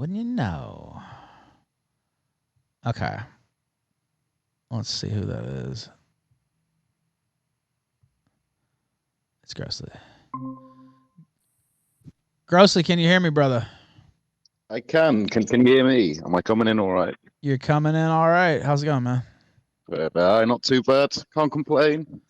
Wouldn't you know? Okay. Let's see who that is. It's Grossly. Grossly, can you hear me, brother? I can. Can you hear me? Am I coming in all right? You're coming in all right. How's it going, man? Not too bad. Can't complain.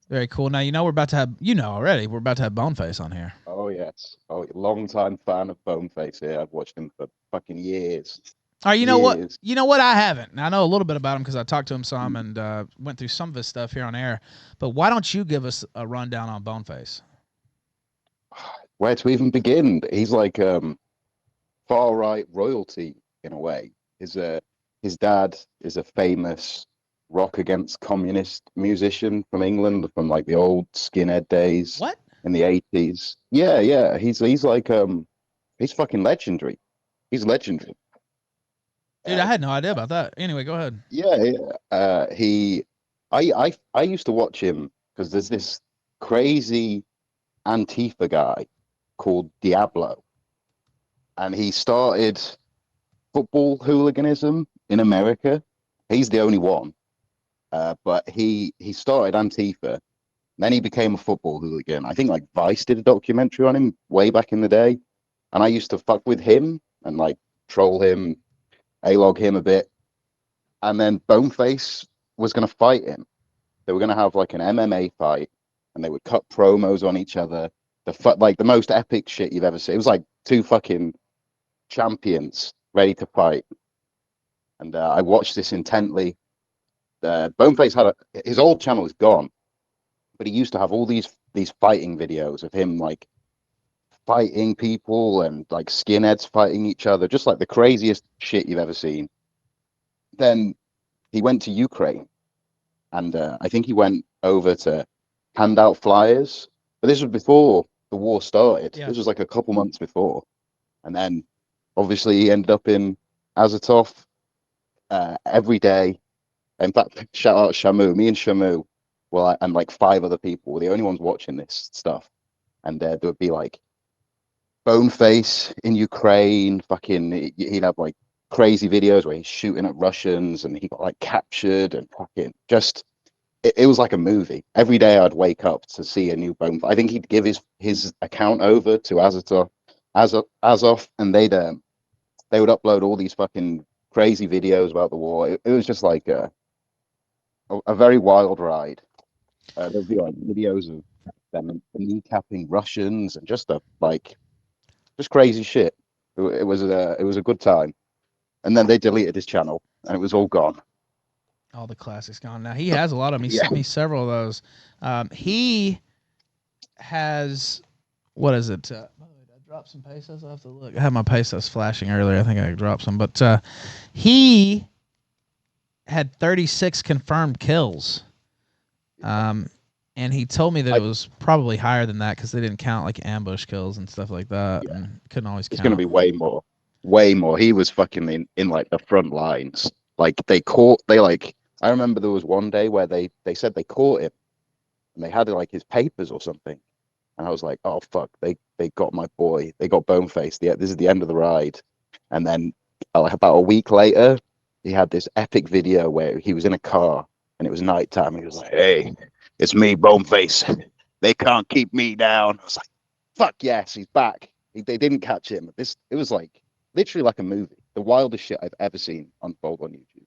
Very cool. Now, we're about to have, already, we're about to have Boneface on here. Oh yes. Oh, long time fan of Boneface here. I've watched him for fucking years. All right, you know what? Years. You know what? I haven't. I know a little bit about him because I talked to him some and went through some of his stuff here on air. But why don't you give us a rundown on Boneface? Where to even begin? He's like far right royalty in a way. His dad is a famous rock against communist musician from England from like the old skinhead days What? in the 80s. Yeah, yeah. He's like he's fucking legendary. He's legendary. Dude, I had no idea about that. Anyway, go ahead. Yeah, yeah. I used to watch him because there's this crazy Antifa guy called Diablo, and he started football hooliganism in America. He's the only one, but he started Antifa. Then he became a football hooligan. I think like Vice did a documentary on him way back in the day, and I used to fuck with him and like troll him, A-log him a bit. And then Boneface was going to fight him. They were going to have like an MMA fight, and they would cut promos on each other. Like the most epic shit you've ever seen. It was like two fucking champions ready to fight. And I watched this intently. Boneface had his old channel is gone, but he used to have all these fighting videos of him like fighting people and like skinheads fighting each other, just like the craziest shit you've ever seen. Then he went to Ukraine, and I think he went over to hand out flyers. But this was before the war started. Yeah. This was like a couple months before, and then obviously he ended up in Azov every day. In fact, shout out Shamu. Me and Shamu, well, and like five other people were the only ones watching this stuff, and there would be like Boneface in Ukraine. Fucking, he'd have like crazy videos where he's shooting at Russians, and he got like captured and fucking just it was like a movie. Every day I'd wake up to see a new Bone. I think he'd give his account over to Azov, and they would upload all these fucking crazy videos about the war. It was just like a very wild ride. There'd be like videos of them kneecapping Russians and just just crazy shit. It was a good time. And then they deleted his channel, and it was all gone. All the classics gone. Now, he has a lot of them. He Yeah. sent me several of those. He has, what is it? By the way, did I drop some pesos? I have to look. I had my pesos flashing earlier. I think I dropped some. But he had 36 confirmed kills. And he told me that it was probably higher than that because they didn't count like ambush kills and stuff like that. Yeah. And couldn't always count. It's going to be way more. Way more. He was fucking in like the front lines. Like I remember there was one day where they said they caught him and they had like his papers or something. And I was like, oh fuck, they got my boy. They got Boneface. This is the end of the ride. And then like about a week later, he had this epic video where he was in a car and it was nighttime. And he was like, hey, it's me, Boneface. They can't keep me down. I was like, fuck yes, he's back. They didn't catch him. It was like literally like a movie. The wildest shit I've ever seen unfold on YouTube.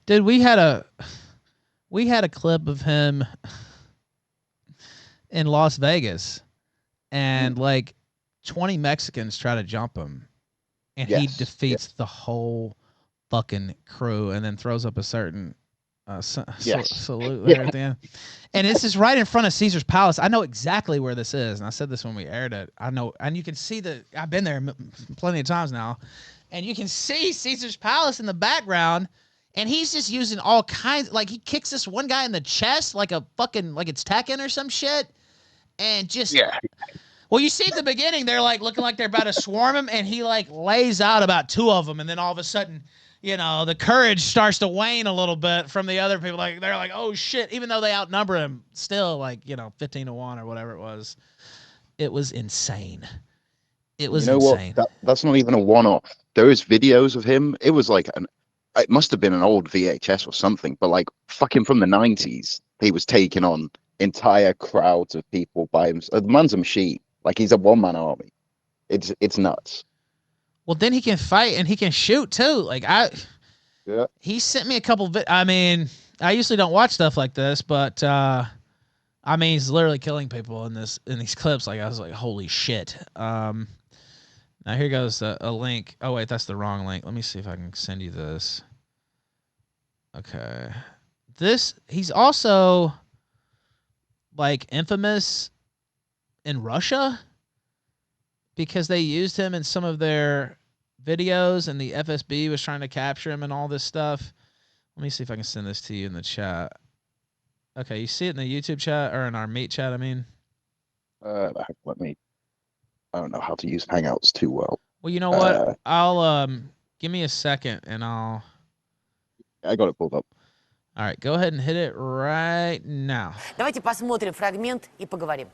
Dude, we had a clip of him in Las Vegas, and like 20 Mexicans try to jump him, and he defeats the whole fucking crew, and then throws up a certain salute there at the end. And this is right in front of Caesar's Palace. I know exactly where this is, and I said this when we aired it. I know, and you can see I've been there plenty of times now, and you can see Caesar's Palace in the background. And he's just using all kinds, like he kicks this one guy in the chest like a fucking, like it's Tekken or some shit. And just, well, you see at the beginning, they're like looking like they're about to swarm him, and he like lays out about two of them, and then all of a sudden, the courage starts to wane a little bit from the other people. Like they're like, oh shit, even though they outnumber him, still like 15-1 or whatever it was. It was insane. It was You know what? insane. That's not even a one-off. There is videos of him. It was like it must have been an old VHS or something, but like fucking from the 90s, he was taking on entire crowds of people by himself. The man's a machine. Like he's a one-man army. It's nuts. Well, then he can fight and he can shoot too. Like Yeah. he sent me a couple. I mean, I usually don't watch stuff like this, but I mean, he's literally killing people in these clips. Like I was like, holy shit. Now here goes a link. Oh wait, that's the wrong link. Let me see if I can send you this. Okay, he's also like infamous in Russia because they used him in some of their videos, and the FSB was trying to capture him and all this stuff. Let me see if I can send this to you in the chat. Okay, you see it in the YouTube chat or in our meet chat? I mean, Let me. I don't know how to use Hangouts too well. Well, you know what? I'll give me a second and I'll. I got it pulled up. All right, go ahead and hit it right now. Давайте посмотрим фрагмент и поговорим.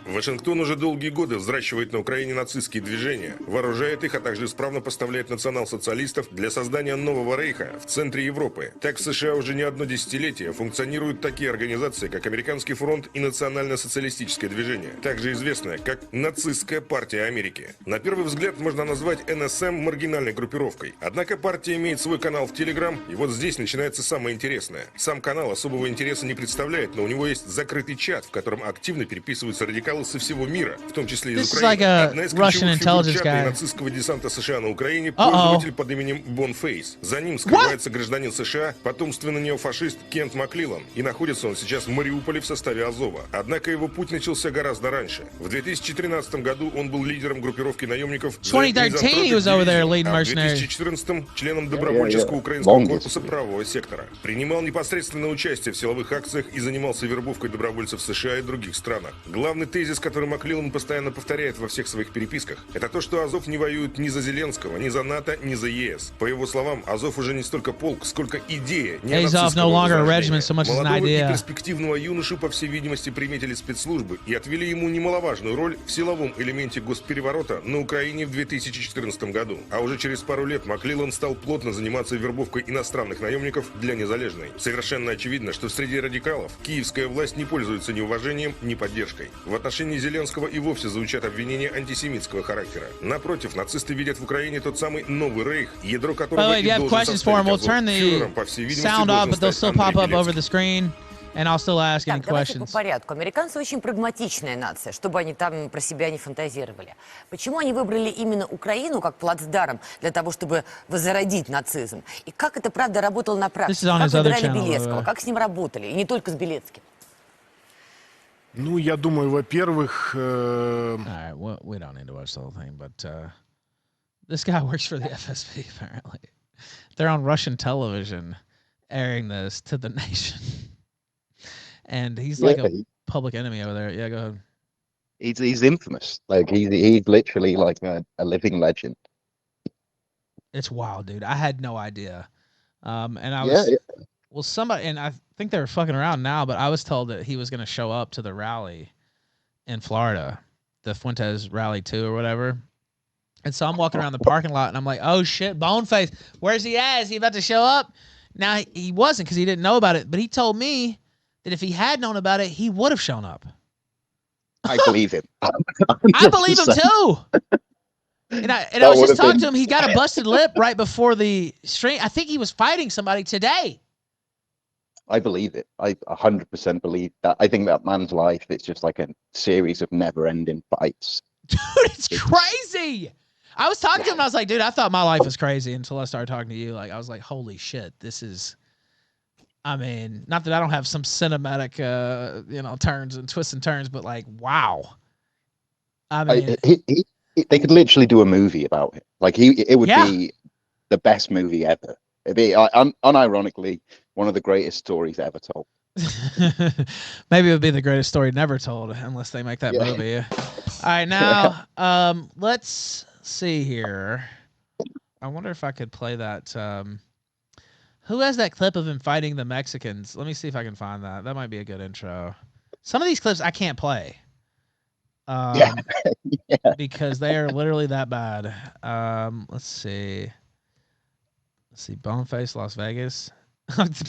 Вашингтон уже долгие годы взращивает на Украине нацистские движения, вооружает их, а также исправно поставляет национал-социалистов для создания нового рейха в центре Европы. Так в США уже не одно десятилетие функционируют такие организации, как Американский фронт и Национально-социалистическое движение, также известное как Нацистская партия Америки. На первый взгляд можно назвать НСМ маргинальной группировкой. Однако партия имеет свой канал в Telegram, и вот здесь начинается самое интересное. Сам канал особого интереса не представляет, но у него есть закрытый чат, в котором активно переписываются радикалы со всего мира, в том числе из Украины. Одна из ключевых фигур чата и нацистского десанта США на Украине пользователь под именем Boneface. За ним скрывается гражданин США, потомственный неофашист Кент McLellan, и находится он сейчас в Мариуполе в составе Азова. Однако его путь начался гораздо раньше. В 2013 году он был лидером группировки наемников, а в 2014 членом добровольческого украинского корпуса правого сектора. Принимал непосредственное участие в силовых акциях и занимался вербовкой добровольцев в США и других странах. Главный тезис, который McLellan постоянно повторяет во всех своих переписках, это то, что Азов не воюет ни за Зеленского, ни за НАТО, ни за ЕС. По его словам, Азов уже не столько полк, сколько идея неонацистского возрождения. Молодого и перспективного юношу, по всей видимости, приметили спецслужбы и отвели ему немаловажную роль в силовом элементе госпереворота на Украине в 2014 году. А уже через пару лет McLellan стал плотно заниматься вербовкой иностранных наемников для Незалежной. Совершенно очевидно, что среди радикалов киевская власть не пользуется ни уважением, ни поддержкой. В отношении Зеленского и вовсе звучат обвинения антисемитского характера. Напротив, нацисты видят в Украине тот самый новый рейх, ядро которого и должен составить Азов. Фюрером, по всей видимости, должен стать Андрей Белецкий. And I'll still ask any Давайте questions. по порядку. Американцы очень прагматичная нация, чтобы они там про себя не фантазировали. Почему они выбрали именно Украину как плацдарм для того, чтобы возродить нацизм? И как это, правда, работало на практике? Как выбирали Белецкого? Как с ним работали? И не только с Белецким. Ну, я думаю, во-первых... All right, well, we don't need to watch the whole thing, but this guy works for the FSB, apparently. They're on Russian television airing this to the nation. And he's like a public enemy over there. Yeah, go ahead. He's infamous. Like he's literally like a living legend. It's wild, dude. I had no idea. And I was well, somebody, and I think they were fucking around now, but I was told that he was going to show up to the rally in Florida, the Fuentes Rally 2 or whatever. And so I'm walking around the parking lot and I'm like, oh shit, Boneface, where's he at? Is he about to show up? Now he wasn't because he didn't know about it, but he told me that if he had known about it, he would have shown up. I believe him. I believe him too. And I was just talking to him. He got a busted lip right before the stream. I think he was fighting somebody today. I believe it. I 100% believe that. I think that man's life is just like a series of never-ending fights. Dude, it's crazy. I was talking to him and I was like, dude, I thought my life was crazy until I started talking to you. Like, I was like, holy shit, this is... I mean, not that I don't have some cinematic, turns and twists and turns, but like, wow. I mean, they could literally do a movie about him. Like it would be the best movie ever. It'd be unironically one of the greatest stories ever told. Maybe it would be the greatest story never told unless they make that movie. All right, now let's see here. I wonder if I could play that. Who has that clip of him fighting the Mexicans? Let me see if I can find that. That might be a good intro. Some of these clips I can't play. Yeah. Because they are literally that bad. Let's see. Boneface, Las Vegas.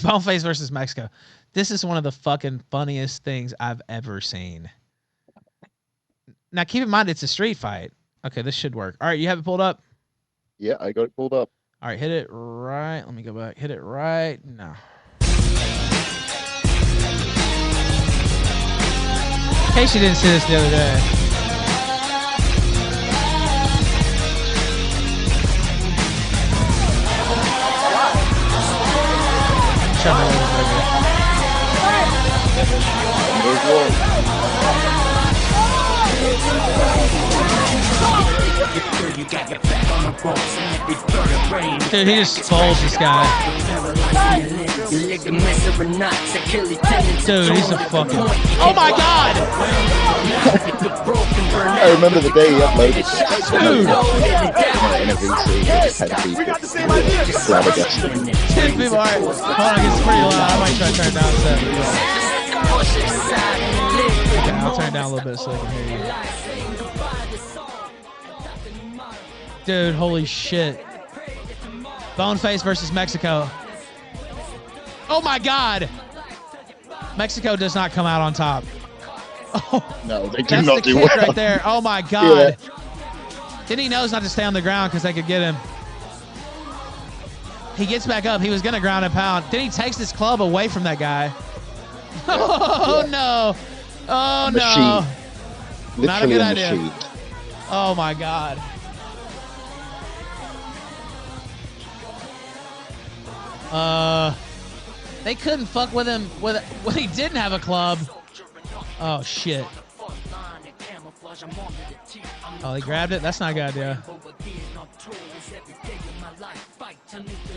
Boneface versus Mexico. This is one of the fucking funniest things I've ever seen. Now, keep in mind, it's a street fight. Okay, this should work. All right, you have it pulled up? Yeah, I got it pulled up. All right, hit it right. Let me go back. Hit it right now. In case you didn't see this the other day. Show me a little Dude, he just folds this guy. Dude, he's a fucking... Oh my god! I remember the day he uploaded it. Dude! In a VC, 10 people. Flabbergasted. 10 people, alright. Hold on, it gets pretty loud. I might try to turn it down a second. Okay, I'll turn it down a little bit so I can hear you. Dude, holy shit. Boneface versus Mexico. Oh my god! Mexico does not come out on top. Oh, no, they do that's not the do kick well. right there. Oh my god. Yeah. Then he knows not to stay on the ground because they could get him. He gets back up. He was going to ground and pound. Then he takes his club away from that guy. Oh, yeah. No. Oh, no. Literally not a good idea. Machine. Oh, my God. They couldn't fuck with him when he didn't have a club. Oh, shit. Oh, he grabbed it? That's not a good idea.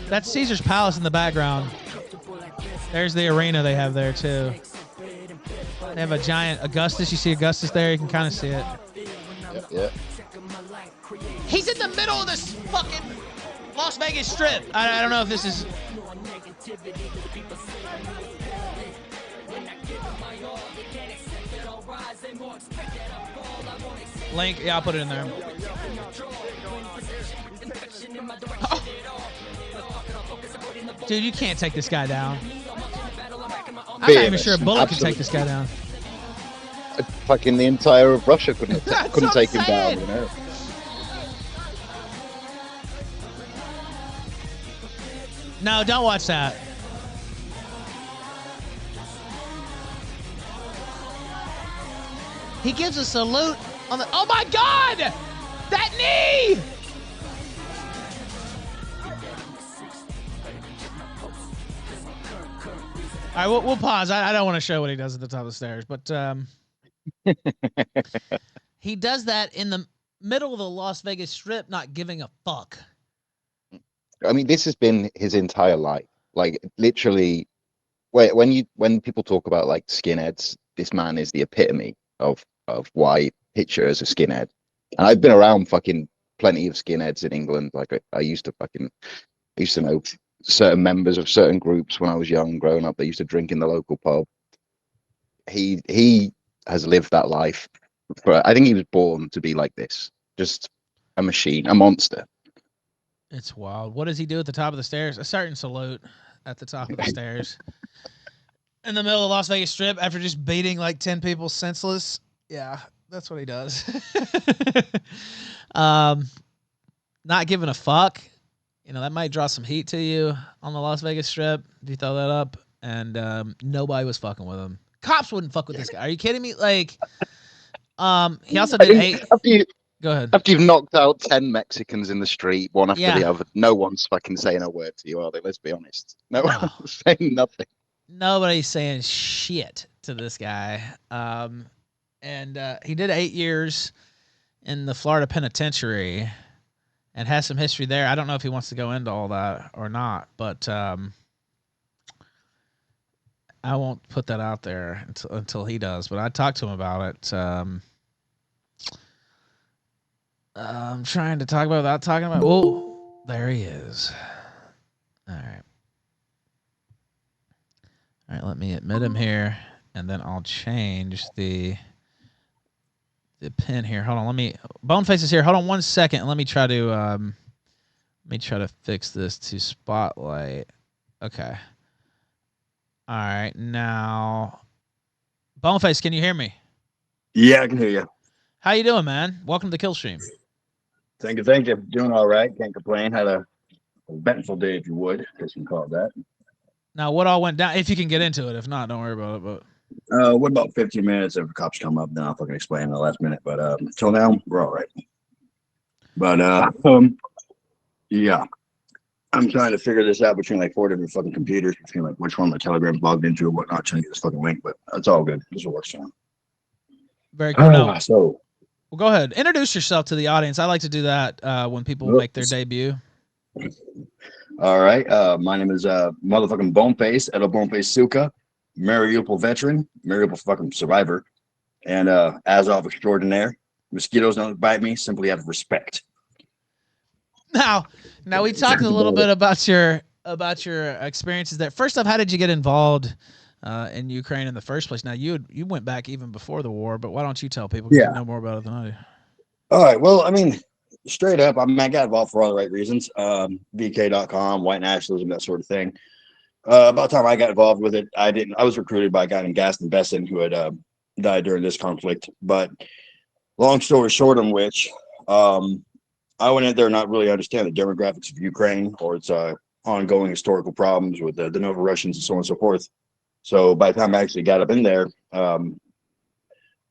That's Caesar's Palace in the background. There's the arena they have there, too. They have a giant Augustus. You see Augustus there? You can kind of see it. Yeah. He's in the middle of this fucking Las Vegas Strip. I don't know if this is... Link, yeah, I'll put it in there. Oh. Dude, you can't take this guy down. I'm not even sure a bullet can take this guy down. Fucking the entire of Russia couldn't take him down, you know. No, don't watch that. He gives a salute on the... Oh my God! That knee! All right, we'll pause. I don't want to show what he does at the top of the stairs, but he does that in the middle of the Las Vegas Strip, not giving a fuck. I mean, this has been his entire life. Like, literally, when people talk about like skinheads, this man is the epitome of white picture as a skinhead. And I've been around fucking plenty of skinheads in England. Like I used to know certain members of certain groups when I was young, growing up. They used to drink in the local pub. He has lived that life. But I think he was born to be like this, just a machine, a monster. It's wild. What does he do at the top of the stairs? A certain salute at the top of the stairs. In the middle of the Las Vegas Strip after just beating like 10 people senseless. Yeah, that's what he does. Not giving a fuck. You know, that might draw some heat to you on the Las Vegas Strip if you throw that up. And nobody was fucking with him. Cops wouldn't fuck with this guy. Are you kidding me? Like, he also did 8... Go ahead. After you've knocked out 10 Mexicans in the street, one after the other, no one's fucking saying a word to you, are they? Let's be honest. No one's saying nothing. Nobody's saying shit to this guy. And he did 8 years in the Florida penitentiary and has some history there. I don't know if he wants to go into all that or not, but I won't put that out there until he does. But I talked to him about it. I'm trying to talk about without talking about. Oh, there he is. All right. All right, let me admit him here, and then I'll change the pin here. Hold on. Let me. Boneface is here. Hold on 1 second. Let me try to fix this to spotlight. Okay. All right. Now, Boneface, can you hear me? Yeah, I can hear you. How you doing, man? Welcome to Killstream. Thank you. Thank you. Doing all right. Can't complain. Had a eventful day, if you would. I guess you can call it that. Now, what all went down? If you can get into it. If not, don't worry about it. But what about 15 minutes? If the cops come up, then I'll fucking explain in the last minute. But until now, we're all right. But yeah, I'm trying to figure this out between like 4 different fucking computers, between like which one my Telegram's logged into and whatnot, trying to get this fucking link. But it's all good. This will work soon. Very cool. Now, so, well, go ahead. Introduce yourself to the audience. I like to do that when people make their debut. All right. My name is motherfucking Boneface, Edo Boneface Suka, Mariupol veteran, Mariupol fucking survivor, and Azov extraordinaire. Mosquitoes don't bite me, simply out of respect. Now we talked a little bit about your experiences there. First off, how did you get involved in Ukraine in the first place? Now you went back even before the war, but why don't you tell people? Yeah, you know more about it than I do. All right. Well, I mean, straight up, I got involved for all the right reasons. VK.com, white nationalism, that sort of thing. About the time I got involved with it, I was recruited by a guy named Gaston Besson who had died during this conflict. But long story short, in which I went in there not really understand the demographics of Ukraine or its ongoing historical problems with the Novorussians and so on and so forth. So by the time I actually got up in there, found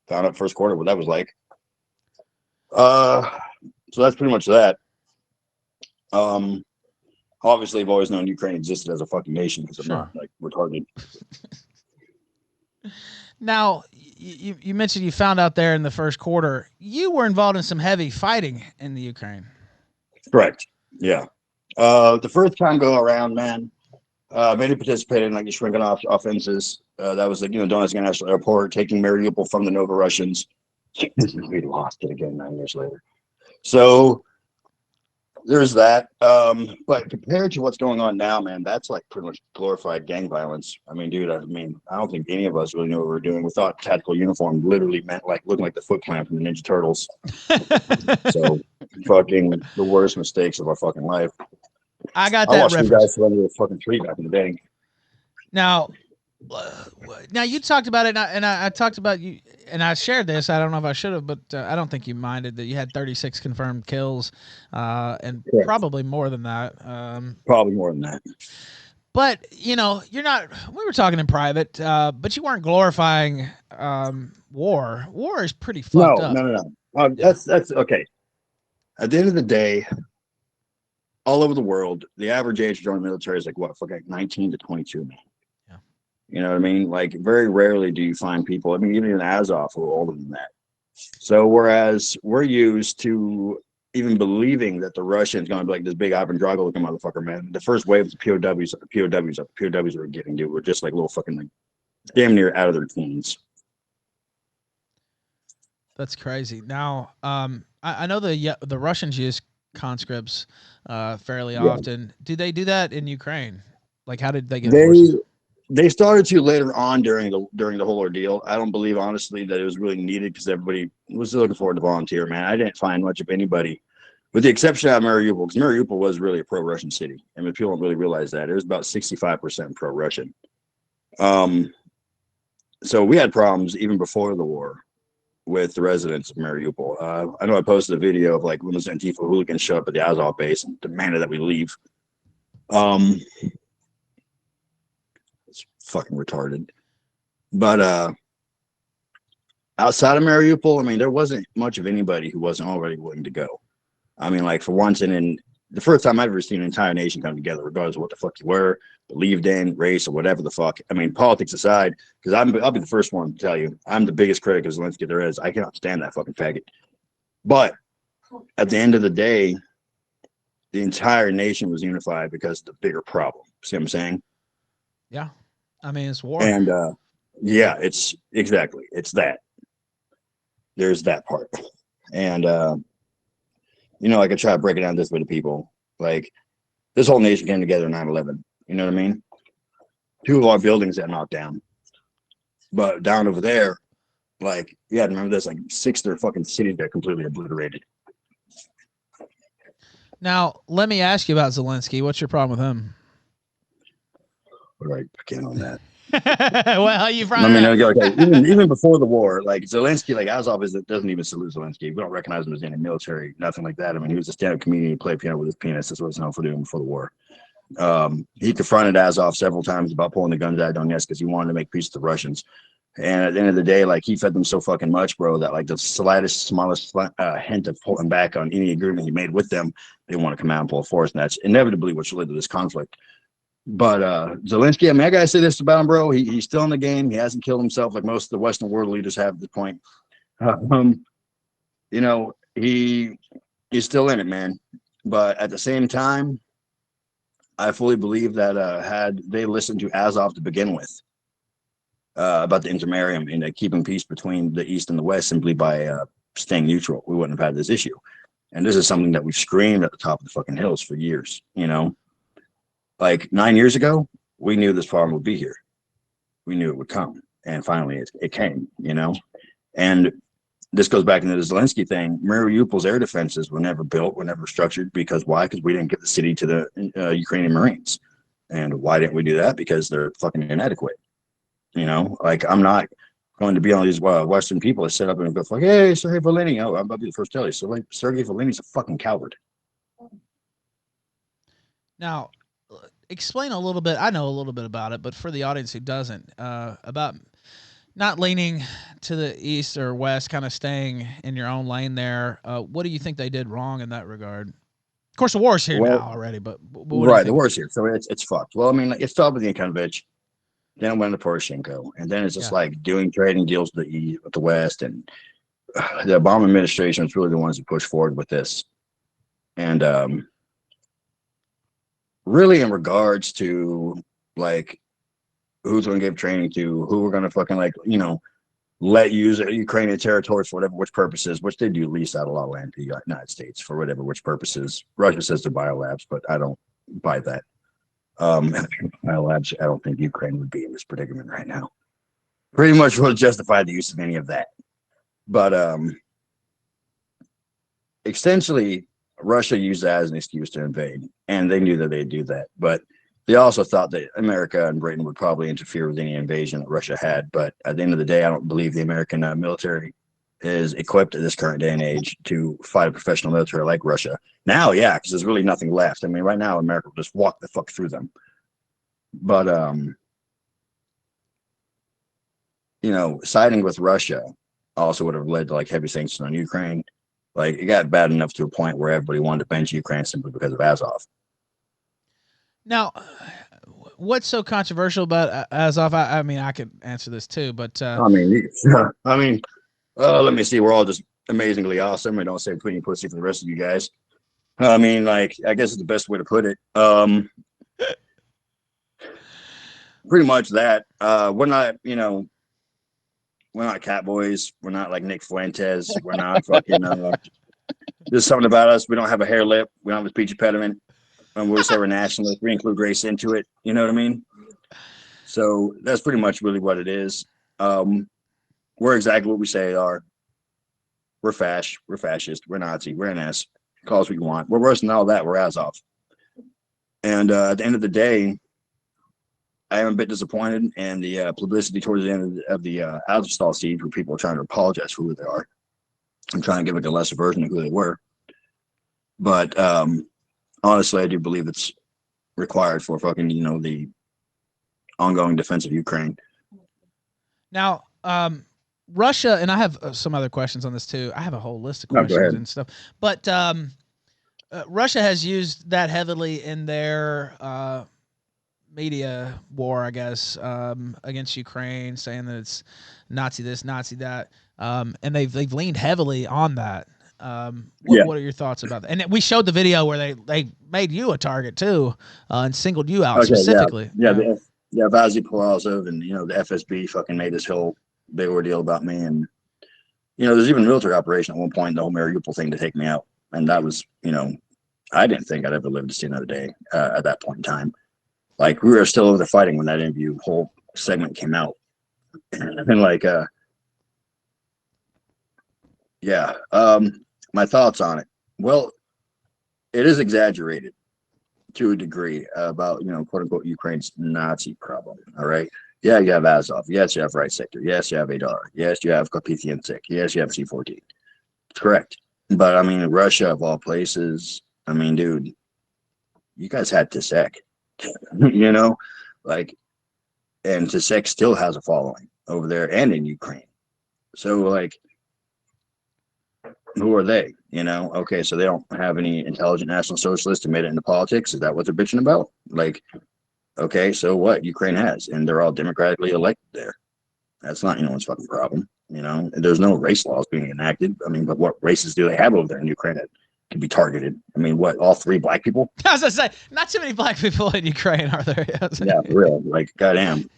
out first quarter what that was like. So that's pretty much that. Obviously, I've always known Ukraine existed as a fucking nation because I'm not like retarded. Now, you mentioned you found out there in the first quarter. You were involved in some heavy fighting in the Ukraine. Correct. Yeah. The first time go around, man, mainly participated in like the shrinking off offenses. That was like, Donetsk National Airport, taking Mariupol from the Novorussians. We lost it again 9 years later. So there's that. But compared to what's going on now, man, that's like pretty much glorified gang violence. I mean, dude, I don't think any of us really knew what we were doing. We thought tactical uniform literally meant like looking like the Foot Clan from the Ninja Turtles. So fucking the worst mistakes of our fucking life. I got that reference. I watched you guys run to a fucking tree back in the day. Now you talked about it, and I talked about you, and I shared this. I don't know if I should have, but I don't think you minded that you had 36 confirmed kills, and Correct. Probably more than that. Probably more than that. But you're not. We were talking in private, but you weren't glorifying war. War is pretty fucked up. No. That's okay. At the end of the day, all over the world, the average age to join the military is like what, fucking 19 to 22, man. You know what I mean? Like very rarely do you find people, I mean, even in Azov who are older than that. So whereas we're used to even believing that the Russians going to be like this big Ivan Drago looking motherfucker, man. The first wave of POWs were getting, dude, were just like little fucking like damn near out of their teens. That's crazy. Now, I know the Russians use conscripts fairly often. Do they do that in Ukraine? Like, how did they get horses? They started to later on during the whole ordeal. I don't believe honestly that it was really needed because everybody was looking forward to volunteer, man. I didn't find much of anybody, with the exception of Mariupol, because Mariupol was really a pro-Russian city. I mean, people don't really realize that. It was about 65% pro-Russian. So we had problems even before the war with the residents of Mariupol. I know I posted a video of like when those Antifa hooligans showed up at the Azov base and demanded that we leave. It's fucking retarded. But outside of Mariupol, I mean, there wasn't much of anybody who wasn't already willing to go. I mean, like for once, and in the first time I've ever seen an entire nation come together, regardless of what the fuck you were, believed in, race, or whatever the fuck. I mean, politics aside, because I'll be the first one to tell you, I'm the biggest critic of Zelensky there is. I cannot stand that fucking faggot. But at the end of the day, the entire nation was unified because of the bigger problem. See what I'm saying? Yeah. I mean, it's war. And yeah, it's exactly. It's that. There's that part. And I could try to break it down this way to people. Like, this whole nation came together in 9/11. You know what I mean? 2 of our buildings got knocked down. But down over there, Like, yeah, remember this? Like 6 of their fucking cities got completely obliterated. Now, let me ask you about Zelensky. What's your problem with him? All right, again on that. Well, you brought I mean, it up. okay, even before the war, like Zelensky, like Azov doesn't even salute Zelensky. We don't recognize him as any military, nothing like that. I mean, he was a stand-up comedian, he played piano with his penis. That's what he's known for doing before the war. He confronted Azov several times about pulling the guns out of Donetsk because he wanted to make peace with the Russians. And at the end of the day, like he fed them so fucking much, bro, that like the smallest hint of pulling back on any agreement he made with them, they want to come out and pull force. And that's inevitably what led to this conflict. But Zelensky, I mean, I gotta say this about him, bro. He's still in the game. He hasn't killed himself like most of the Western world leaders have at this point. You know, he's still in it, man. But at the same time, I fully believe that had they listened to Azov to begin with about the intermarium and keeping peace between the East and the West simply by staying neutral, we wouldn't have had this issue. And this is something that we've screamed at the top of the fucking hills for years, you know? Like 9 years ago, we knew this problem would be here. We knew it would come. And finally, it came, you know? And this goes back into the Zelensky thing. Mariupol's air defenses were never built, were never structured. Because why? Because we didn't give the city to the Ukrainian Marines. And why didn't we do that? Because they're fucking inadequate. You know? Like, I'm not going to be on these Western people that sit up and go, like, hey, Sergei Voliny. Oh, I'm about to be the first to tell you. So, like, Sergei Volini's a fucking coward. Now, explain a little bit. I know a little bit about it, but for the audience who doesn't, about not leaning to the east or west, kind of staying in your own lane there. What do you think they did wrong in that regard? Of course, the war's here now already, but right, the war's here, so it's fucked. Well, I mean, it started with Yanukovych, then it went to Poroshenko, and then it's just like doing trading deals with the East, with the West, and the Obama administration is really the ones who push forward with this. And really, in regards to like who's going to give training to, who we're going to fucking like, you know, let use Ukrainian territories for whatever which purposes, which they do lease out a lot of land to the United States for whatever which purposes. Russia says they're biolabs, but I don't buy that. Biolabs, I don't think Ukraine would be in this predicament right now. Pretty much will justify the use of any of that. But essentially, Russia used that as an excuse to invade, and they knew that they'd do that. But they also thought that America and Britain would probably interfere with any invasion that Russia had. But at the end of the day, I don't believe the American military is equipped at this current day and age to fight a professional military like Russia. Now, yeah, because there's really nothing left. I mean, right now, America will just walk the fuck through them. But, you know, siding with Russia also would have led to like heavy sanctions on Ukraine. Like, it got bad enough to a point where everybody wanted to bench Ukraine simply because of Azov. Now, what's so controversial about Azov? I mean, I could answer this too, but I mean, let me see. We're all just amazingly awesome. I don't say putting pussy for the rest of you guys. I mean, like, I guess it's the best way to put it. Pretty much that. We're not, you know, we're not cat boys. We're not like Nick Fuentes. We're not fucking. There's something about us. We don't have a hair lip. We don't have a speech impediment. And we're so nationalist. We include race into it. You know what I mean? So that's pretty much really what it is. We're exactly what we say they are. We're fash. We're fascist. We're Nazi. We're NS. Call us what you want. We're worse than all that. We're Azov. And at the end of the day, I am a bit disappointed in the publicity towards the end of the Azovstal siege, where people are trying to apologize for who they are. I'm trying to give like a lesser version of who they were. But honestly, I do believe it's required for fucking, you know, the ongoing defense of Ukraine. Now, Russia, and I have some other questions on this too. I have a whole list of questions and stuff. But Russia has used that heavily in their media war, I guess, against Ukraine, saying that it's Nazi this, Nazi that, and they've leaned heavily on that. What are your thoughts about that? And we showed the video where they made you a target too, and singled you out specifically. Vazi Polazov and, you know, the FSB fucking made this whole big ordeal about me. And, you know, there's even a military operation at one point, the whole Mariupol thing, to take me out. And that was, you know, I didn't think I'd ever live to see another day at that point in time. Like, we were still over there fighting when that interview whole segment came out. And like, Yeah. My thoughts on it. Well, it is exaggerated to a degree about, quote unquote, Ukraine's Nazi problem. All right. Yeah, you have Azov. Yes, you have Right Sector. Yes, you have Adar. Yes, you have Kopitiansik. Yes, you have C-14. Correct. But I mean, Russia of all places, I mean, dude, you guys had Tisek, like, and Tisek still has a following over there and in Ukraine. So, like, who are they? Okay, so they don't have any intelligent National Socialists who made it into politics. Is that what they're bitching about? Like, okay, so what? Ukraine has, and they're all democratically elected there. That's not anyone's fucking problem. There's no race laws being enacted. I mean, but what races do they have over there in Ukraine that can be targeted? I mean, what, all 3 black people? I was gonna say, not too many black people in Ukraine, are there? Yeah, for real. Like, goddamn.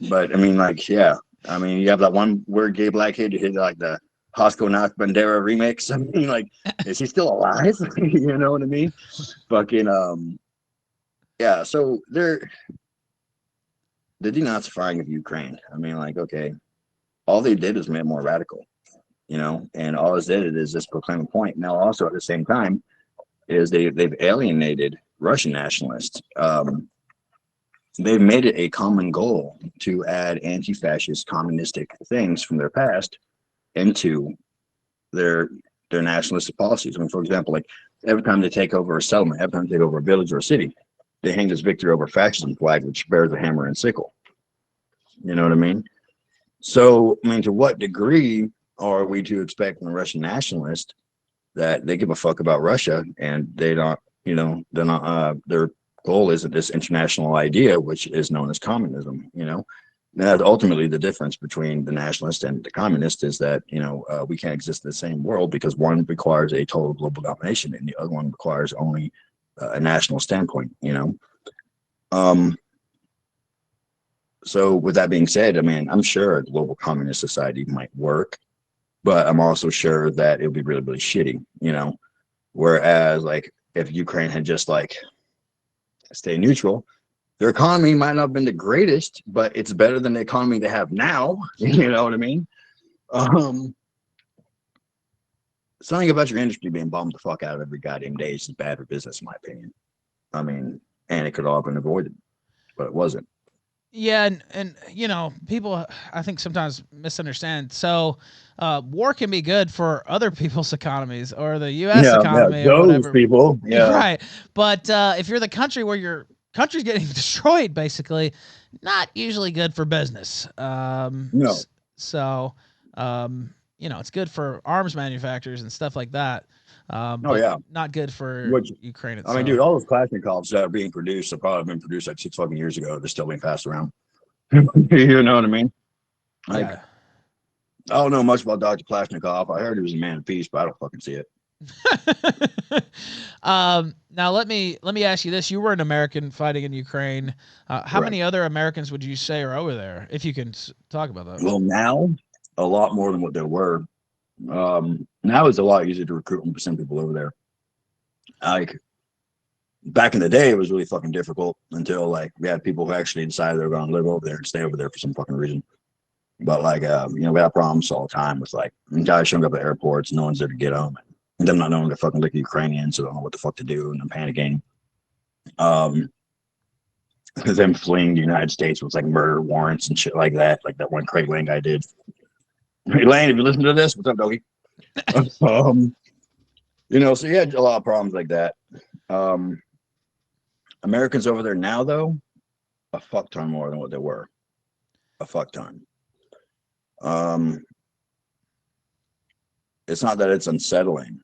But I mean, like, yeah. I mean, you have that one weird gay black kid who hit like the Hosko Knock Bandera remix. I mean, like, is he still alive? You know what I mean? Fucking yeah. So the denazifying of Ukraine. I mean, like, okay, all they did is made it more radical, and all it did is just proclaim a point. Now, also at the same time, is they've alienated Russian nationalists. They've made it a common goal to add anti-fascist, communistic things from their past into their nationalistic policies. I mean, for example, like every time they take over a settlement, every time they take over a village or a city, they hang this victory over fascism flag, which bears a hammer and sickle. You know what I mean? So, I mean, to what degree are we to expect from a Russian nationalist that they give a fuck about Russia and they don't, they're not, their goal isn't this international idea, which is known as communism, And that's ultimately the difference between the nationalist and the communist is that, we can't exist in the same world because one requires a total global domination and the other one requires only a national standpoint, So with that being said, I mean, I'm sure a global communist society might work, but I'm also sure that it would be really, really shitty, Whereas, like, if Ukraine had just like stay neutral, their economy might not have been the greatest, but it's better than the economy they have now. You know what I mean? Something about your industry being bombed the fuck out of every goddamn day is bad for business, in my opinion. I mean, and it could all have been avoided, but it wasn't. Yeah, and people I think sometimes misunderstand. So, war can be good for other people's economies or the U.S. economy or those whatever. people, yeah, right. But if you're the country where your country's getting destroyed, basically, not usually good for business. No. So, it's good for arms manufacturers and stuff like that. But yeah, not good for Ukraine itself. I mean, dude, all those Kalashnikovs that are being produced have probably been produced like 6 fucking years ago. They're still being passed around. You know what I mean? Like, yeah. I don't know much about Dr. Kalashnikov. I heard he was a man of peace, but I don't fucking see it. Now let me ask you this: you were an American fighting in Ukraine. How many other Americans would you say are over there? If you can talk about that. Well, now a lot more than what there were. Now it's a lot easier to recruit and send people over there. Like back in the day, it was really fucking difficult until like we had people who actually decided they were going to live over there and stay over there for some fucking reason. But like, we have problems all the time with like guys showing up at airports, no one's there to get them, and them not knowing they're fucking like Ukrainians, so they don't know what the fuck to do, and I'm panicking. Them fleeing the United States with like murder warrants and shit like that one Craig Lane guy did. Hey Lane, if you listen to this, what's up, doggy? So you had a lot of problems like that. Americans over there now, though, a fuck ton more than what they were. A fuck ton. It's not that it's unsettling,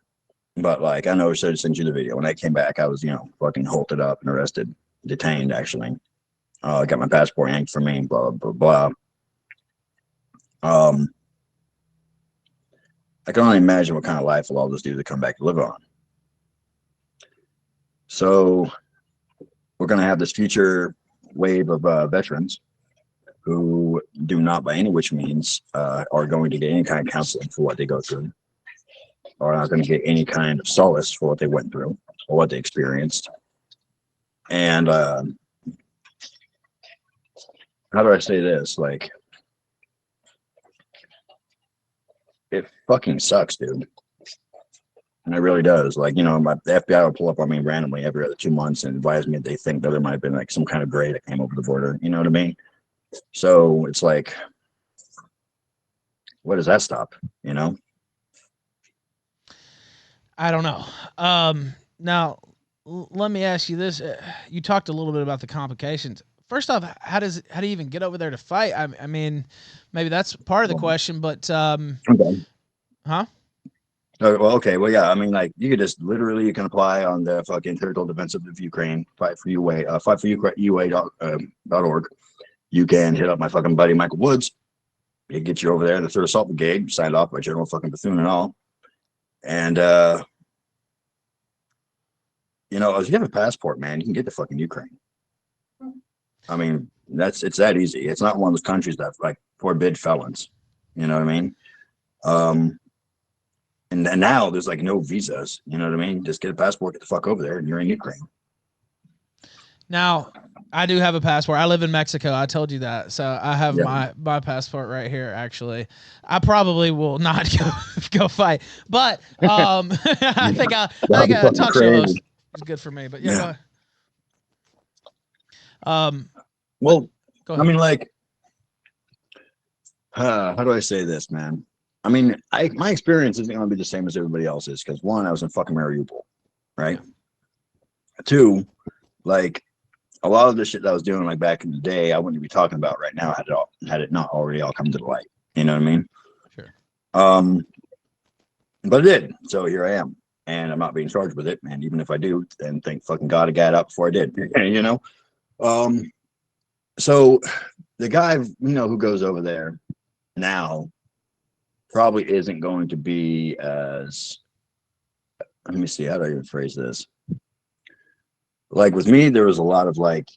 but like I know I should have sent you the video. When I came back, I was, fucking halted up and arrested, detained actually. I got my passport yanked from me, blah blah blah. I can only imagine what kind of life will all those dudes that come back to live on. So we're gonna have this future wave of veterans who do not by any which means are going to get any kind of counseling for what they go through, or not going to get any kind of solace for what they went through or what they experienced. And how do I say this? Like, it fucking sucks, dude. And it really does. Like, you know, the FBI will pull up on me randomly every other 2 months and advise me that they think that there might have been like some kind of gray that came over the border. You know what I mean? So it's like, where does that stop? You know? I don't know. Now, let me ask you this. You talked a little bit about the complications. First off, how do you even get over there to fight? I mean, maybe that's part of the question, but okay. Huh? Well, okay. Well, yeah. I mean, like, you could just literally, you can apply on the fucking territorial defense of Ukraine, fight for UA.org. You can hit up my fucking buddy Michael Woods. He gets you over there in the 3rd Assault Brigade, signed off by General fucking Bethune and all. And you know, if you have a passport, man, you can get to fucking Ukraine. I mean, it's that easy. It's not one of those countries that like forbid felons. You know what I mean? And then now there's like no visas. You know what I mean? Just get a passport, get the fuck over there, and you're in Ukraine. Now, I do have a passport. I live in Mexico. I told you that. So I have my passport right here, actually. I probably will not go fight. But I think I talk show host is good for me. But yeah. Well, go ahead. I mean, like, how do I say this, man? I mean, my experience isn't going to be the same as everybody else's because 1, I was in fucking Mariupol, right? 2, like, a lot of the shit that I was doing like back in the day, I wouldn't be talking about right now had it not already all come to the light. You know what I mean? Sure. But it did. So here I am, and I'm not being charged with it. And even if I do, then thank fucking God I got out before I did. You know. So the guy, you know, who goes over there now probably isn't going to be as, let me see, how do I even phrase this? Like with me, there was a lot of like,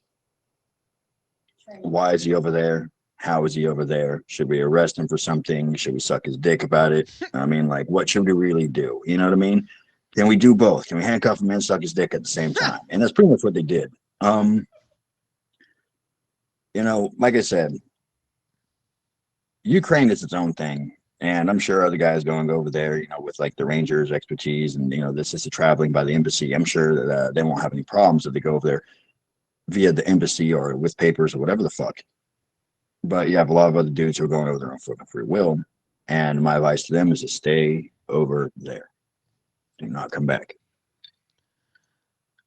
why is he over there? How is he over there? Should we arrest him for something? Should we suck his dick about it? I mean, like, what should we really do? You know what I mean? Can we do both? Can we handcuff him and suck his dick at the same time? And that's pretty much what they did. You know, like I said, Ukraine is its own thing. And I'm sure other guys going over there, you know, with like the Rangers expertise and, you know, this is traveling by the embassy. I'm sure that they won't have any problems if they go over there via the embassy or with papers or whatever the fuck. But you have a lot of other dudes who are going over there on fucking free will. And my advice to them is to stay over there. Do not come back.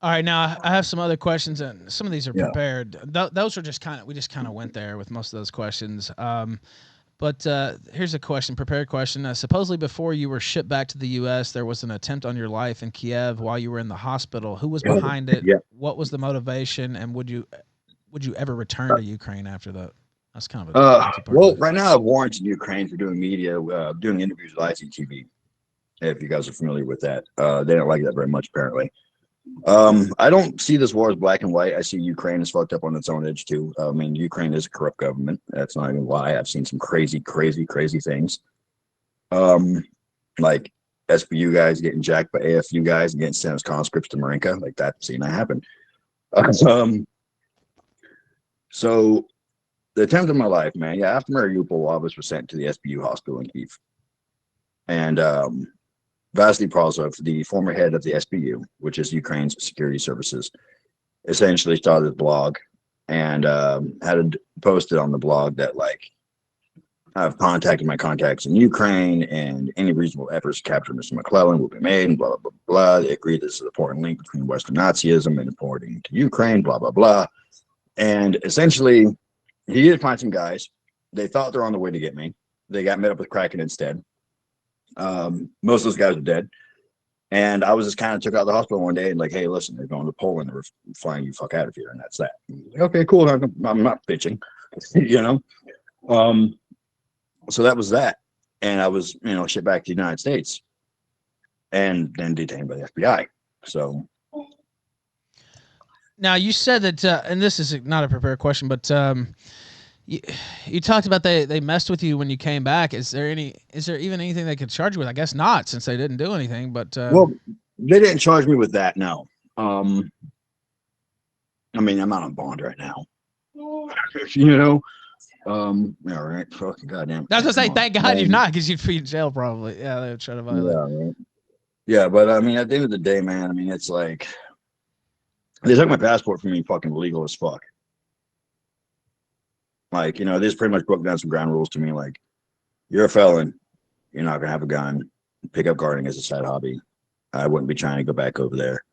All right, now I have some other questions, and some of these are prepared. Those are just we just kind of went there with most of those questions. But here's a question, prepared question. Supposedly before you were shipped back to the U.S., there was an attempt on your life in Kiev while you were in the hospital. Who was behind it? Yeah. What was the motivation? And would you ever return to Ukraine after that? That's kind of a well, right now I've warranted Ukraine for doing media, doing interviews with ICTV. If you guys are familiar with that, they don't like that very much apparently. I don't see this war as black and white. I see Ukraine is fucked up on its own edge too. I mean, Ukraine is a corrupt government. That's not even a lie. I've seen some crazy things. Like SBU guys getting jacked by AFU guys and getting sent as conscripts to Marinka. Like that, seen that happen. So the attempt of my life, man. Yeah, after Mariupol, all of us were sent to the SBU hospital in Kyiv. And Vasily Prozov, the former head of the SBU, which is Ukraine's security services, essentially started a blog and had posted on the blog that, like, I've contacted my contacts in Ukraine and any reasonable efforts to capture Mr. McLellan will be made, and blah, blah, blah, blah. They agreed this is an important link between Western Nazism and importing to Ukraine, blah, blah, blah. And essentially, he did find some guys. They thought they're on the way to get me. They got met up with Kraken instead. Most of those guys are dead. And I was just kind of took out of the hospital one day and like, hey, listen, they're going to Poland. They're flying you fuck out of here. And that's that. Like, okay, cool. I'm not bitching, you know? So that was that. And I was, you know, shipped back to the United States and then detained by the FBI. So. Now you said that, and this is not a prepared question, but you talked about they messed with you when you came back. Is there even anything they could charge you with? I guess not, since they didn't do anything. But well, they didn't charge me with that. No. I mean, I'm not on bond right now. You know, Yeah, right. Fucking goddamn. I was gonna say, thank God you're not, because you'd be in jail probably. Yeah, they would try to violate. Yeah, right. Yeah, but I mean, at the end of the day, man, I mean, it's like they took my passport from me, fucking legal as fuck. Like, you know, this pretty much broke down some ground rules to me. Like, you're a felon, you're not gonna have a gun. Pick up gardening as a side hobby. I wouldn't be trying to go back over there.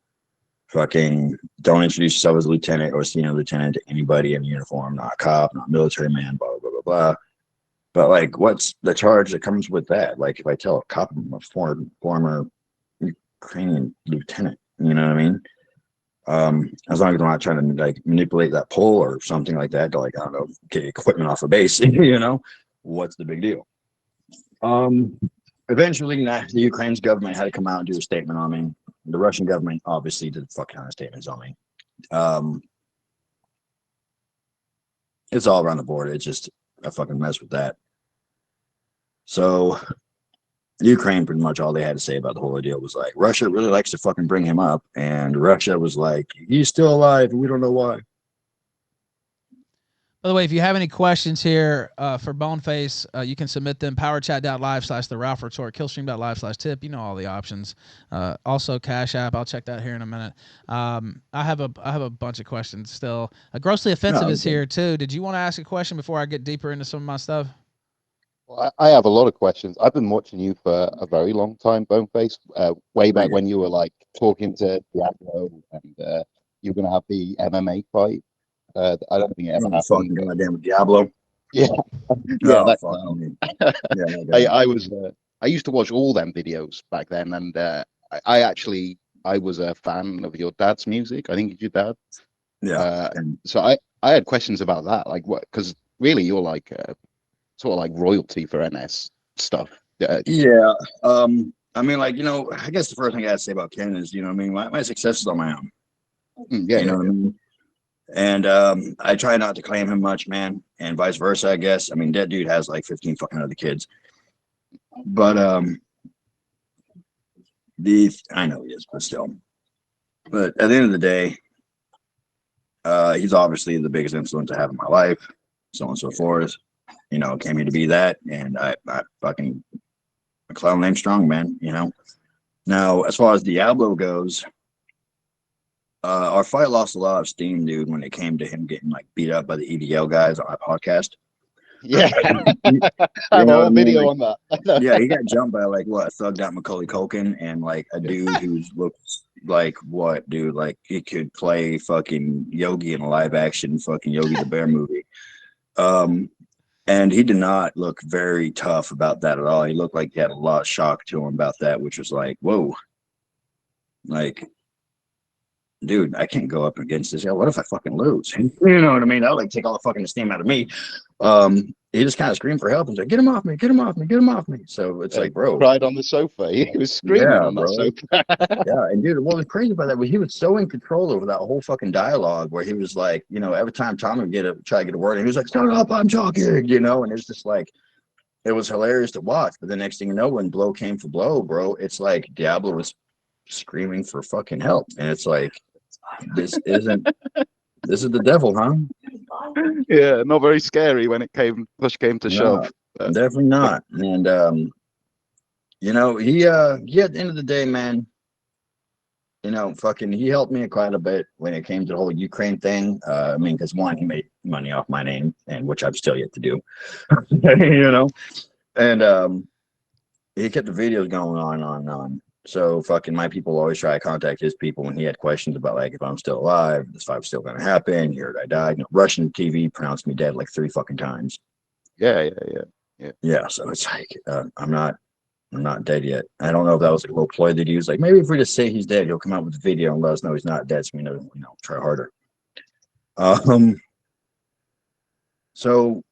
Fucking don't introduce yourself as a lieutenant or senior lieutenant to anybody in uniform, not a cop, not a military man, blah, blah, blah, blah. But like, what's the charge that comes with that? Like, if I tell a cop I'm a former Ukrainian lieutenant, you know what I mean? As long as I'm not trying to like manipulate that poll or something like that to, like, I don't know, get equipment off a base, you know, what's the big deal? Eventually, the Ukraine's government had to come out and do a statement on me. The Russian government obviously did fucking kind of statements on me. It's all around the board. It's just a fucking mess with that. So Ukraine, pretty much all they had to say about the whole deal was like, Russia really likes to fucking bring him up. And Russia was like, he's still alive and we don't know why. By the way, if you have any questions here for Boneface, you can submit them powerchat.live/the Ralph Retort, killstream.live/tip. You know all the options. Also Cash App. I'll check that here in a minute. I have a bunch of questions still. Grossly Offensive is here too. Did you want to ask a question before I get deeper into some of my stuff? Well, I have a lot of questions. I've been watching you for a very long time, Boneface. Way back when you were like talking to Diablo and you were gonna have the MMA fight. I don't think it ever happened. Fucking goddamn Diablo. Yeah, yeah. Yeah, I used to watch all them videos back then, and I was a fan of your dad's music. I think it's your dad. Yeah. So I had questions about that, like what? Because really, you're like sort of like royalty for NS stuff. Yeah. I mean, like, you know, I guess the first thing I gotta say about Ken is, you know, I mean, my success is on my own. Yeah, you know what I mean? And I try not to claim him much, man, and vice versa, I guess. I mean, that dude has like 15 fucking other kids. But I know he is, but still. But at the end of the day, he's obviously the biggest influence I have in my life, so on and so forth. You know, came here to be that, and I fucking McLellan named strong, man, you know. Now, as far as Diablo goes, our fight lost a lot of steam, dude, when it came to him getting like beat up by the EDL guys on our podcast. Yeah, I have a whole video on that. Yeah, he got jumped by like what, thugged out Macaulay Culkin and like a dude who's looks like what, dude, like he could play fucking Yogi in a live action fucking Yogi the Bear movie. And he did not look very tough about that at all. He looked like he had a lot of shock to him about that, which was like, whoa, like, dude, I can't go up against this. Yeah, what if I fucking lose? You know what I mean? That'll like take all the fucking steam out of me. He just kind of screamed for help and said, "Get him off me! Get him off me! Get him off me!" So it's like, bro, cried on the sofa. He was screaming on that sofa. Yeah, and dude, what was crazy about that was he was so in control over that whole fucking dialogue where he was like, you know, every time Tom would try to get a word, and he was like, "Shut up, I'm talking," you know, and it's just like, it was hilarious to watch. But the next thing you know, when blow came for blow, bro, it's like Diablo was screaming for fucking help, and it's like, this is the devil, huh? Yeah, not very scary when push came to shove. Definitely not. And you know, he at the end of the day, man, you know, fucking he helped me quite a bit when it came to the whole Ukraine thing. I mean, because one, he made money off my name, and which I've still yet to do. You know, and he kept the videos going on. So fucking my people always try to contact his people when he had questions about like if I'm still alive, this fight's still gonna happen, here I died. You know, Russian TV pronounced me dead like 3 fucking times. Yeah. So it's like I'm not dead yet. I don't know if that was a little ploy they'd use. Like maybe if we just say he's dead, he'll come out with a video and let us know he's not dead, so we know, you know, try harder. So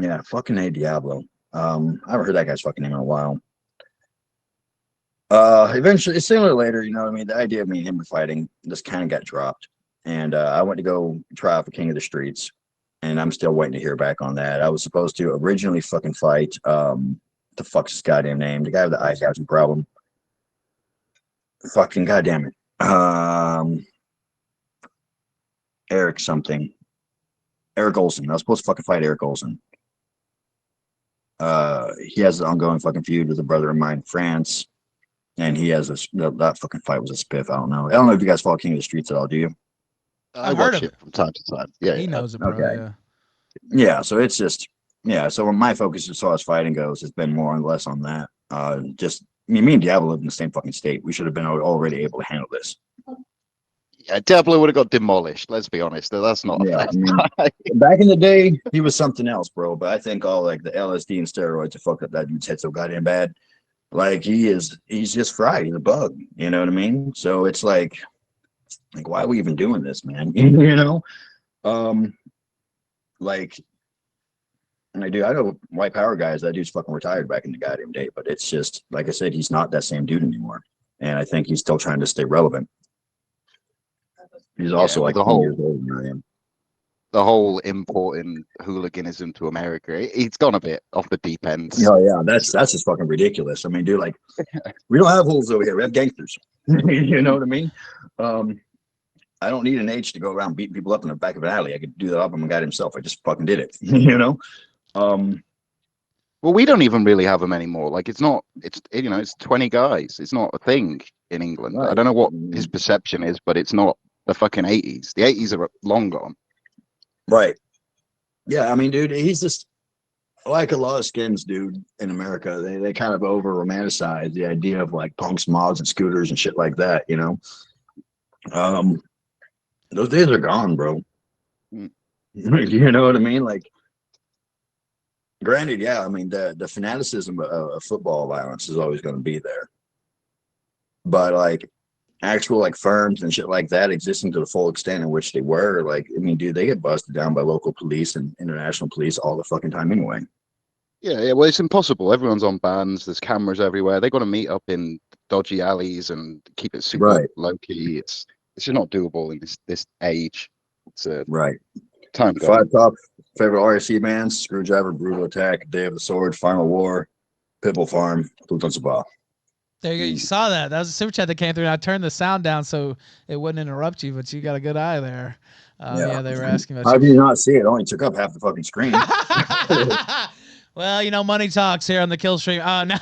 yeah, fucking A Diablo. I haven't heard that guy's fucking name in a while. Eventually, sooner or later, you know what I mean, the idea of me and him fighting just kind of got dropped, and I went to go try out for King of the Streets, and I'm still waiting to hear back on that. I was supposed to originally fucking fight the fuck's his goddamn name, the guy with the eye catching problem, fucking goddamn it, Eric something. Eric Olson. I was supposed to fucking fight Eric Olson. He has an ongoing fucking feud with a brother of mine in France, and he has that fucking fight was a spiff. I don't know if you guys follow King of the Streets at all. Do you? I watch it from time to time. Yeah, he knows it, bro. Okay. Yeah, so it's just so when my focus as far as fighting goes has been more or less on that. Me and Diablo live in the same fucking state. We should have been already able to handle this. Yeah, Diablo would have got demolished. Let's be honest. That's not. Yeah, back in the day, he was something else, bro. But I think all like the LSD and steroids have fucked up that dude's head so goddamn bad. Like he's just fried. He's a bug. You know what I mean? So it's like why are we even doing this, man? You know, like. And I know white power guys. That dude's fucking retired back in the goddamn day. But it's just like I said, he's not that same dude anymore. And I think he's still trying to stay relevant. He's also like the 20 years older than I am. The whole importing hooliganism to America, it's gone a bit off the deep end. Oh yeah, that's just fucking ridiculous. I mean, dude, like we don't have hools over here. We have gangsters. You know what I mean? I don't need an H to go around beating people up in the back of an alley. I could do that up on my guy himself. I just fucking did it. You know? Well, we don't even really have them anymore. Like it's 20 guys. It's not a thing in England. Right. I don't know what his perception is, but it's not the fucking 80s. The 80s are long gone. Right. Yeah, I mean, dude, he's just like a lot of skins, dude, in America. They kind of over romanticize the idea of like punks, mods, and scooters and shit like that, you know. Those days are gone, bro. You know what I mean? Like, granted, yeah, I mean the fanaticism of football violence is always going to be there, but like actual like firms and shit like that existing to the full extent in which they were, like, I mean, dude, they get busted down by local police and international police all the fucking time anyway. Yeah, well, it's impossible. Everyone's on bans. There's cameras everywhere. They got to meet up in dodgy alleys and keep it super low key. It's just not doable in this age. It's right. Time. 5 top favorite RSC bands: Screwdriver, Brutal Attack, Day of the Sword, Final War, Pitbull Farm, Pluton Sabah. There you go. You saw that. That was a super chat that came through. And I turned the sound down so it wouldn't interrupt you, but you got a good eye there. Yeah, they were asking about How did you not see it? It only took up half the fucking screen. Well, you know, money talks here on the Killstream. No.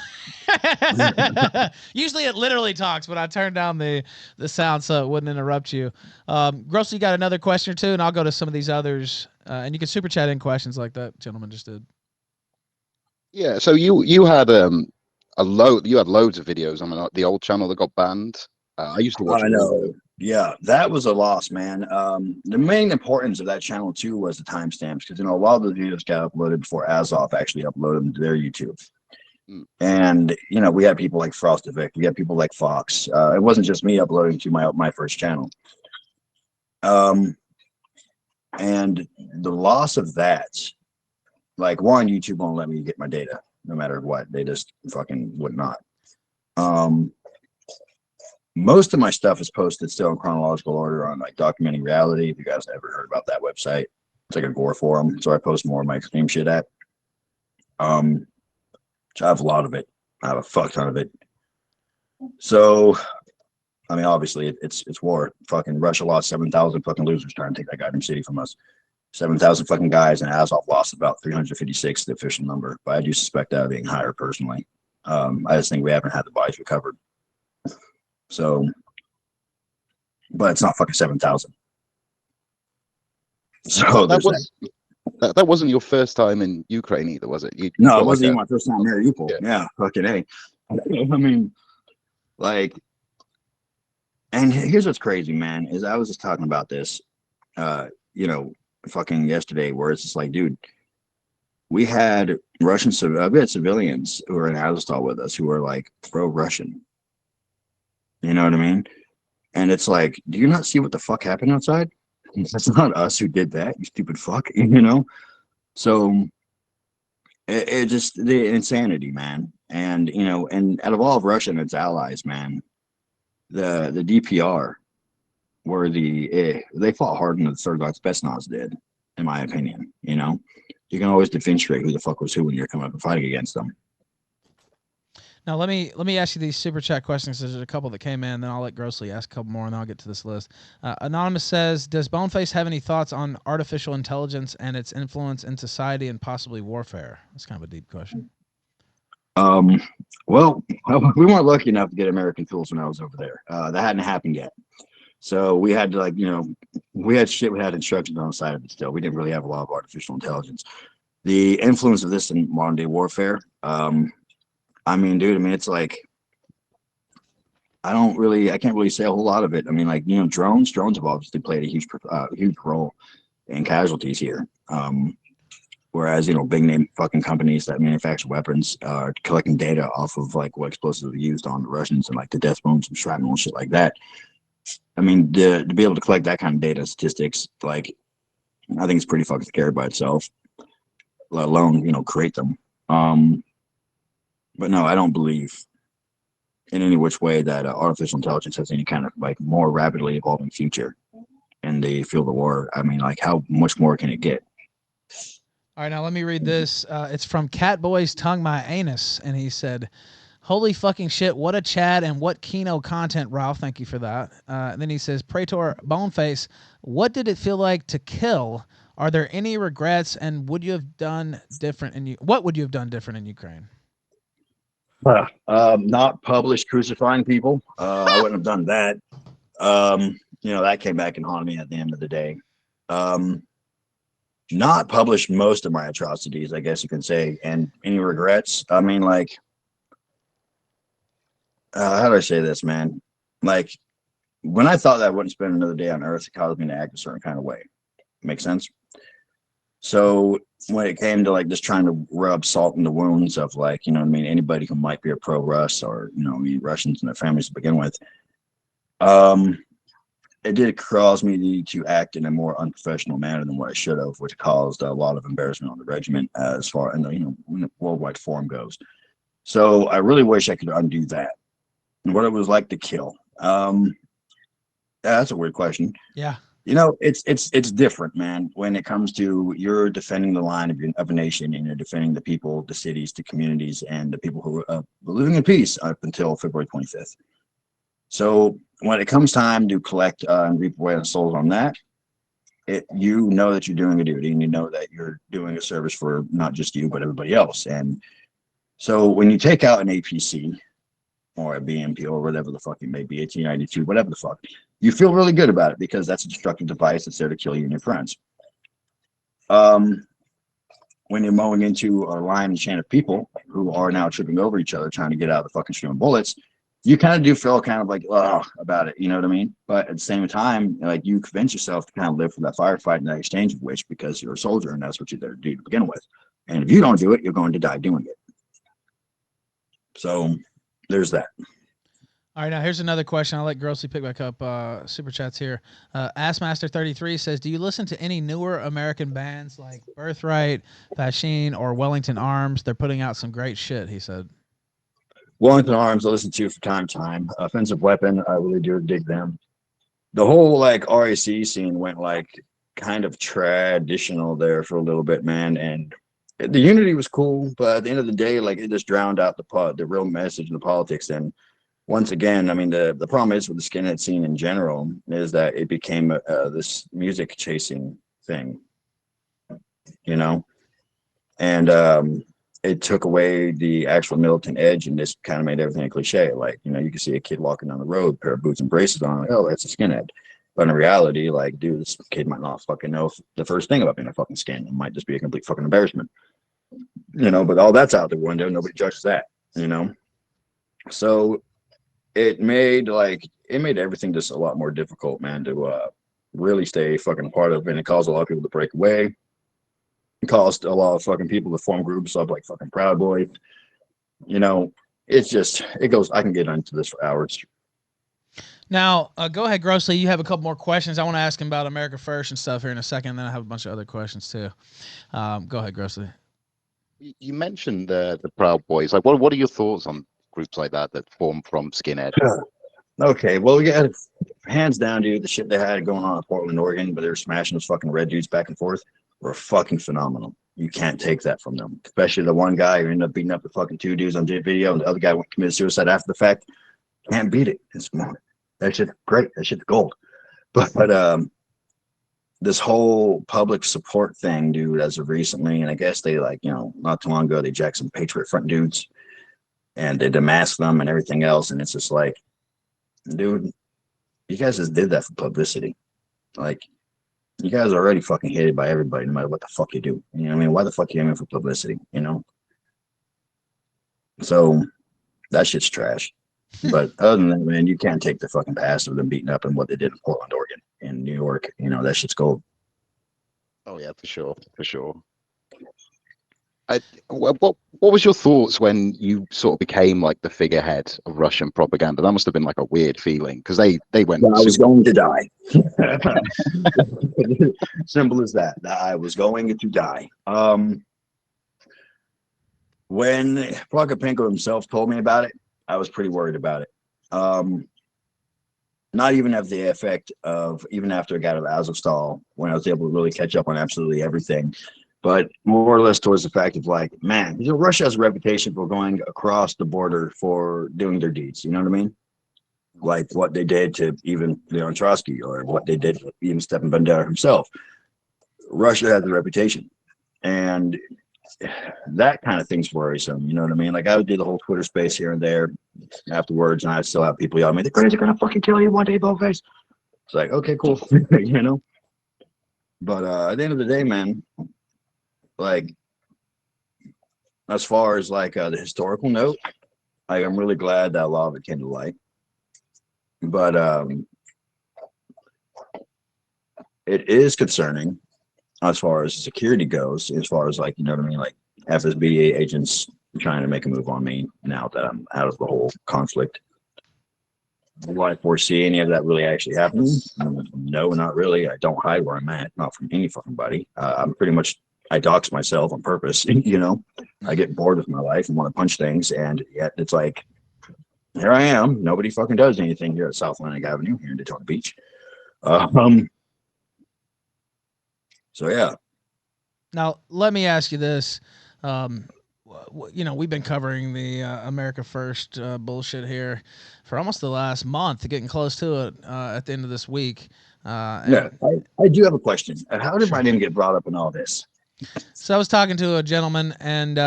Usually it literally talks, but I turned down the sound so it wouldn't interrupt you. Gross, you got another question or two, and I'll go to some of these others. And you can super chat in questions like that gentleman just did. Yeah, so you had loads of videos on the old channel that got banned. I used to watch. I know. Yeah, that was a loss, man. The main importance of that channel too was the timestamps, because a lot of the videos got uploaded before Azov actually uploaded them to their YouTube. And we had people like Frostovic, we had people like Fox. It wasn't just me uploading to my first channel. And the loss of that, like, one, YouTube won't let me get my data no matter what. They just fucking would not. Most of my stuff is posted still in chronological order on like Documenting Reality. If you guys ever heard about that website, it's like a gore forum. So I post more of my extreme shit at. Which I have a lot of it. I have a fuck ton of it. So, I mean, obviously it's war. Fucking Russia lost 7,000 fucking losers trying to take that goddamn city from us. 7,000 fucking guys, and Azov lost about 356, the official number. But I do suspect that being higher personally. I just think we haven't had the bodies recovered. So, but it's not fucking 7,000. So that wasn't your first time in Ukraine either, was it? No, it wasn't even my first time in Mariupol. Yeah, fucking A. I mean, like, and here's what's crazy, man, is I was just talking about this, fucking yesterday, where it's just like, dude, we had civilians who were in Azov with us who were like pro-Russian. You know what I mean? And it's like, do you not see what the fuck happened outside? That's not us who did that, you stupid fuck, So it just, the insanity, man. And, and out of all of Russia and its allies, man, the DPR were they fought harder than the Third Reich Spetsnaz did, in my opinion. You can always differentiate who the fuck was who when you're coming up and fighting against them. Now let me ask you these super chat questions. There's a couple that came in, then I'll let Grossly ask a couple more, and then I'll get to this list. Anonymous says, "Does Boneface have any thoughts on artificial intelligence and its influence in society and possibly warfare?" That's kind of a deep question. Well, we weren't lucky enough to get American tools when I was over there. That hadn't happened yet. So we had to, like, you know, we had instructions on the side of it still. We didn't really have a lot of artificial intelligence. The influence of this in modern day warfare, I mean, dude, I mean, it's like, I can't really say a whole lot of it. I mean, like, you know, drones have obviously played a huge role in casualties here. Whereas, you know, big name fucking companies that manufacture weapons are collecting data off of like what explosives are used on the Russians and like the death bombs and shrapnel and shit like that. I mean, to be able to collect that kind of data statistics, like, I think it's pretty fucking scary by itself, let alone, you know, create them. But no, I don't believe in any which way that artificial intelligence has any kind of like more rapidly evolving future in the field of war. I mean, like, how much more can it get? All right, now let me read this. It's from Catboy's Tongue My Anus, and he said, "Holy fucking shit, what a Chad and what Kino content, Ralph. Thank you for that." And then he says, "Praetor Boneface, what did it feel like to kill? Are there any regrets, and would you have done different what would you have done different in Ukraine?" Not published crucifying people. I wouldn't have done that. You know, that came back and haunted me at the end of the day. Not published most of my atrocities, I guess you can say. And any regrets? I mean, like, how do I say this, man? Like, when I thought that I wouldn't spend another day on Earth, it caused me to act a certain kind of way. Make sense? So when it came to like just trying to rub salt in the wounds of, like, you know what I mean, anybody who might be a pro-Russ or, you know, I mean, Russians and their families to begin with, it did cause me to act in a more unprofessional manner than what I should have, which caused a lot of embarrassment on the regiment as far as, you know, when the worldwide forum goes. So I really wish I could undo that. And what it was like to kill. That's a weird question. Yeah. You know, it's different, man, when it comes to you're defending the line of a nation, and you're defending the people, the cities, the communities, and the people who are living in peace up until February 25th. So when it comes time to collect and reap away the souls on that, you know that you're doing a duty, and you know that you're doing a service for not just you, but everybody else. And so when you take out an APC or a BMP or whatever the fuck it may be, 1892, whatever the fuck, you feel really good about it because that's a destructive device that's there to kill you and your friends. When you're mowing into a line and chain of people who are now tripping over each other trying to get out of the fucking stream of bullets, you kind of do feel kind of like, oh, about it, you know what I mean? But at the same time, like, you convince yourself to kind of live for that firefight and that exchange of which, because you're a soldier and that's what you're there to do to begin with. And if you don't do it, you're going to die doing it. So there's that. All right, now here's another question. I'll let Grossly pick back up super chats here. Assmaster33 says, "Do you listen to any newer American bands like Birthright, Fascine, or Wellington Arms? They're putting out some great shit," he said. Wellington Arms, I listen to from time to time. Offensive Weapon, I really do dig them. The whole like RAC scene went like kind of traditional there for a little bit, man. And the unity was cool, but at the end of the day, like, it just drowned out the real message and the politics. And once again, I mean, the problem is with the skinhead scene in general is that it became this music chasing thing, you know, and it took away the actual militant edge and just kind of made everything a cliche. Like, you know, you can see a kid walking down the road, pair of boots and braces on, like, oh, that's a skinhead. But in reality, like, dude, this kid might not fucking know the first thing about being a fucking skin. It might just be a complete fucking embarrassment, you know, but all that's out the window. Nobody judges that, you know? So it made everything just a lot more difficult, man, to really stay fucking a part of. And it caused a lot of people to break away. It caused a lot of fucking people to form groups of like fucking Proud Boys. You know, it's just, it goes, I can get into this for hours. Now, go ahead, Grossly. You have a couple more questions. I want to ask him about America First and stuff here in a second. Then I have a bunch of other questions too. Go ahead, Grossly. You mentioned the Proud Boys. Like, what are your thoughts on groups like that form from skinhead? Okay, well, yeah, hands down, dude, the shit they had going on in Portland, Oregon, but they were smashing those fucking red dudes back and forth, were fucking phenomenal. You can't take that from them, especially the one guy who ended up beating up the fucking 2 dudes on video, and the other guy went committed suicide after the fact. Can't beat it. That shit's great. That shit's gold. But this whole public support thing, dude, as of recently, and I guess they not too long ago, they jacked some Patriot Front dudes and they demasked them and everything else. And it's just like, dude, you guys just did that for publicity. Like, you guys are already fucking hated by everybody, no matter what the fuck you do. You know what I mean? Why the fuck you aiming for publicity, you know? So that shit's trash. But other than that, man, you can't take the fucking past of them beating up and what they did in Portland, Oregon, in New York. You know, that shit's gold. Oh yeah, for sure, for sure. What was your thoughts when you sort of became like the figurehead of Russian propaganda? That must have been like a weird feeling, because they went. I was going to die. Simple as that. I was going to die. When Prokopенko himself told me about it, I was pretty worried about it. Not even of the effect of even after I got out of Azovstal, when I was able to really catch up on absolutely everything, but more or less towards the fact of like, man, you know, Russia has a reputation for going across the border for doing their deeds. You know what I mean? Like what they did to even Leon Trotsky, or what they did to even Stepan Bandera himself. Russia has a reputation, and that kind of thing's worrisome. You know what I mean? Like I would do the whole Twitter space here and there afterwards, and I still have people yelling at me, the Greys are gonna fucking kill you one day, Boneface. It's like, okay, cool. You know? But at the end of the day, man, like as far as like the historical note, like I'm really glad that a lot of it came to light. But it is concerning as far as security goes, as far as like, you know what I mean, like FSB agents trying to make a move on me now that I'm out of the whole conflict. Do I foresee any of that really actually happening? No, not really. I don't hide where I'm at, not from any fucking body. I'm pretty much, I dox myself on purpose. You know, I get bored with my life and want to punch things, and yet it's like, here I am. Nobody fucking does anything here at South Atlantic Avenue here in Daytona Beach. So yeah. Now let me ask you this. You know, we've been covering the America First bullshit here for almost the last month, getting close to it at the end of this week. Yeah, I do have a question. How did my name get brought up in all this? So I was talking to a gentleman, and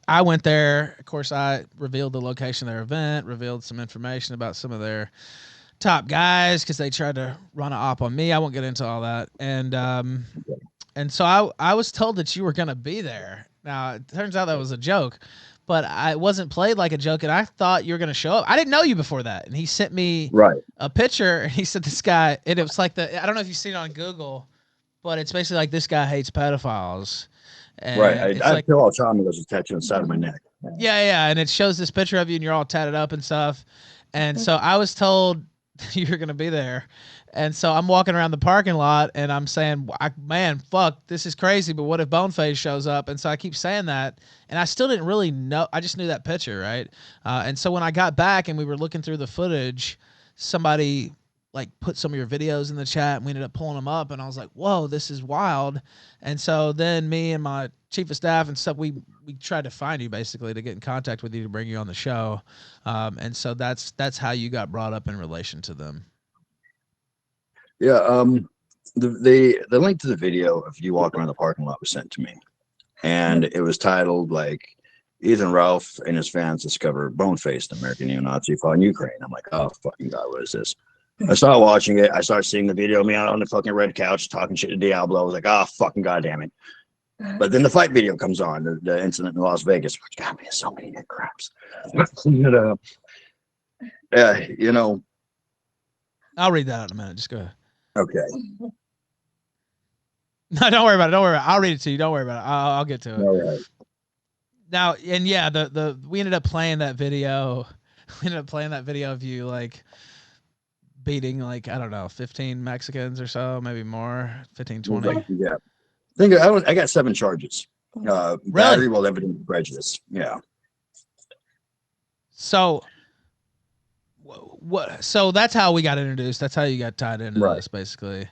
I went there. Of course, I revealed the location of their event, revealed some information about some of their top guys because they tried to run an op on me. I won't get into all that. And so I was told that you were going to be there. Now, it turns out that was a joke, but it wasn't played like a joke, and I thought you were going to show up. I didn't know you before that, and he sent me a picture, and he said this guy, and it was like I don't know if you've seen it on Google, but it's basically like this guy hates pedophiles. And right. I feel all time there's a tattoo on the side of my neck. Yeah, and it shows this picture of you, and you're all tatted up and stuff. And so I was told you're going to be there. And so I'm walking around the parking lot and I'm saying, man, fuck, this is crazy. But what if Boneface shows up? And so I keep saying that. And I still didn't really know. I just knew that picture, right? And so when I got back and we were looking through the footage, somebody like put some of your videos in the chat, and we ended up pulling them up. And I was like, whoa, this is wild. And so then me and my chief of staff and stuff, we tried to find you basically to get in contact with you to bring you on the show. And so that's how you got brought up in relation to them. Yeah, the link to the video of you walking around the parking lot was sent to me, and it was titled like Ethan Ralph and his fans discover Boneface, the American neo-Nazi fought in Ukraine. I'm like, oh fucking god, what is this? I started watching it. I started seeing the video of me out on the fucking red couch talking shit to Diablo. I was like, oh fucking goddamn it. But then the fight video comes on, the incident in Las Vegas, which got me in so many neck cramps. You know, I'll read that out in a minute. Just go ahead. Okay. No, don't worry about it. Don't worry about it. I'll read it to you. Don't worry about it. I'll get to it. All right. Now, and yeah, we ended up playing that video. We ended up playing that video of you like beating like, I don't know, 15 Mexicans or so, maybe more, 15, 20. Yeah. I got 7 charges. Battery while evidence of prejudice. Yeah. So so that's how we got introduced. That's how you got tied into this, basically.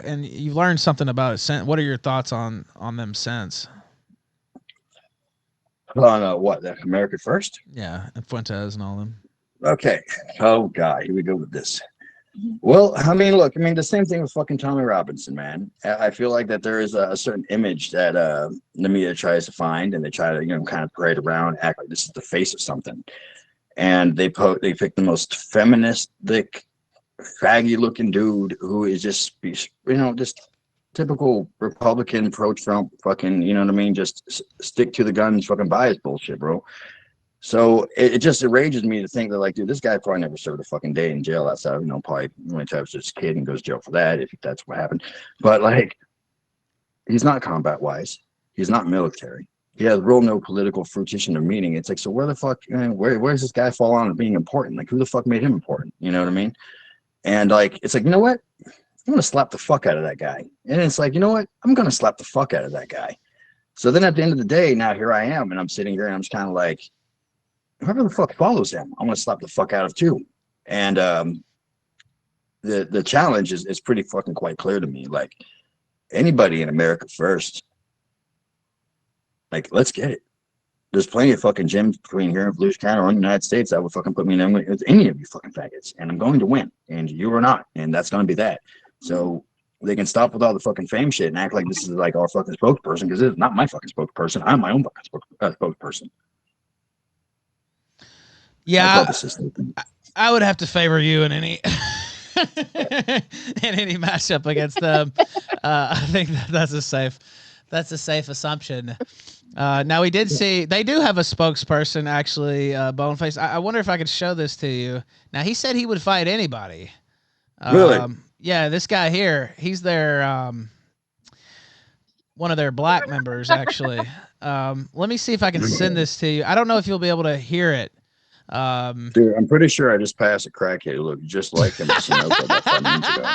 and you've learned something about it since. What are your thoughts on them since? On what? America First? Yeah, and Fuentes and all them. Okay. Oh God, here we go with this. Well, I mean, look, I mean, the same thing with fucking Tommy Robinson, man. I feel like that there is a certain image that the media tries to find, and they try to, kind of parade around, act like this is the face of something, and they pick the most feministic, faggy-looking dude who is just, just typical Republican, pro-Trump, fucking, you know what I mean? Just stick to the guns, fucking bias bullshit, bro. So it just enrages me to think that, like, dude, this guy probably never served a fucking day in jail outside of, probably only time was just a kid and goes to jail for that, if that's what happened. But, like, he's not combat wise. He's not military. He has real no political fruition or meaning. It's like, so where the fuck, where's this guy fall on being important? Like, who the fuck made him important? You know what I mean? And, like, it's like, you know what? I'm going to slap the fuck out of that guy. And it's like, you know what? I'm going to slap the fuck out of that guy. So then at the end of the day, now here I am, and I'm sitting here and I'm just kind of like, whoever the fuck follows him, I'm gonna slap the fuck out of too. And the challenge is pretty fucking quite clear to me. Like, anybody in America First, like, let's get it. There's plenty of fucking gyms between here and Volusia County or in the United States that would fucking put me in with any of you fucking faggots, and I'm going to win, and you are not, and that's gonna be that. So they can stop with all the fucking fame shit and act like this is like our fucking spokesperson, because it's not my fucking spokesperson. I'm my own fucking spokesperson. Yeah, I would have to favor you in any matchup against them. I think that's a safe assumption. Now we did see they do have a spokesperson, actually, Boneface. I wonder if I could show this to you. Now he said he would fight anybody. Really? Yeah, this guy here, he's their one of their black members, actually. Let me see if I can send this to you. I don't know if you'll be able to hear it. Dude, I'm pretty sure I just passed a crackhead who looked just like him about 5 minutes ago.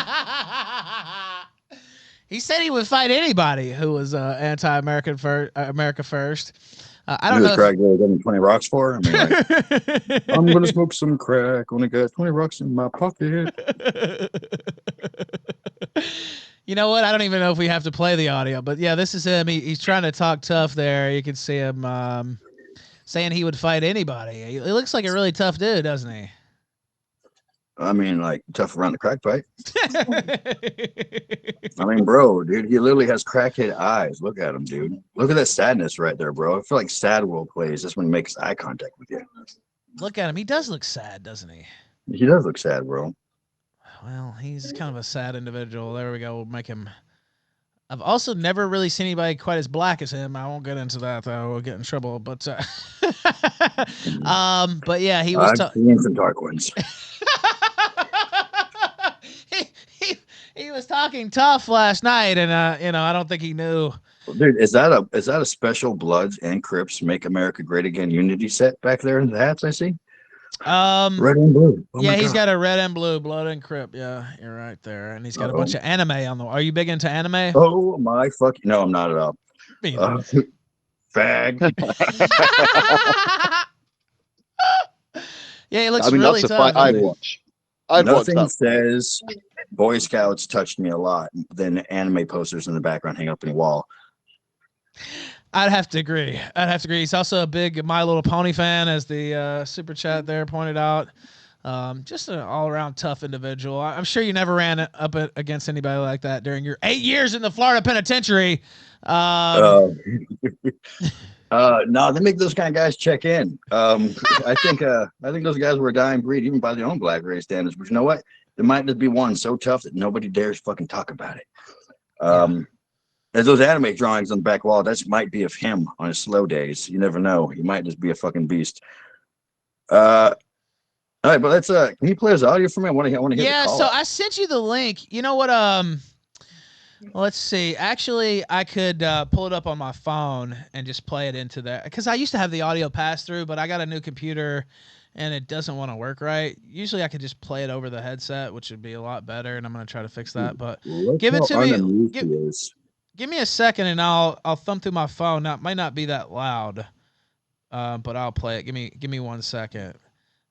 He said he would fight anybody who was anti-American America First. I don't know. Crack was getting 20 rocks for. I mean, like, I'm gonna smoke some crack when I got 20 rocks in my pocket. You know what? I don't even know if we have to play the audio, but yeah, this is him. He's trying to talk tough there. You can see him. Saying he would fight anybody. He looks like a really tough dude, doesn't he? I mean, like, tough around the crack pipe. I mean, bro, dude, he literally has crackhead eyes. Look at him, dude. Look at that sadness right there, bro. I feel like Sad World plays just when he makes eye contact with you. Look at him. He does look sad, doesn't he? He does look sad, bro. Well, he's kind of a sad individual. There we go. We'll make him. I've also never really seen anybody quite as black as him. I won't get into that though. We'll get in trouble. But but yeah, he was. I've seen some dark ones. he was talking tough last night, and I don't think he knew. Dude, is that a special Bloods and Crips Make America Great Again unity set back there in the hats? I see. Red and blue. Oh yeah, he's got a red and blue, Blood and Crip. Yeah, you're right there, and he's got a bunch of anime on the. Are you big into anime? Oh my fuck! No, I'm not at all. Fag. Yeah, he looks really tough. I'd watch. Nothing says Boy Scouts touched me a lot than anime posters in the background hang up in the wall. I'd have to agree. He's also a big My Little Pony fan, as the super chat there pointed out. Just an all-around tough individual. I'm sure you never ran up against anybody like that during your 8 years in the Florida penitentiary. No, they make those kind of guys check in. I think those guys were a dying breed, even by their own black race standards. But you know what? There might just be one so tough that nobody dares fucking talk about it. There's those anime drawings on the back wall. That might be of him on his slow days. You never know. He might just be a fucking beast. All right, but let's can you play his audio for me? I want to hear. Yeah, so I sent you the link. You know what? Let's see. Actually, I could pull it up on my phone and just play it into there, because I used to have the audio pass through, but I got a new computer and it doesn't want to work right. Usually I could just play it over the headset, which would be a lot better, and I'm going to try to fix that. But give it to me. Give me a second and I'll thumb through my phone. Now, it might not be that loud, but I'll play it. Give me 1 second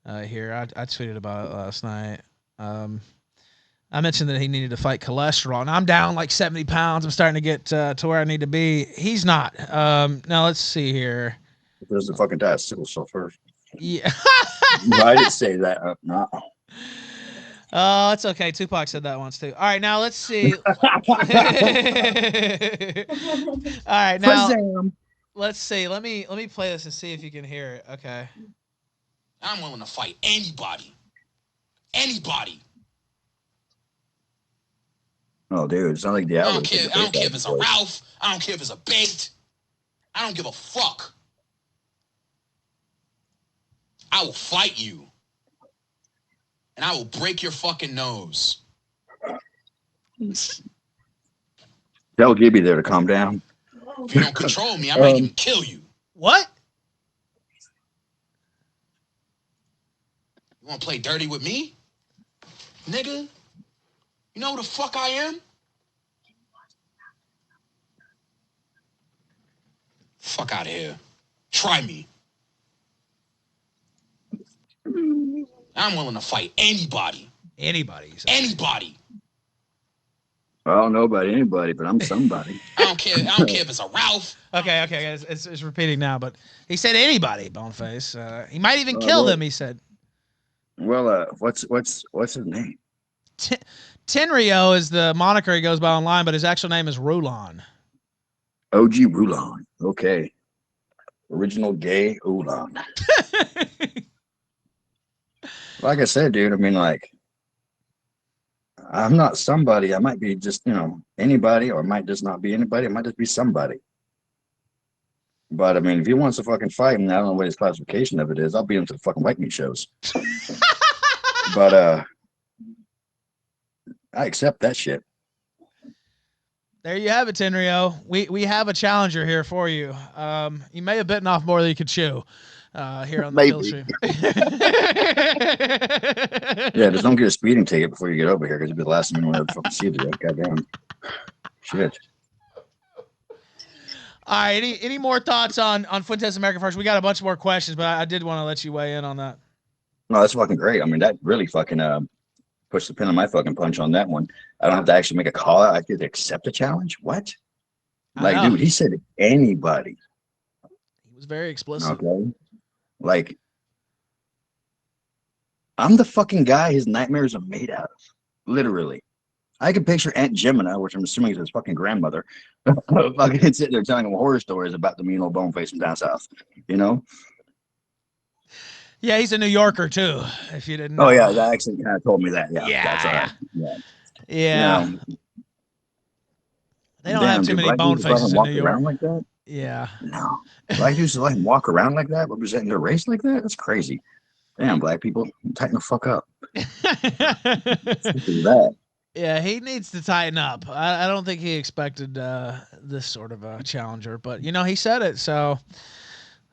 here. I tweeted about it last night. I mentioned that he needed to fight cholesterol, and I'm down like 70 pounds. I'm starting to get to where I need to be. He's not. Now let's see here. There's a fucking die sickle cell first. Yeah. I didn't say that. No. Oh, it's okay. Tupac said that once too. All right, now let's see. All right, now let's see. Let me play this and see if you can hear it. Okay. I'm willing to fight anybody. Anybody. Oh, dude, it's not like the I don't care if it's a Ralph. I don't care if it's a baked. I don't give a fuck. I will fight you. And I will break your fucking nose. Tell Gibby there to calm down. If you don't control me, I might even kill you. What? You want to play dirty with me? Nigga? You know who the fuck I am? Fuck out of here. Try me. I'm willing to fight anybody. Anybody. Anybody. I don't know about anybody, but I'm somebody. I don't care if it's a Ralph. Okay, it's repeating now, but he said anybody, Boneface. He might even kill them, he said. Well, what's his name? Tenryo is the moniker he goes by online, but his actual name is Rulon. OG Rulon. Okay. Original gay Rulon. Like I said, dude, I mean, like, I'm not somebody. I might be just, anybody, or I might just not be anybody. I might just be somebody. But, I mean, if he wants to fucking fight, and I don't know what his classification of it is, I'll beat him to the fucking white meat shows. But, I accept that shit. There you have it, Tenryo. We have a challenger here for you. You may have bitten off more than you could chew. Here on the Killstream. Yeah, just don't get a speeding ticket before you get over here, because you'll be the last one to ever fucking see it. Goddamn. Shit. All right. Any more thoughts on Fuentes America First? We got a bunch more questions, but I did want to let you weigh in on that. No, that's fucking great. I mean, that really fucking pushed the pin on my fucking punch on that one. I don't have to actually make a call out. I get to accept a challenge. What? Like, dude, he said anybody. He was very explicit. Okay. Like, I'm the fucking guy his nightmares are made out of. Literally. I can picture Aunt Jemina, which I'm assuming is his fucking grandmother, fucking sitting there telling him horror stories about the mean old Boneface from down south. Yeah, he's a New Yorker too, if you didn't know. Oh, yeah, that actually kind of told me that. Yeah. That's all right. Yeah. They don't have too many Bonefaces in New York. Like that? Yeah. No. Black dudes let him walk around like that, representing their race like that? That's crazy. Damn, black people, tighten the fuck up. That. Yeah, he needs to tighten up. I don't think he expected this sort of a challenger, but he said it, so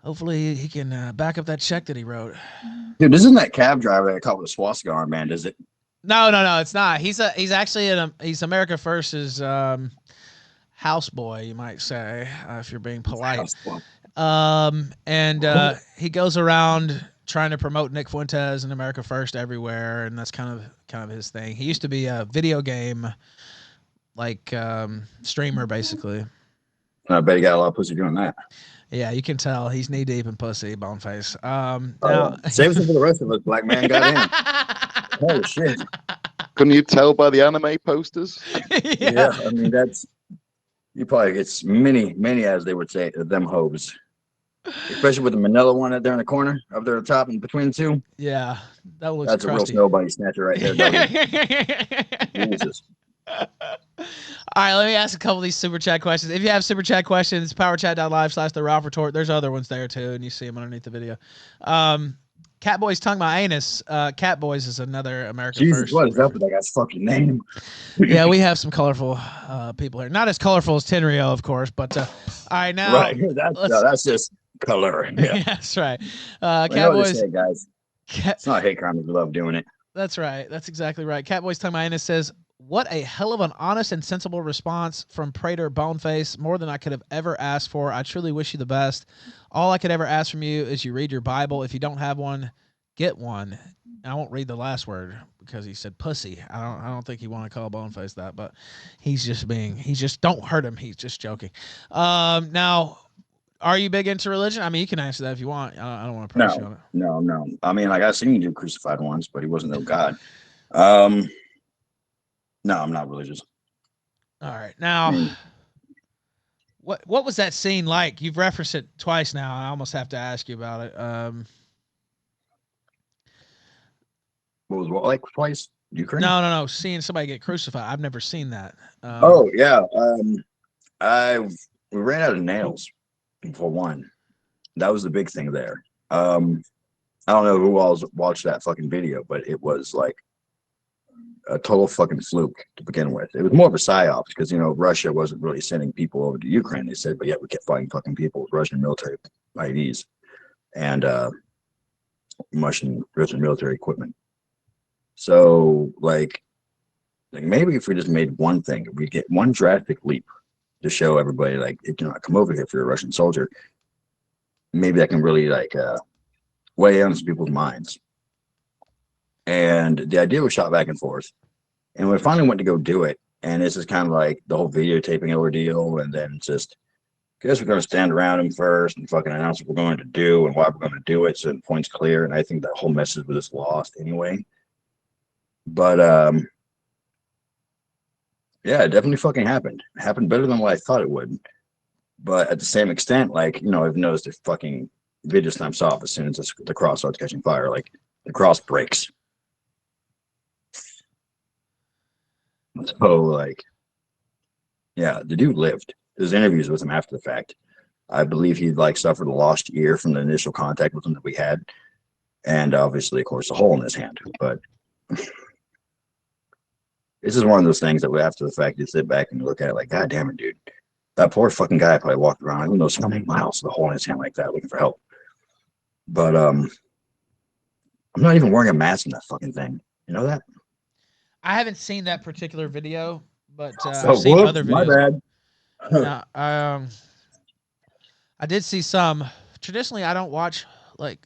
hopefully he can back up that check that he wrote. Dude, isn't that cab driver that caught with a swastika on, man? Does it? No, it's not. He's actually he's America First's houseboy, you might say, if you're being polite. He goes around trying to promote Nick Fuentes and America First everywhere, and that's kind of his thing. He used to be a video game streamer, basically. I bet he got a lot of pussy doing that. Yeah, you can tell he's knee deep in pussy, Boneface. Save some for the rest of us, black man. Goddamn. Holy shit. Couldn't you tell by the anime posters? Yeah, I mean, you probably get many, as they would say, them hoes. Especially with the Manila one out there in the corner, up there at the top and between the two. Yeah, that looks That's crusty. A real snowbody snatcher right there. Jesus. All right, let me ask a couple of these super chat questions. If you have super chat questions, powerchat.live/the Ralph Retort. There's other ones there too, and you see them underneath the video. Catboy's tongue my anus. Catboys is another American Jesus, First. what is up with that guy's fucking name? Yeah, we have some colorful people here. Not as colorful as Tenryo, of course, but all right now. Right, that's just color. Yeah, that's right. Catboys, guys. It's not hate crime. We love doing it. That's right. That's exactly right. Catboy's tongue my anus says, "What a hell of an honest and sensible response from Prater Boneface. More than I could have ever asked for. I truly wish you the best. All I could ever ask from you is you read your Bible. If you don't have one, get one. I won't read the last word because he said pussy. I don't think he wanted to call Boneface that, but he's just don't hurt him. He's just joking. Now, are you big into religion? I mean, you can answer that if you want. I don't want to press you on it. No. I mean, like, I've seen you crucified once, but he wasn't no god. No, I'm not religious. All right. Now, what was that scene like? You've referenced it twice now. I almost have to ask you about it. What was what like twice? Ukraine? No. Seeing somebody get crucified. I've never seen that. Oh yeah. We ran out of nails for one. That was the big thing there. I don't know who all watched that fucking video, but it was like a total fucking fluke to begin with. It was more of a psyop because, you know, Russia wasn't really sending people over to Ukraine, they said, but yet we kept finding fucking people with Russian military IDs and Russian military equipment. So like maybe if we just made one thing, we get one drastic leap to show everybody, like, if you're not come over here if you're a Russian soldier, maybe that can really like weigh on some people's minds. And the idea was shot back and forth. And we finally went to go do it. And this is kind of like the whole videotaping ordeal. And then just, guess we're going to stand around him first and fucking announce what we're going to do and why we're going to do it. So the point's clear. And I think that whole message was just lost anyway. But yeah, it definitely fucking happened. It happened better than what I thought it would. But at the same extent, like, you know, I've noticed the fucking video snaps off as soon as the cross starts catching fire. Like, the cross breaks. So, like, yeah, the dude lived. There's interviews with him after the fact. I believe he, like, suffered a lost ear from the initial contact with him that we had. And obviously, of course, a hole in his hand. But this is one of those things that we, after the fact, you sit back and look at it like, God damn it, dude. That poor fucking guy probably walked around, who knows how many miles with a hole in his hand like that looking for help. But I'm not even wearing a mask in that fucking thing. You know that? I haven't seen that particular video, but I've seen other videos. My bad. I did see some. Traditionally, I don't watch like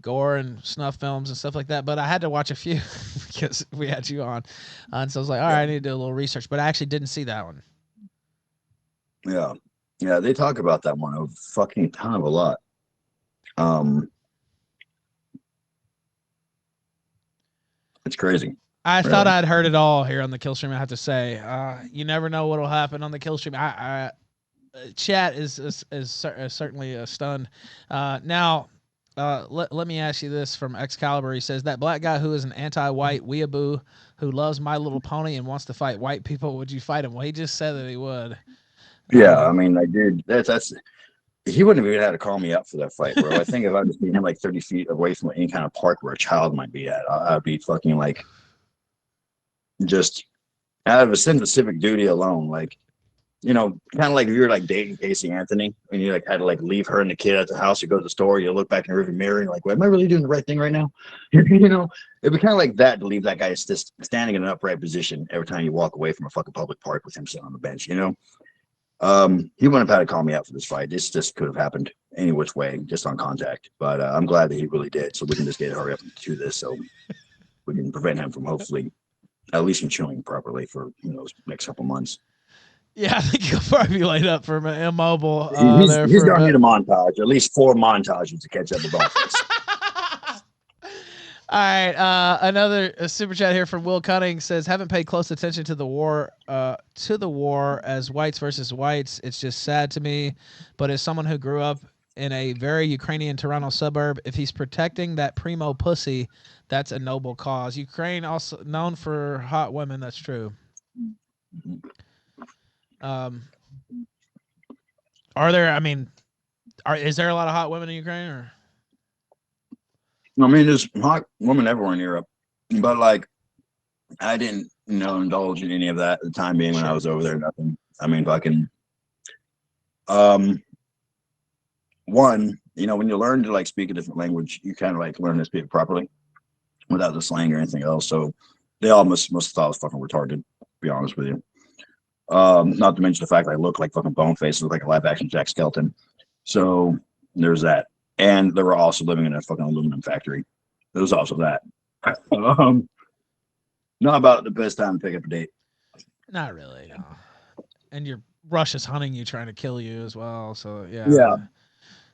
gore and snuff films and stuff like that, but I had to watch a few because we had you on. And so I was like, all right, I need to do a little research, but I actually didn't see that one. Yeah, they talk about that one a fucking ton of a lot. It's crazy. I thought I'd heard it all here on the Killstream. I have to say, you never know what'll happen on the Killstream. Chat is certainly stunned. Now, let me ask you this from Excalibur. He says that black guy who is an anti-white weeaboo who loves My Little Pony and wants to fight white people. Would you fight him? Well, he just said that he would. Yeah, I mean, I did. That's he wouldn't have even had to call me up for that fight, bro. I think if I just seen him like 30 feet away from any kind of park where a child might be at, I'd be fucking like, just out of a sense of civic duty alone, like, you know, kind of like if you were like dating Casey Anthony and you like had to like leave her and the kid at the house, you go to the store, you look back in the rearview mirror, and you're like, well, am I really doing the right thing right now? You know, it'd be kind of like that to leave that guy just standing in an upright position every time you walk away from a fucking public park with him sitting on the bench, you know. He wouldn't have had to call me out for this fight. This just could have happened any which way, just on contact. But I'm glad that he really did, so we can just get hurry up and do this, so we can prevent him from hopefully at least from chewing properly for, you know, next couple months. Yeah, I think he'll probably be laid up for immobile. He's gonna need a montage, at least 4 montages to catch up with Boneface. All right, another super chat here from Will Cunning says, haven't paid close attention to the war as whites versus whites. It's just sad to me, but as someone who grew up in a very Ukrainian Toronto suburb, if he's protecting that primo pussy, that's a noble cause. Ukraine also known for hot women. That's true. Are there? I mean, is there a lot of hot women in Ukraine? Or I mean, there's hot women everywhere in Europe, but like, I didn't, you know, indulge in any of that at the time being when I was over there. Nothing. I mean, fucking. One, you know, when you learn to like speak a different language, you kind of like learn to speak properly without the slang or anything else. So they all must have thought I was fucking retarded, to be honest with you. Not to mention the fact that I look like fucking Boneface, look like a live action Jack Skeleton. So there's that. And they were also living in a fucking aluminum factory. There was also that. Not about the best time to pick up a date. Not really, no. And Russia's hunting you, trying to kill you as well. So yeah. Yeah.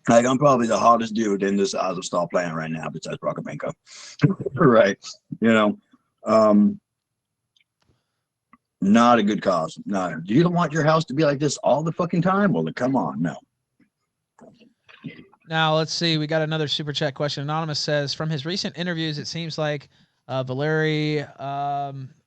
Like, I'm probably the hottest dude in this Azovstal plant right now, besides Prokopенko. Right. You know, not a good cause. No. Do you want your house to be like this all the fucking time? Well, then come on. No. Now, let's see. We got another super chat question. Anonymous says, from his recent interviews, it seems like Valery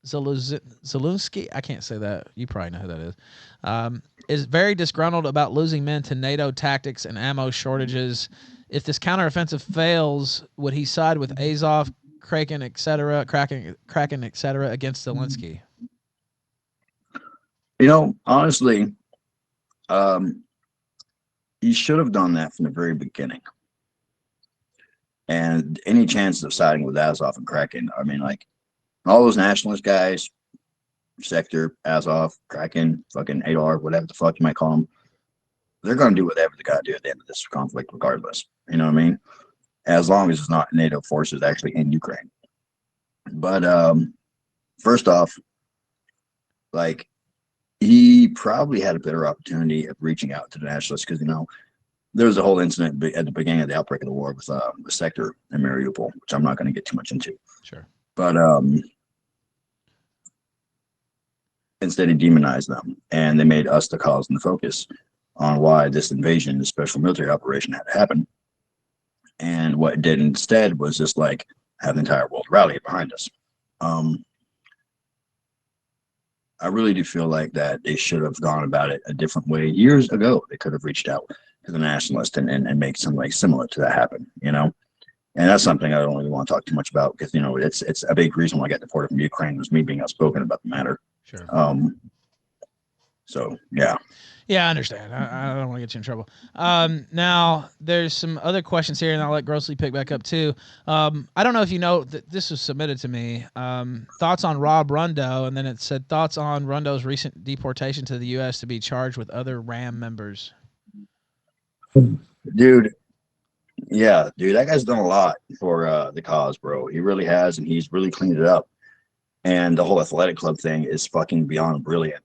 Zelensky, I can't say that. You probably know who that is very disgruntled about losing men to NATO tactics and ammo shortages. If this counteroffensive fails, would he side with Azov, Kraken, etc., against Zelensky? You know, honestly, he should have done that from the very beginning. And any chances of siding with Azov and Kraken, I mean, like, all those nationalist guys, Sector, Azov, Kraken, fucking AR, whatever the fuck you might call them, they're going to do whatever they got to do at the end of this conflict regardless. You know what I mean? As long as it's not NATO forces actually in Ukraine. But first off, like, he probably had a better opportunity of reaching out to the nationalists because, you know, there was a whole incident at the beginning of the outbreak of the war with the sector in Mariupol, which I'm not going to get too much into. Sure. But instead he demonized them, and they made us the cause and the focus on why this invasion, this special military operation had to happen. And what it did instead was just like have the entire world rally behind us. I really do feel like that they should have gone about it a different way. Years ago, they could have reached out to the nationalists and make something similar to that happen, you know? And that's something I don't really want to talk too much about because, you know, it's a big reason why I got deported from Ukraine was me being outspoken about the matter. Sure. So, yeah. Yeah, I understand. I don't want to get you in trouble. Now, there's some other questions here, and I'll let Grossly pick back up too. I don't know if you know that this was submitted to me. Thoughts on Rob Rundo, and then it said thoughts on Rundo's recent deportation to the U.S. to be charged with other RAM members. Dude, yeah, dude, that guy's done a lot for the cause, bro. He really has, and he's really cleaned it up. And the whole athletic club thing is fucking beyond brilliant.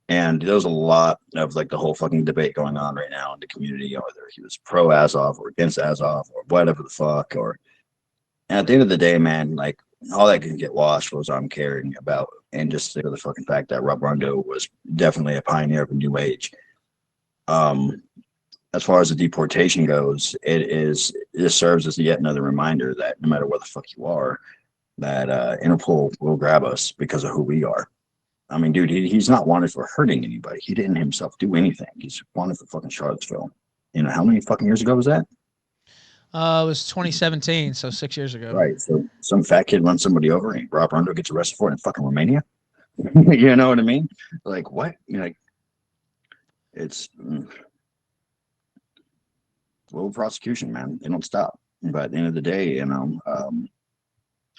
And there's a lot of like the whole fucking debate going on right now in the community, whether he was pro Azov or against Azov or whatever the fuck. And at the end of the day, man, like all that can get washed was I'm caring about, and just the fucking fact that Rob Rondo was definitely a pioneer of a new age. As far as the deportation goes, it serves as yet another reminder that no matter where the fuck you are, that Interpol will grab us because of who we are. I mean, dude, he's not wanted for hurting anybody. He didn't himself do anything. He's wanted for fucking Charlottesville. You know, how many fucking years ago was that? It was 2017, so 6 years ago. Right. So some fat kid runs somebody over and Rob Rondo gets arrested for it in fucking Romania. You know what I mean? Like, what? You know, like, it's little prosecution, man. They don't stop. But at the end of the day, you know,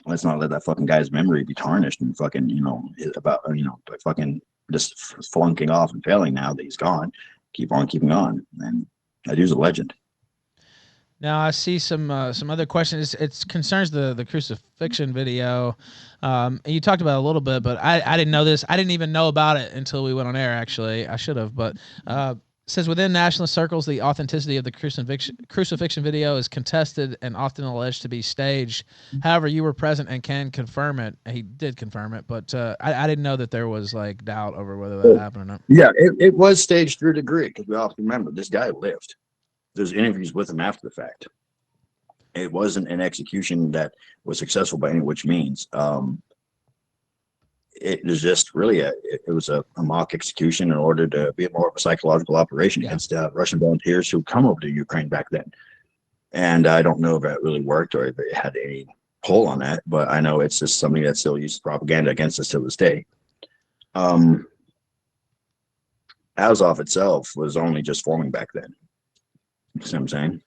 let's not let that fucking guy's memory be tarnished and fucking, you know, about, you know, by fucking just flunking off and failing now that he's gone. Keep on keeping on. And that dude's a legend. Now I see some other questions. It concerns the Crucifixion video. And you talked about it a little bit, but I didn't know this. I didn't even know about it until we went on air, actually. I should have, but says within nationalist circles, the authenticity of the crucifixion video is contested and often alleged to be staged. However, you were present and can confirm it. He did confirm it, but I didn't know that there was like doubt over whether that happened or not. Yeah, it was staged to a degree because we often remember this guy lived. There's interviews with him after the fact. It wasn't an execution that was successful by any which means. It was just really it was a mock execution in order to be more of a psychological operation against Russian volunteers who come over to Ukraine back then. And I don't know if it really worked or if it had any pull on that, but I know it's just something that still uses propaganda against us to this day. Azov itself was only just forming back then. You see what I'm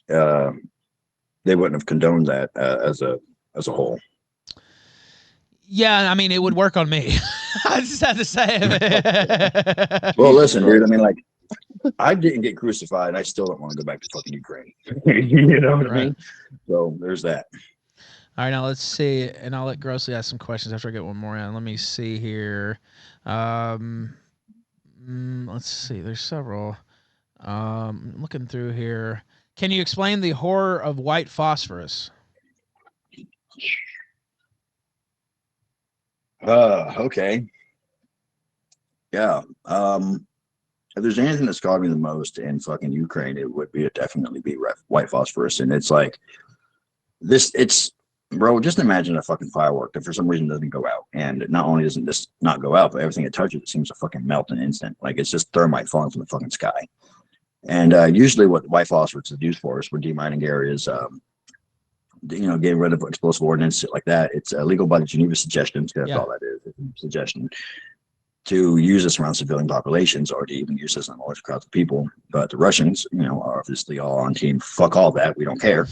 saying? They wouldn't have condoned that as a whole. Yeah, I mean, it would work on me. I just have to say it. Well, listen, dude. I mean, like, I didn't get crucified. I still don't want to go back to fucking Ukraine. You know what I mean? So there's that. All right, now let's see, and I'll let Grossly ask some questions after I get one more in. Let me see here. Let's see. There's several. Looking through here. Can you explain the horror of white phosphorus? Okay. Yeah. If there's anything that scarred me the most in fucking Ukraine, it would definitely be white phosphorus. And it's like this, bro, just imagine a fucking firework that for some reason doesn't go out. And not only doesn't this not go out, but everything it touches, it seems to fucking melt in an instant. Like it's just thermite falling from the fucking sky. And usually what white phosphorus is used for is for demining areas, getting rid of explosive ordnance, shit like that. It's illegal by the Geneva Suggestion. That's all that is. It's a suggestion to use this around civilian populations or to even use this on large crowds of people. But the Russians, are obviously all on team. Fuck all that. We don't care.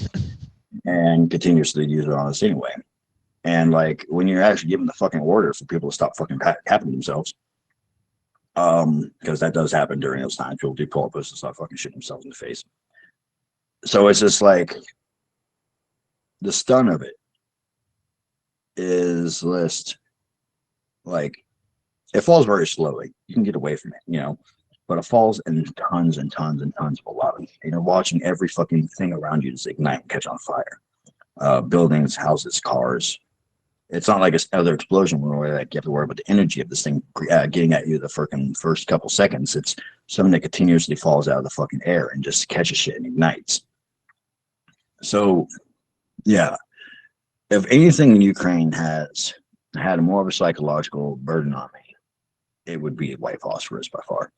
And continuously use it on us anyway. And like when you're actually given the fucking order for people to stop fucking happening themselves, because that does happen during those times. People do pull up and start fucking shooting themselves in the face. So it's just like the stun of it is like it falls very slowly. You can get away from it, but it falls in tons and tons and tons of a lot of, and you're watching every fucking thing around you just ignite and catch on fire. Buildings, houses, cars. It's not like another explosion where like you have to worry about the energy of this thing getting at you the fucking first couple seconds. It's something that continuously falls out of the fucking air and just catches shit and ignites. So, yeah, if anything in Ukraine has had more of a psychological burden on me, it would be white phosphorus by far.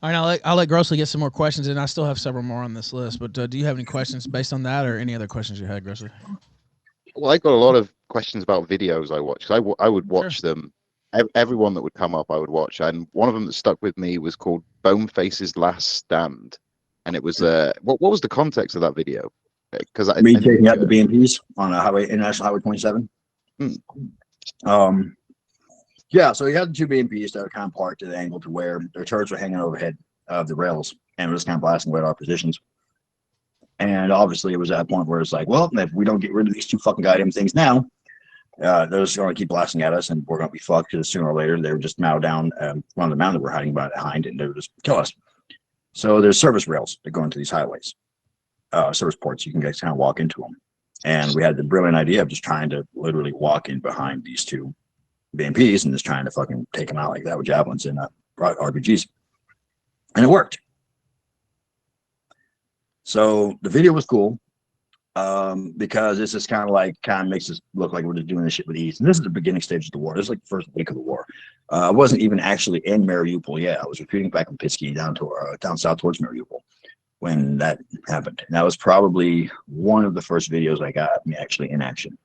All right, I'll let Grossly get some more questions, and I still have several more on this list. But do you have any questions based on that, or any other questions you had, Grossly? Well, I got a lot of questions about videos I watched. I would watch them. Everyone that would come up, I would watch. And one of them that stuck with me was called Boneface's Last Stand. And it was what was the context of that video? Because I taking out the BMPs on International Highway 27. Yeah, so you had the two BMPs that were kind of parked at an angle to where their turrets were hanging overhead of the rails, and it was kind of blasting away at our positions. And obviously, it was at a point where it's like, well, if we don't get rid of these two fucking goddamn things now, they're just going to keep blasting at us, and we're going to be fucked. Because sooner or later, they would just mow down one of the mountain that we're hiding behind, and they would just kill us. So there's service rails that go into these highways, service ports. You can guys kind of walk into them, and we had the brilliant idea of just trying to literally walk in behind these two BMPs and just trying to fucking take them out like that with javelins and RPGs, and it worked. So the video was cool because this is kind of makes us look like we're just doing this shit with ease. And this is the beginning stage of the war. This is like the first week of the war. I wasn't even actually in Mariupol yet. I was retreating back from Pitsky down south towards Mariupol when that happened. And that was probably one of the first videos I got of me actually in action.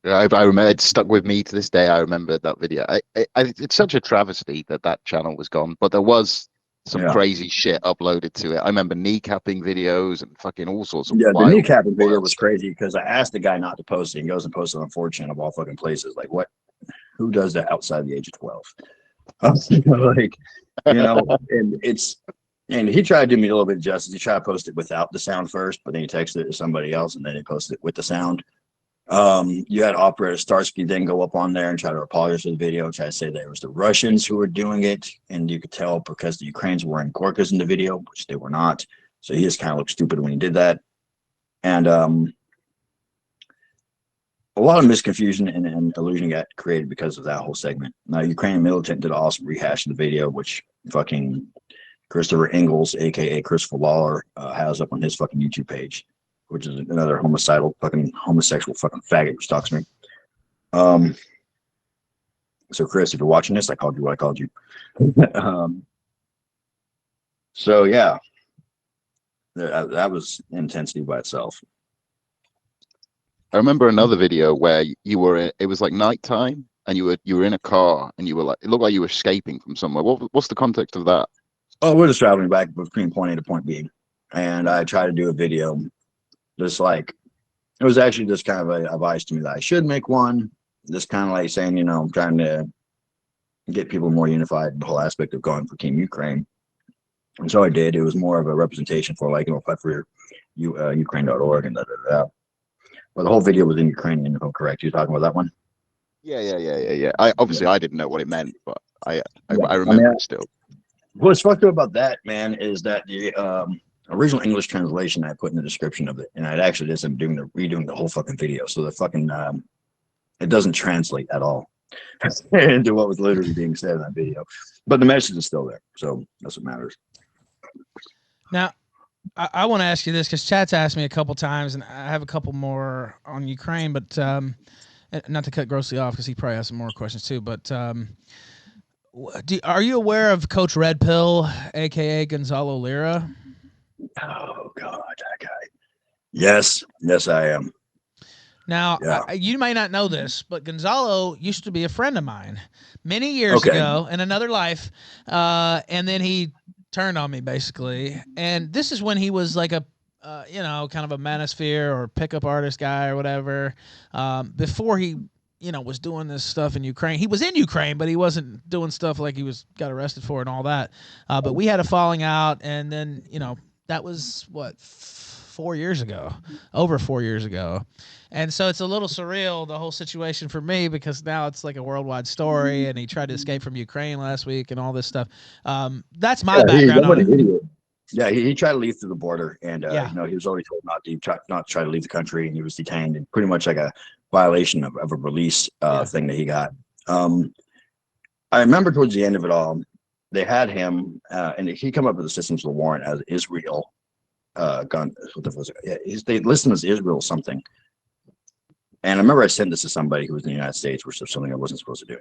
I remember it stuck with me to this day. I remember that video. It's such a travesty that channel was gone, but there was some crazy shit uploaded to it. I remember kneecapping videos and fucking all sorts of the kneecapping video was crazy because I asked the guy not to post it. He goes and posts it on 4chan of all fucking places. Like, what? Who does that outside the age of 12? And he tried to do me a little bit of justice. He tried to post it without the sound first, but then he texted it to somebody else, and then he posted it with the sound. You had Operator Starsky then go up on there and try to apologize for the video, try to say that it was the Russians who were doing it, and you could tell because the Ukrainians were wearing Gorkas in the video, which they were not. So he just kind of looked stupid when he did that. And a lot of misconfusion and illusion got created because of that whole segment. Now, Ukrainian militant did an awesome rehash of the video, which fucking Christopher Ingalls, aka Christopher Lawler, has up on his fucking YouTube page, which is another homosexual fucking faggot who stalks me. So Chris, if you're watching this, I called you what I called you. So yeah, that was intensity by itself. I remember another video where you were, it was like nighttime and you were in a car and you were like, it looked like you were escaping from somewhere. What's the context of that? Oh, we're just traveling back between point A to point B. And I tried to do a video. Just like, it was actually just kind of a advice to me that I should make one. Just kind of like saying, I'm trying to get people more unified, the whole aspect of going for Team Ukraine. And so I did. It was more of a representation for like, fight for Ukraine.org and da. But the whole video was in Ukrainian, if I'm correct. You're talking about that one? Yeah. I didn't know what it meant, but I remember it still. What's fucked up about that, man, is that the original English translation I put in the description of it, and I actually just am redoing the whole fucking video, so the fucking it doesn't translate at all into what was literally being said in that video, but the message is still there, so that's what matters. Now, I want to ask you this because chat's asked me a couple times, and I have a couple more on Ukraine, but not to cut grossly off because he probably has some more questions too. But are you aware of Coach Red Pill, aka Gonzalo Lira? Oh God, that guy. Yes, I am. Now, you might not know this, but Gonzalo used to be a friend of mine many years ago in another life, and then he turned on me basically. And this is when he was like a, kind of a manosphere or pickup artist guy or whatever. Before he, was doing this stuff in Ukraine. He was in Ukraine, but he wasn't doing stuff like he got arrested for and all that. But we had a falling out, and then that was what 4 years ago, over 4 years ago. And so it's a little surreal, the whole situation for me, because now it's like a worldwide story, and he tried to escape from Ukraine last week and all this stuff. That's my background on it. Yeah, he tried to leave through the border, and he was already told not to try to leave the country, and he was detained, and pretty much like a violation of a release thing that he got. I remember towards the end of it all, they had him, and he come up with the systems of the warrant as Israel gun. They listed him as Israel something. And I remember I sent this to somebody who was in the United States, which was something I wasn't supposed to do.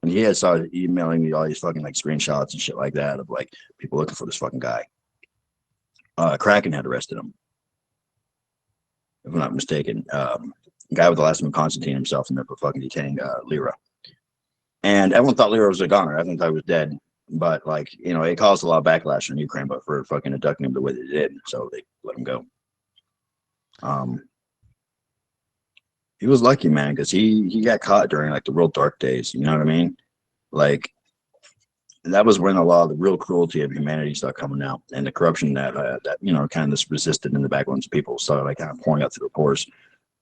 And he had started emailing me all these fucking like screenshots and shit like that of like people looking for this fucking guy. Kraken had arrested him, if I'm not mistaken. Guy with the last name Constantine himself, and they're fucking detaining Lira. And everyone thought Lira was a goner. Everyone thought he was dead. But like, it caused a lot of backlash in Ukraine, but for fucking abducting him the way they did, so they let him go. He was lucky, man, because he got caught during like the real dark days. You know what I mean? Like that was when a lot of the real cruelty of humanity started coming out, and the corruption that kind of this resisted in the backgrounds of people started like kind of pouring out through the pores.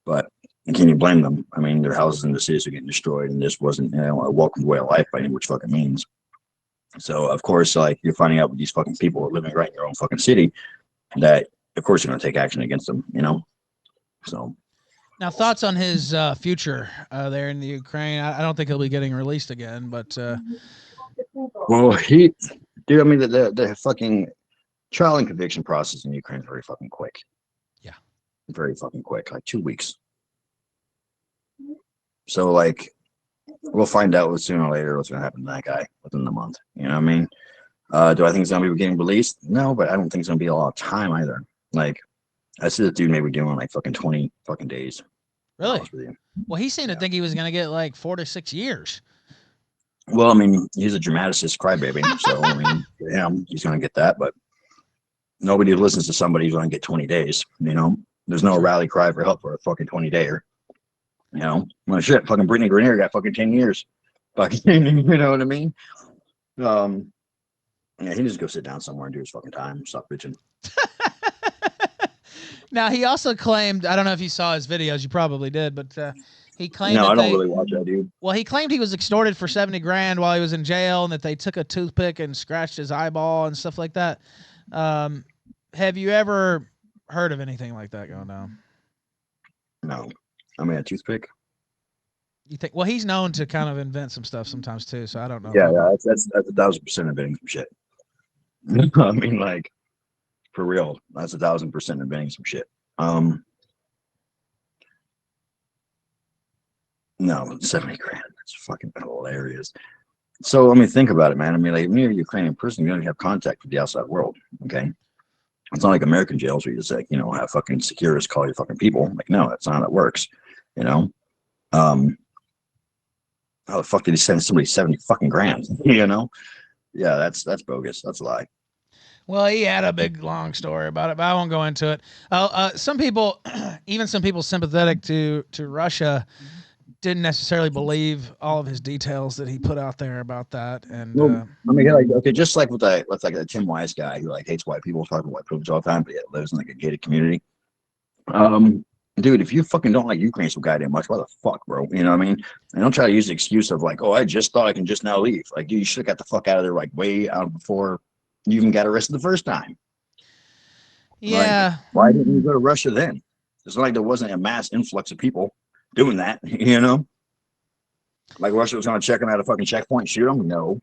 But can you blame them? I mean, their houses in the cities are getting destroyed, and this wasn't a welcome way of life by any which fucking means. So of course, like you're finding out with these fucking people are living right in your own fucking city, that of course you're gonna take action against them. So. Now, thoughts on his future there in the Ukraine? I don't think he'll be getting released again, but well, the fucking trial and conviction process in Ukraine is very fucking quick. Yeah, very fucking quick, like 2 weeks. So like, we'll find out sooner or later what's gonna happen to that guy within the month. You know what I mean? Do I think he's gonna be getting released? No, but I don't think it's gonna be a lot of time either. Like, I see this dude maybe doing like fucking 20 fucking days. Really? Well, he seemed to think he was going to get like 4 to 6 years. Well, I mean, he's a dramaticist crybaby, so I mean, he's going to get that. But nobody listens to somebody who's going to get 20 days. There's no rally cry for help for a fucking 20-dayer. Well, shit, fucking Brittany Grenier got fucking 10 years. Fucking, you know what I mean? Yeah, he just go sit down somewhere and do his fucking time. Stop bitching. Now, he also claimed, I don't know if you saw his videos, you probably did, but he claimed No, I don't really watch that, dude. Well, he claimed he was extorted for 70 grand while he was in jail, and that they took a toothpick and scratched his eyeball and stuff like that. Have you ever heard of anything like that going down? No. I mean, a toothpick? You think? Well, he's known to kind of invent some stuff sometimes too, so I don't know. Yeah, that's 1,000% inventing some shit. I mean, like, for real, that's 1,000% inventing some shit. No, 70 grand. That's fucking hilarious. So, I mean, think about it, man. I mean, like, when you're a Ukrainian person, you don't have contact with the outside world. Okay. It's not like American jails where you just like, have fucking securists call your fucking people. Like, no, that's not how it works. How the fuck did he send somebody 70 fucking grand? Yeah, that's bogus. That's a lie. Well, he had a big long story about it, but I won't go into it. Some people, even some people sympathetic to Russia, didn't necessarily believe all of his details that he put out there about that. And well, I mean, like, okay, just like with like a Tim Wise guy who like hates white people, talking about white privilege all the time, but yet lives in like a gated community. Dude, if you fucking don't like Ukraine so goddamn much, why the fuck, bro? You know what I mean? And don't try to use the excuse of like, oh, I just thought I can just now leave. Like, dude, you should have got the fuck out of there like way out before you even got arrested the first time. Yeah. Like, why didn't you go to Russia then? It's not like there wasn't a mass influx of people doing that, you know? Like Russia was going to check him at a fucking checkpoint and shoot him? No.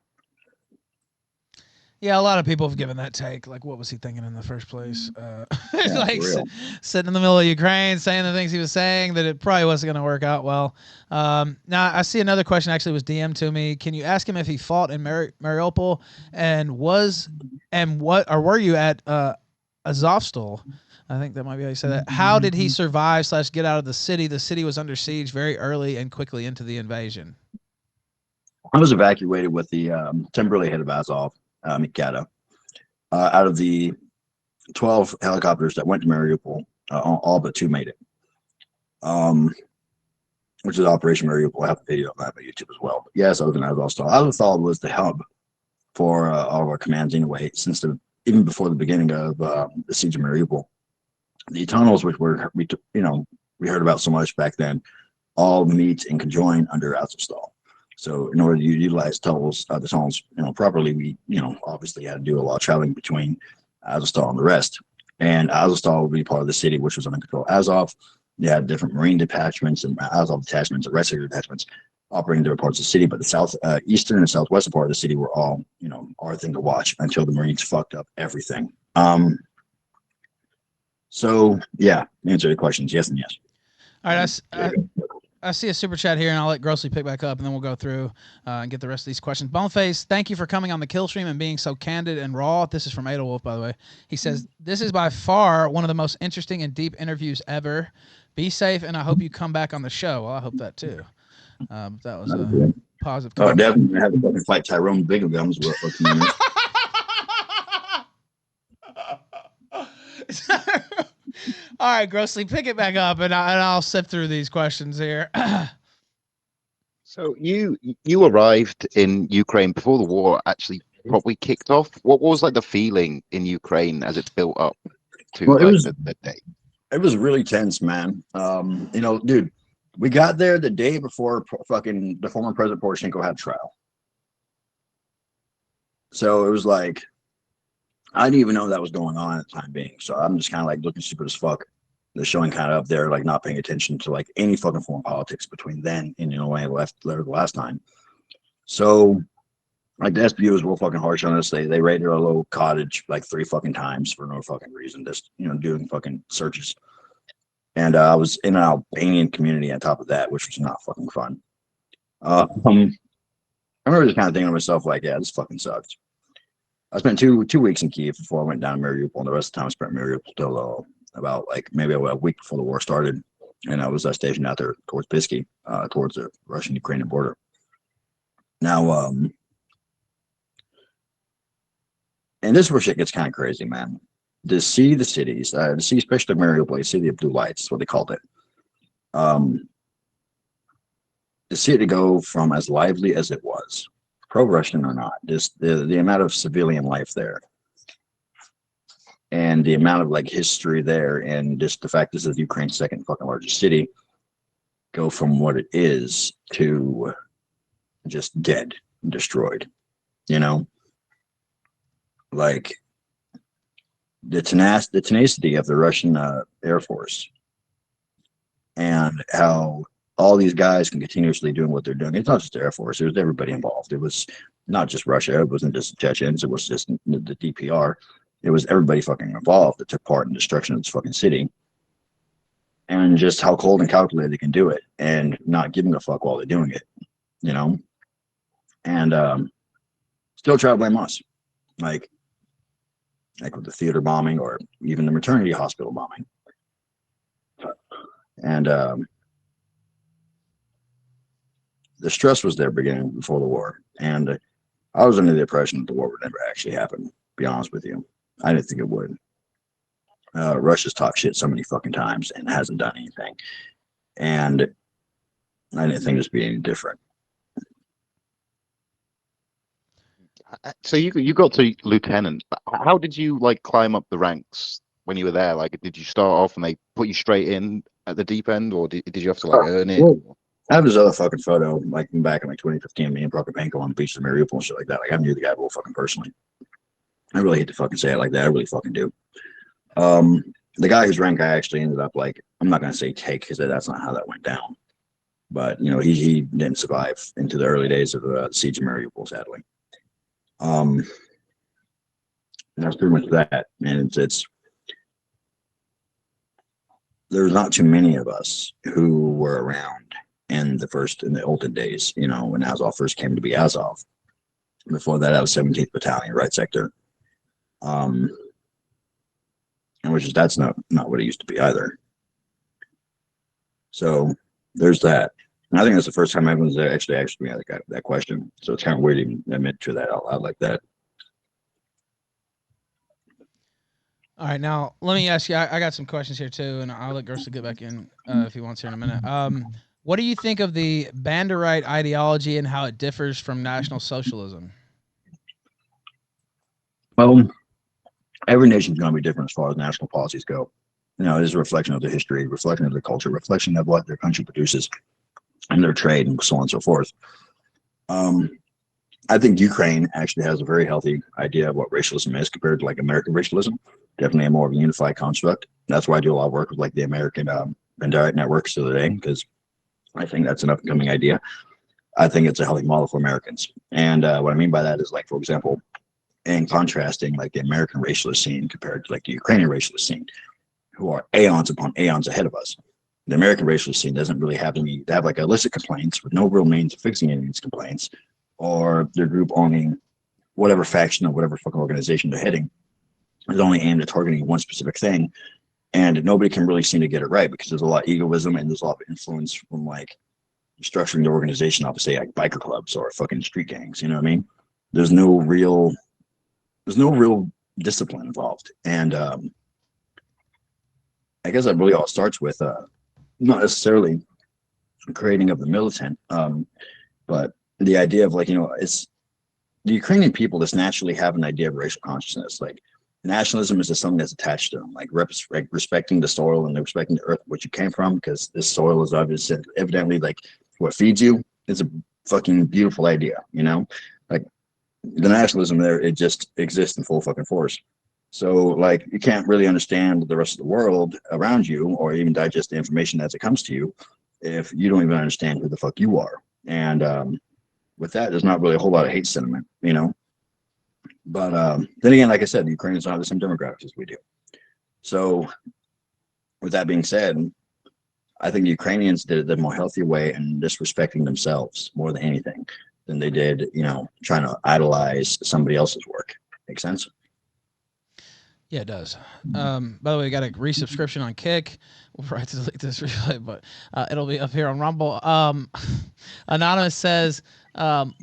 Yeah, a lot of people have given that take. Like, what was he thinking in the first place? Yeah, like for real. sitting in the middle of Ukraine, saying the things he was saying, that it probably wasn't going to work out well. Now, I see another question actually was DM'd to me. Can you ask him if he fought in Mariupol and were you at Azovstal? I think that might be how you say that. How did he survive / get out of the city? The city was under siege very early and quickly into the invasion. I was evacuated with the temporarily head of Azov, Mikata, out of the 12 helicopters that went to Mariupol. All but 2 made it, which is Operation Mariupol. I have a video of that on YouTube as well. But yes, I was in Azovstal. Azovstal was the hub for all of our commands anyway, since even before the beginning of the Siege of Mariupol. The tunnels, which we heard about so much back then, all meet and conjoin under Azovstal. So in order to utilize the tunnels, properly, we, obviously had to do a lot of traveling between Azovstal and the rest. And Azovstal would be part of the city, which was under control of Azov. They had different Marine detachments and Azov detachments and rescue detachments operating different parts of the city. But the eastern and southwestern part of the city were all, our thing to watch until the Marines fucked up everything. So yeah, answer your questions, yes and yes. All right, I see a super chat here, and I'll let Grossly pick back up, and then we'll go through and get the rest of these questions. Boneface, thank you for coming on the Killstream and being so candid and raw. This is from Adolwolf, by the way. He says, this is by far one of the most interesting and deep interviews ever. Be safe, and I hope you come back on the show. Well, I hope that too. That was a positive comment. Oh, definitely. I have to fight Tyrone Bigger Gums. All right, Grossly, pick it back up, and I'll sift through these questions here. So you arrived in Ukraine before the war actually probably kicked off. What was like the feeling in Ukraine as it built up to the day? It was really tense, man. Dude, we got there the day before fucking the former President Poroshenko had trial. So it was like, I didn't even know that was going on at the time being. So I'm just kind of like looking stupid as fuck. They're showing kind of up there, like not paying attention to like any fucking foreign politics between then and when I left there the last time. So like the SBU was real fucking harsh on us. They raided our little cottage like 3 fucking times for no fucking reason, just doing fucking searches. And I was in an Albanian community on top of that, which was not fucking fun. I remember just kind of thinking to myself, like, yeah, this fucking sucks. I spent two weeks in Kiev before I went down to Mariupol, and the rest of the time I spent in Mariupol till about like maybe a week before the war started. And I was stationed out there towards Bisky, towards the Russian-Ukrainian border. Now, and this is where shit gets kind of crazy, man. To see the cities, to see especially Mariupol, you see the blue lights, is what they called it. To see it to go from as lively as it was, pro-Russian or not, just the amount of civilian life there, and the amount of like history there, and just the fact this is Ukraine's second fucking largest city, go from what it is to just dead and destroyed, like the tenacity of the Russian Air Force, and how all these guys can continuously doing what they're doing. It's not just the Air Force. It was everybody involved. It was not just Russia. It wasn't just Chechens. It was just the DPR. It was everybody fucking involved that took part in the destruction of this fucking city. And just how cold and calculated they can do it and not giving a fuck while they're doing it, And still try to blame us. Like with the theater bombing or even the maternity hospital bombing. And the stress was there beginning before the war. And I was under the impression that the war would never actually happen, to be honest with you. I didn't think it would. Russia's talked shit so many fucking times and hasn't done anything. And I didn't think this would be any different. So you got to lieutenant. How did you like climb up the ranks when you were there? Like, did you start off and they put you straight in at the deep end, or did you have to like earn it? Well, I have this other fucking photo, like back in like 2015, me and Prokopenko on the beach of Mariupol and shit like that. Like, I knew the guy real fucking personally. I really hate to fucking say it like that. I really fucking do. The guy whose rank I actually ended up like, I'm not gonna say take because that's not how that went down. But you know, he didn't survive into the early days of the Siege of Mariupol, sadly. And that's pretty much that. And it's there's not too many of us who were around in the olden days, you know, when Azov first came to be Azov. Before that, I was 17th Battalion, right sector. And that's not what it used to be either. So there's that. And I think that's the first time everyone's actually asked me that question. So it's kind of weird to even admit to that out loud like that. All right, now let me ask you. I got some questions here too, and I'll let Gersa get back in if he wants here in a minute. What do you think of the Banderite ideology and how it differs from National Socialism? Well, every nation's going to be different as far as national policies go. You know, it is a reflection of their history, reflection of their culture, reflection of what their country produces and their trade and so on and so forth. I think Ukraine actually has a very healthy idea of what racialism is compared to like American racialism. Definitely a more of a unified construct. That's why I do a lot of work with like the American Banderite networks of the day, because I think that's an up and coming idea. I think it's a healthy model for Americans. And what I mean by that is, like, for example, in contrasting like the American racialist scene compared to like the Ukrainian racialist scene, who are aeons upon aeons ahead of us. The American racialist scene doesn't really have any, they have like illicit complaints with no real means of fixing any of these complaints, or their group owning whatever faction or whatever fucking organization they're heading is only aimed at targeting one specific thing. And nobody can really seem to get it right because there's a lot of egoism and there's a lot of influence from like structuring the organization off of, say, like biker clubs or fucking street gangs. You know what I mean? There's no real discipline involved. And I guess that really all starts with not necessarily creating of the militant, but the idea of like, you know, it's the Ukrainian people just naturally have an idea of racial consciousness. Like nationalism is just something that's attached to them, like respecting the soil and respecting the earth, which you came from, because this soil is obviously evidently like what feeds you. It's a fucking beautiful idea, you know, like the nationalism there, it just exists in full fucking force. So like you can't really understand the rest of the world around you or even digest the information as it comes to you if you don't even understand who the fuck you are. And with that, there's not really a whole lot of hate sentiment, you know. But then again, like I said, the Ukrainians don't have the same demographics as we do. So with that being said, I think the Ukrainians did it the more healthy way and disrespecting themselves more than anything than they did, you know, trying to idolize somebody else's work. Make sense? Yeah, it does. By the way, we got a resubscription on Kick. We'll probably delete this replay, but it'll be up here on Rumble. Anonymous says,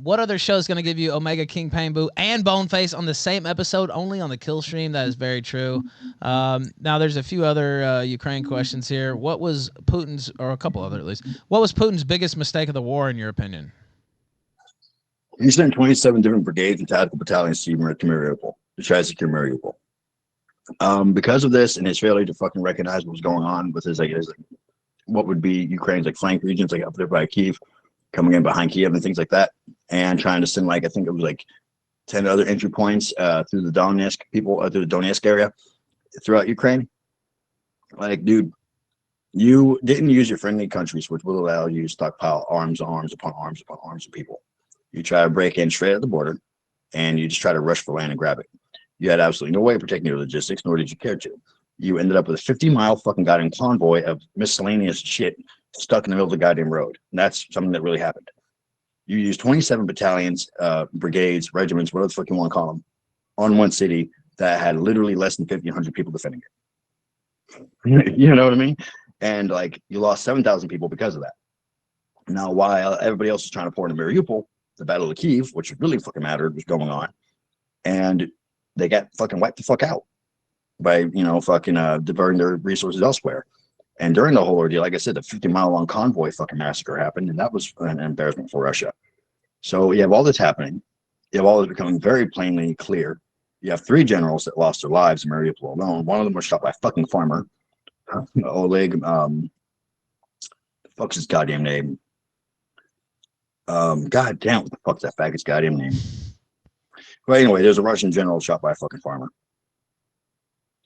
what other show is going to give you Omega King Pain Boo and Boneface on the same episode, only on the Killstream? That is very true. Now, there's a few other Ukraine questions here. What was Putin's, or a couple other at least, what was Putin's biggest mistake of the war, in your opinion? He sent 27 different brigades and tactical battalions to Mariupol to try to secure Mariupol. Because of this and his failure to fucking recognize what was going on with his what would be Ukraine's like flank regions, like up there by Kiev, coming in behind Kiev and things like that, and trying to send like I think it was like 10 other entry points through the Donetsk through the Donetsk area throughout Ukraine. Like, dude, you didn't use your friendly countries, which will allow you to stockpile arms upon arms of people. You try to break in straight at the border, and you just try to rush for land and grab it. You had absolutely no way of protecting your logistics, nor did you care to. You ended up with a 50-mile fucking goddamn convoy of miscellaneous shit stuck in the middle of the goddamn road. And that's something that really happened. You used 27 battalions, brigades, regiments, whatever the fuck you want to call them, on one city that had literally less than 1,500 people defending it. You know what I mean? And like you lost 7,000 people because of that. Now, while everybody else was trying to pour into Mariupol, the Battle of Kiev, which really fucking mattered, was going on. And they got fucking wiped the fuck out by, you know, fucking diverting their resources elsewhere. And during the whole ordeal, like I said, the 50-mile-long convoy fucking massacre happened, and that was an embarrassment for Russia. So you have all this happening. You have all this becoming very plainly clear. You have 3 generals that lost their lives in Mariupol alone. One of them was shot by a fucking farmer. Oleg, fuck's his goddamn name? God damn, what the fuck's that faggot's goddamn name? But anyway, there's a Russian general shot by a fucking farmer.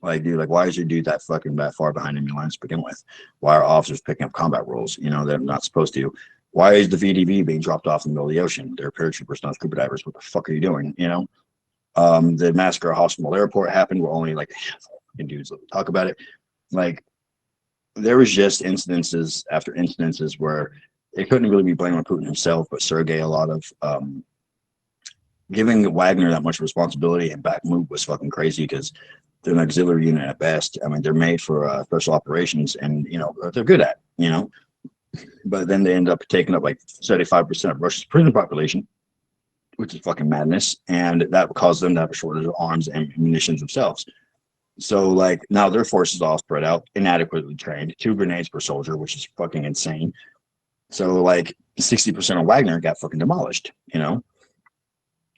Like, dude, like, why is your dude that far behind enemy lines to begin with? Why are officers picking up combat roles? You know, they're not supposed to. Why is the VDV being dropped off in the middle of the ocean? They're paratroopers, not scuba divers. What the fuck are you doing? You know, the massacre at Hospital Airport happened where only like a handful of dudes talk about it. Like, there was just incidences after incidences where it couldn't really be blamed on Putin himself, but Sergei, a lot of giving Wagner that much responsibility and Bakhmut was fucking crazy because they're an auxiliary unit at best. I mean, they're made for special operations, and you know they're good at, you know. But then they end up taking up like 75% of Russia's prison population, which is fucking madness, and that caused them to have a shortage of arms and munitions themselves. So like now their forces all spread out, inadequately trained, 2 grenades per soldier, which is fucking insane. So like 60% of Wagner got fucking demolished, you know.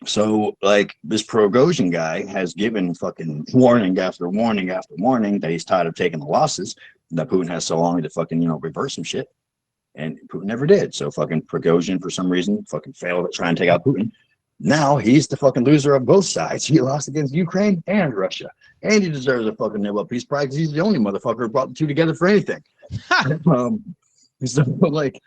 So like this Prigozhin guy has given fucking warning after warning after warning that he's tired of taking the losses that Putin has so long to fucking, you know, reverse some shit. And Putin never did. So fucking Prigozhin, for some reason, fucking failed at trying to take out Putin. Now he's the fucking loser of both sides. He lost against Ukraine and Russia. And he deserves a fucking Nobel Peace Prize because he's the only motherfucker who brought the 2 together for anything. So like,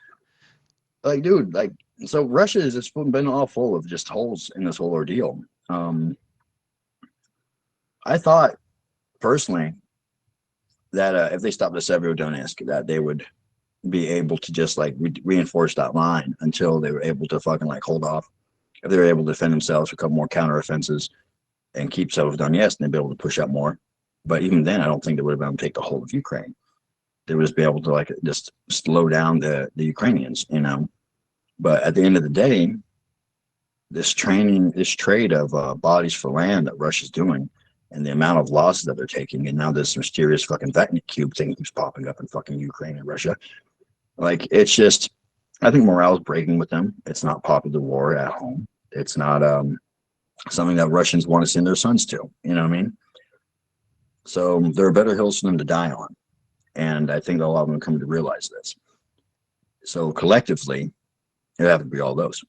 dude, like, so Russia has just been all full of just holes in this whole ordeal. I thought personally that if they stopped the Severodonetsk, that they would be able to just like reinforce that line until they were able to fucking like hold off. If they were able to defend themselves, become more counteroffensives, and keep Severodonetsk, and they'd be able to push up more. But even then, I don't think they would have been able to take the whole of Ukraine. They would just be able to like just slow down the Ukrainians, you know. But at the end of the day, this trade of bodies for land that Russia's doing, and the amount of losses that they're taking, and now this mysterious fucking Vecna cube thing keeps popping up in fucking Ukraine and Russia. Like, it's just, I think morale is breaking with them. It's not popular war at home. It's not something that Russians want to send their sons to. You know what I mean? So there are better hills for them to die on, and I think a lot of them come to realize this. So collectively, it have to be all those.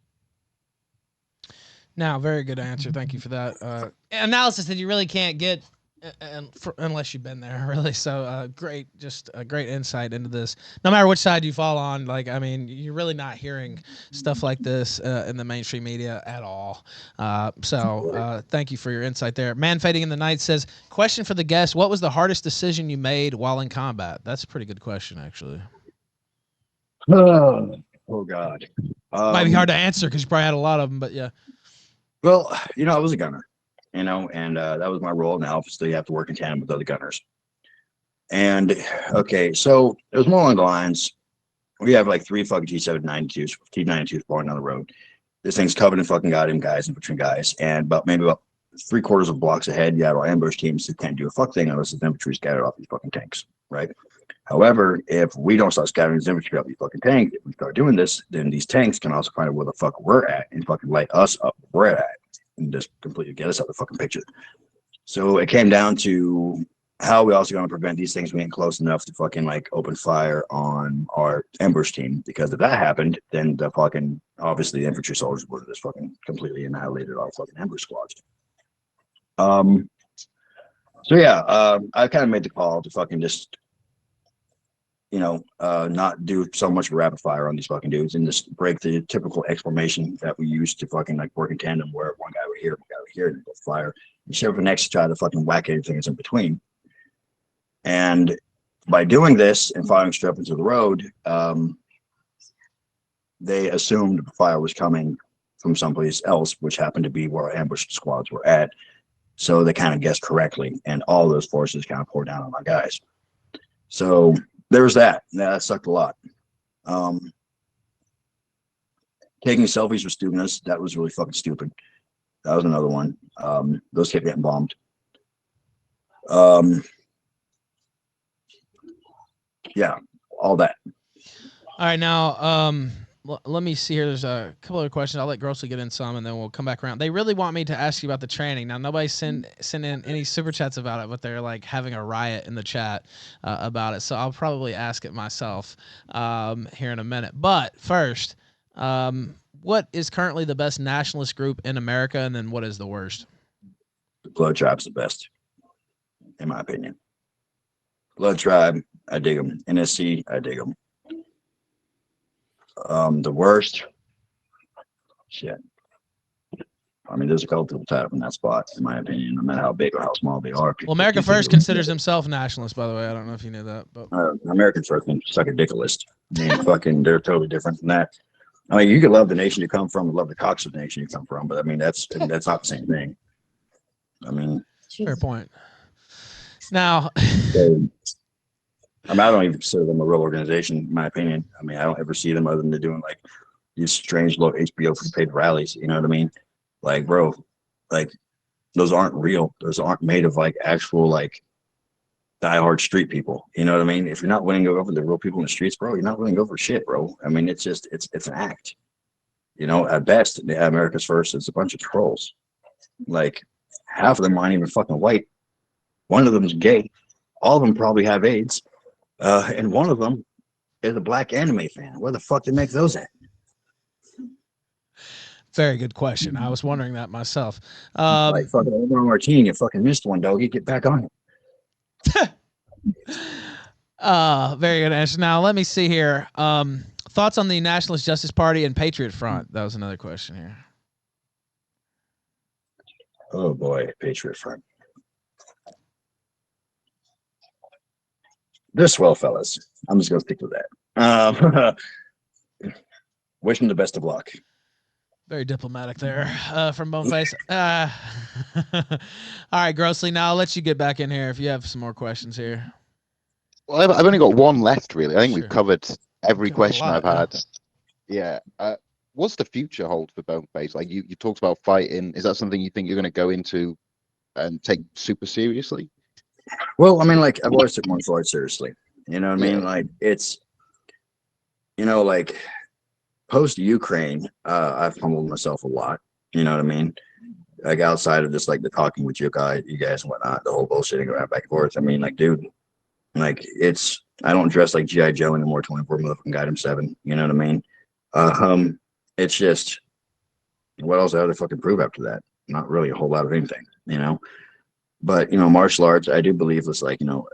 Now, very good answer. Thank you for that analysis that you really can't get unless you've been there, really. So great, just a great insight into this. No matter which side you fall on, like, I mean, you're really not hearing stuff like this in the mainstream media at all. So thank you for your insight there. Man Fading in the Night says, question for the guest, what was the hardest decision you made while in combat? That's a pretty good question, actually. Oh God. Might be hard to answer because you probably had a lot of them, but yeah. Well, you know, I was a gunner, you know, and that was my role. Now, obviously, you have to work in tandem with other gunners. And okay, so it was more along the lines. We have like 3 fucking T-792s, T-92s blowing down the road. This thing's covered in fucking goddamn guys and between guys. And maybe about 3/4 of blocks ahead, you have our ambush teams that can't do a fuck thing unless the infantry scattered off these fucking tanks, right? However, if we don't start scattering this infantry off these fucking tanks, if we start doing this, then these tanks can also find out where the fuck we're at and fucking light us up where we're at and just completely get us out of the fucking picture. So it came down to how we also going to prevent these things being close enough to fucking like open fire on our ambush team, because if that happened, then the fucking obviously the infantry soldiers would have just fucking completely annihilated our fucking ambush squads. So yeah, I kind of made the call to fucking just, you know, not do so much rapid fire on these fucking dudes and just break the typical exclamation that we used to fucking like work in tandem, where one guy over here, one guy over here, and go fire, and shove the next to try to fucking whack anything that's in between. And by doing this and firing straight up into the road, they assumed the fire was coming from someplace else, which happened to be where our ambush squads were at. So they kind of guessed correctly, and all those forces kind of poured down on our guys. So there was that. That sucked a lot. Taking selfies with students, that was really fucking stupid. That was another one. Those kept getting bombed. Yeah, all that. All right, now let me see here. There's a couple other questions. I'll let Grossly get in some, and then we'll come back around. They really want me to ask you about the training. Now, nobody send in any super chats about it, but they're like having a riot in the chat about it. So I'll probably ask it myself here in a minute. But first, what is currently the best nationalist group in America, and then what is the worst? The Blood Tribe's the best, in my opinion. Blood Tribe, I dig them. NSC, I dig them. The worst, shit. I mean, there's a couple people tied up in that spot, in my opinion, no matter how big or how small they are. Well, America First considers himself nationalist, by the way. I don't know if you knew that, but American First can suck a dicklist. I mean, fucking, they're totally different than that. I mean, you can love the nation you come from, love the cocks of the nation you come from, but I mean, that's not the same thing. I mean, fair point. Now, I don't even consider them a real organization, in my opinion. I mean, I don't ever see them other than they're doing like these strange little HBO free paid rallies. You know what I mean? Like, bro, like those aren't real. Those aren't made of like actual like diehard street people. You know what I mean? If you're not winning over the real people in the streets, bro, you're not winning over shit, bro. I mean, it's just it's an act. You know, at best, America's First is a bunch of trolls. Like half of them aren't even fucking white. One of them is gay. All of them probably have AIDS. And one of them is a black anime fan. Where the fuck did they make those at? Very good question. I was wondering that myself. Like fucking Omar Martine, you fucking missed one, doggy. Get back on it. Very good answer. Now let me see here. Thoughts on the Nationalist Justice Party and Patriot Front? That was another question here. Oh boy, Patriot Front. They're swell fellas. I'm just gonna stick with that. Wish them the best of luck. Very diplomatic there from Boneface. All right, Grossly. Now I'll let you get back in here if you have some more questions here. Well, I've only got one left, really. I think we've covered every question I've had. Yeah. What's the future hold for Boneface? Like you talked about fighting. Is that something you think you're going to go into and take super seriously? Well, I mean, like I've always took martial arts seriously. You know what I mean? Like it's, you know, like post Ukraine, I've humbled myself a lot. You know what I mean? Like outside of just like the talking with you guys and whatnot, the whole bullshitting around back and forth. I mean, like, dude, like it's I don't dress like G.I. Joe anymore. 24 motherfucking Guidem 7. You know what I mean? It's just what else I have to fucking prove after that? Not really a whole lot of anything, you know. But, you know, martial arts, I do believe it's like, you know,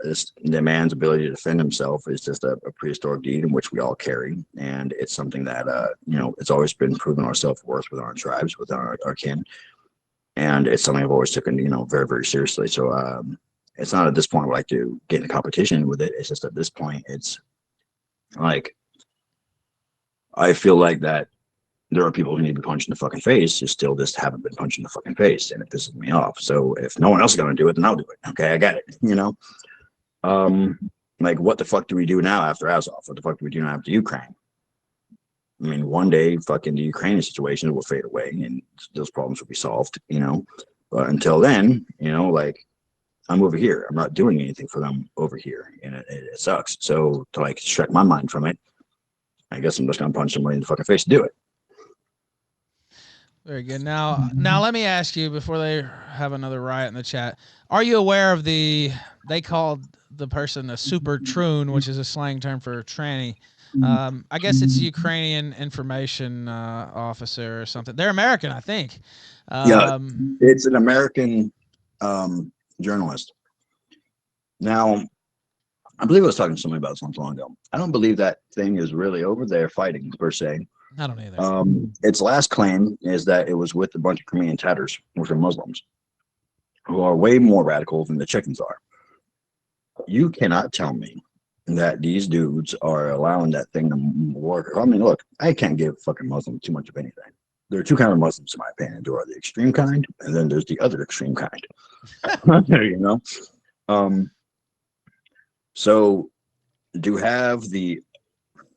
the man's ability to defend himself is just a prehistoric deed in which we all carry. And it's something that, you know, it's always been proving our self-worth with our tribes, with our kin. And it's something I've always taken, you know, very, very seriously. So it's not at this point where I like to get in competition with it. It's just at this point, it's like, I feel like that there are people who need to be punched in the fucking face who still just haven't been punched in the fucking face, and it pisses me off. So if no one else is going to do it, then I'll do it. Okay, I got it. You know, like what the fuck do we do now after Azov? What the fuck do we do now after Ukraine? I mean, one day fucking the Ukrainian situation will fade away and those problems will be solved, you know. But until then, you know, like I'm over here. I'm not doing anything for them over here, and it sucks. So to like distract my mind from it, I guess I'm just gonna punch somebody in the fucking face to do it. Very good. Now let me ask you before they have another riot in the chat. Are you aware of they called the person a super troon, which is a slang term for tranny. I guess it's Ukrainian information officer or something. They're American, I think. Yeah, it's an American journalist. Now, I believe I was talking to somebody about this not so long ago. I don't believe that thing is really over there fighting per se. I don't either. Its last claim is that it was with a bunch of Crimean Tatars, which are Muslims, who are way more radical than the Chechens are. You cannot tell me that these dudes are allowing that thing to work. I mean, look, I can't give fucking Muslims too much of anything. There are two kinds of Muslims, in my opinion. There are the extreme kind, and then there's the other extreme kind. You know? So, to have the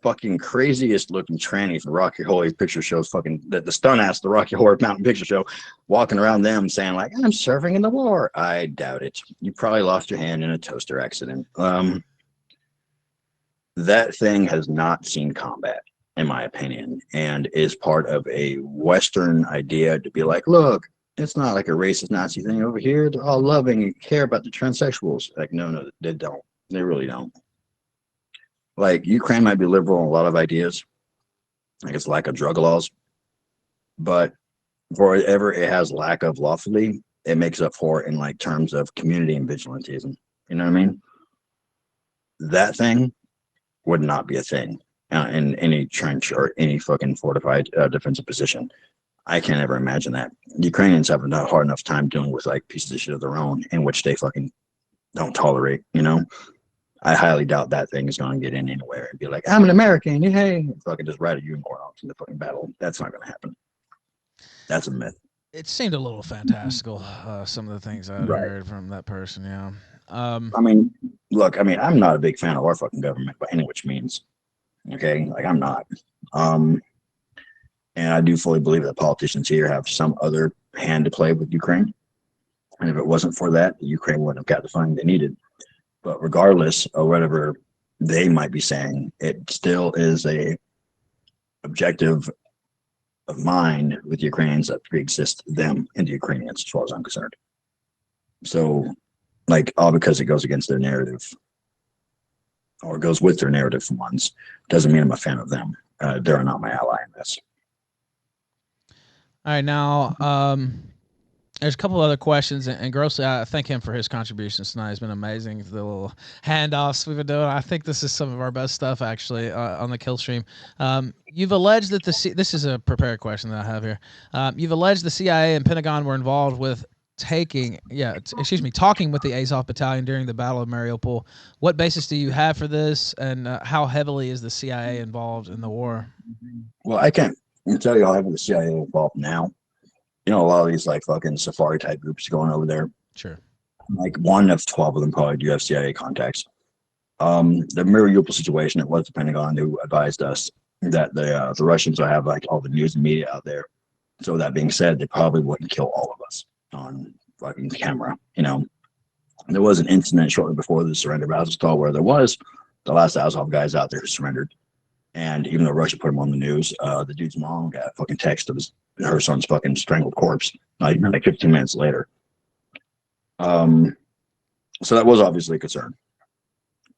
fucking craziest looking tranny for Rocky Horror Picture Show's fucking the stun ass the Rocky Horror Mountain Picture Show walking around them saying like I'm serving in the war. I doubt it. You probably lost your hand in a toaster accident. that thing has not seen combat, in my opinion, and is part of a Western idea to be like, look, it's not like a racist Nazi thing over here. They're all loving and care about the transsexuals. Like, no, they don't. They really don't. Like, Ukraine might be liberal in a lot of ideas, like its lack of drug laws, but for whatever it has lack of lawfully, it makes up for it in like terms of community and vigilantism. You know what I mean? That thing would not be a thing in any trench or any fucking fortified defensive position. I can't ever imagine that. The Ukrainians have a hard enough time dealing with like pieces of shit of their own in which they fucking don't tolerate, you know? I highly doubt that thing is going to get in anywhere and be like, I'm an American, hey, and fucking just ride a unicorn off in the fucking battle. That's not going to happen. That's a myth. It seemed a little fantastical, some of the things I'd heard from that person, yeah. I mean, look, I mean, I'm not a big fan of our fucking government by any which means. Okay? Like, I'm not. And I do fully believe that politicians here have some other hand to play with Ukraine. And if it wasn't for that, Ukraine wouldn't have got the funding they needed. But regardless of whatever they might be saying, it still is a objective of mine with the Ukrainians that pre-exist them and the Ukrainians, as far as I'm concerned. So, like, all because it goes against their narrative or goes with their narrative for once, doesn't mean I'm a fan of them. They're not my ally in this. All right, now, there's a couple other questions, and grossly, I thank him for his contributions tonight. It's been amazing. The little handoffs we've been doing. I think this is some of our best stuff, actually, on the Killstream. You've alleged that this is a prepared question that I have here. You've alleged the CIA and Pentagon were involved with talking with the Azov battalion during the Battle of Mariupol. What basis do you have for this, and how heavily is the CIA involved in the war? Well, I can't tell you how heavily the CIA is involved now. You know, a lot of these like fucking safari type groups going over there. Sure. Like 1 of 12 of them probably do have CIA contacts. The Mariupol situation, it was the Pentagon who advised us that the Russians will have like all the news and media out there. So that being said, they probably wouldn't kill all of us on fucking camera. You know, there was an incident shortly before the surrender of Azov where there was the last Azov guys out there who surrendered. And even though Russia put him on the news, the dude's mom got a fucking text of her son's fucking strangled corpse, not even like 15 minutes later. So that was obviously a concern.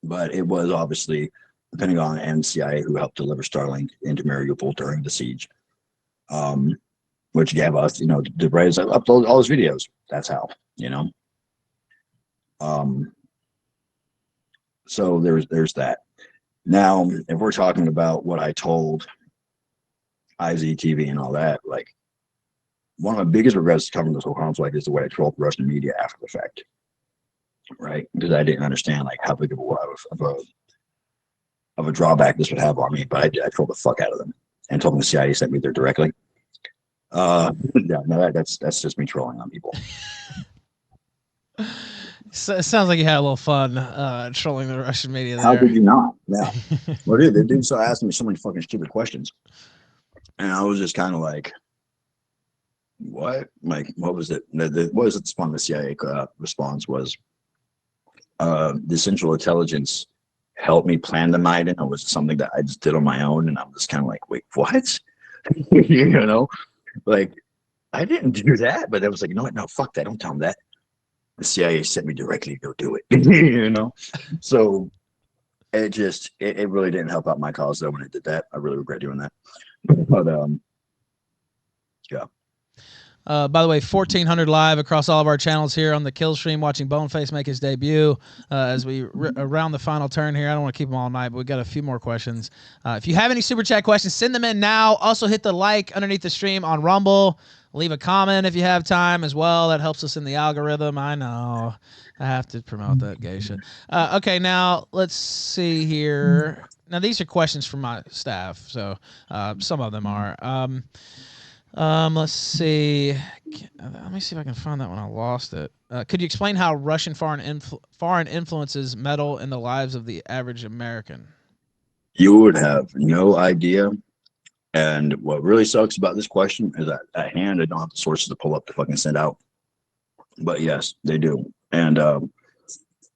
But it was obviously the Pentagon and CIA who helped deliver Starlink into Mariupol during the siege, which gave us, you know, the raise upload all those videos. That's how, you know. So there's that. Now, if we're talking about what I told IZTV and all that, like, one of my biggest regrets covering this whole conflict is the way I trolled the Russian media after the fact, right? Because I didn't understand like how big of a drawback this would have on me, but I trolled the fuck out of them and told them the CIA sent me there directly. Yeah, no, that's just me trolling on people. So it sounds like you had a little fun trolling the Russian media there. How could you not? Yeah. Well, dude, the dude started asking me so many fucking stupid questions. And I was just kind of like, what? Like, what was it? What was it? The CIA response was, the Central Intelligence helped me plan the night, and it was something that I just did on my own. And I was kind of like, wait, what? You know, like, I didn't do that. But I was like, you know what? No, fuck that. Don't tell them that. The CIA sent me directly to go do it. You know? So it really didn't help out my cause though when I did that. I really regret doing that. But yeah. By the way, 1,400 live across all of our channels here on the Killstream, watching Boneface make his debut as we around the final turn here. I don't want to keep them all night, but we've got a few more questions. If you have any super chat questions, send them in now. Also hit the like underneath the stream on Rumble. Leave a comment if you have time as well. That helps us in the algorithm. I know. I have to promote that gay shit. Okay, now let's see here. Now, these are questions from my staff, so some of them are. Let's see. Let me see if I can find that one. I lost it. Could you explain how Russian foreign influences meddle in the lives of the average American? You would have no idea. And what really sucks about this question is that at hand, I don't have the sources to pull up to fucking send out. But yes, they do. And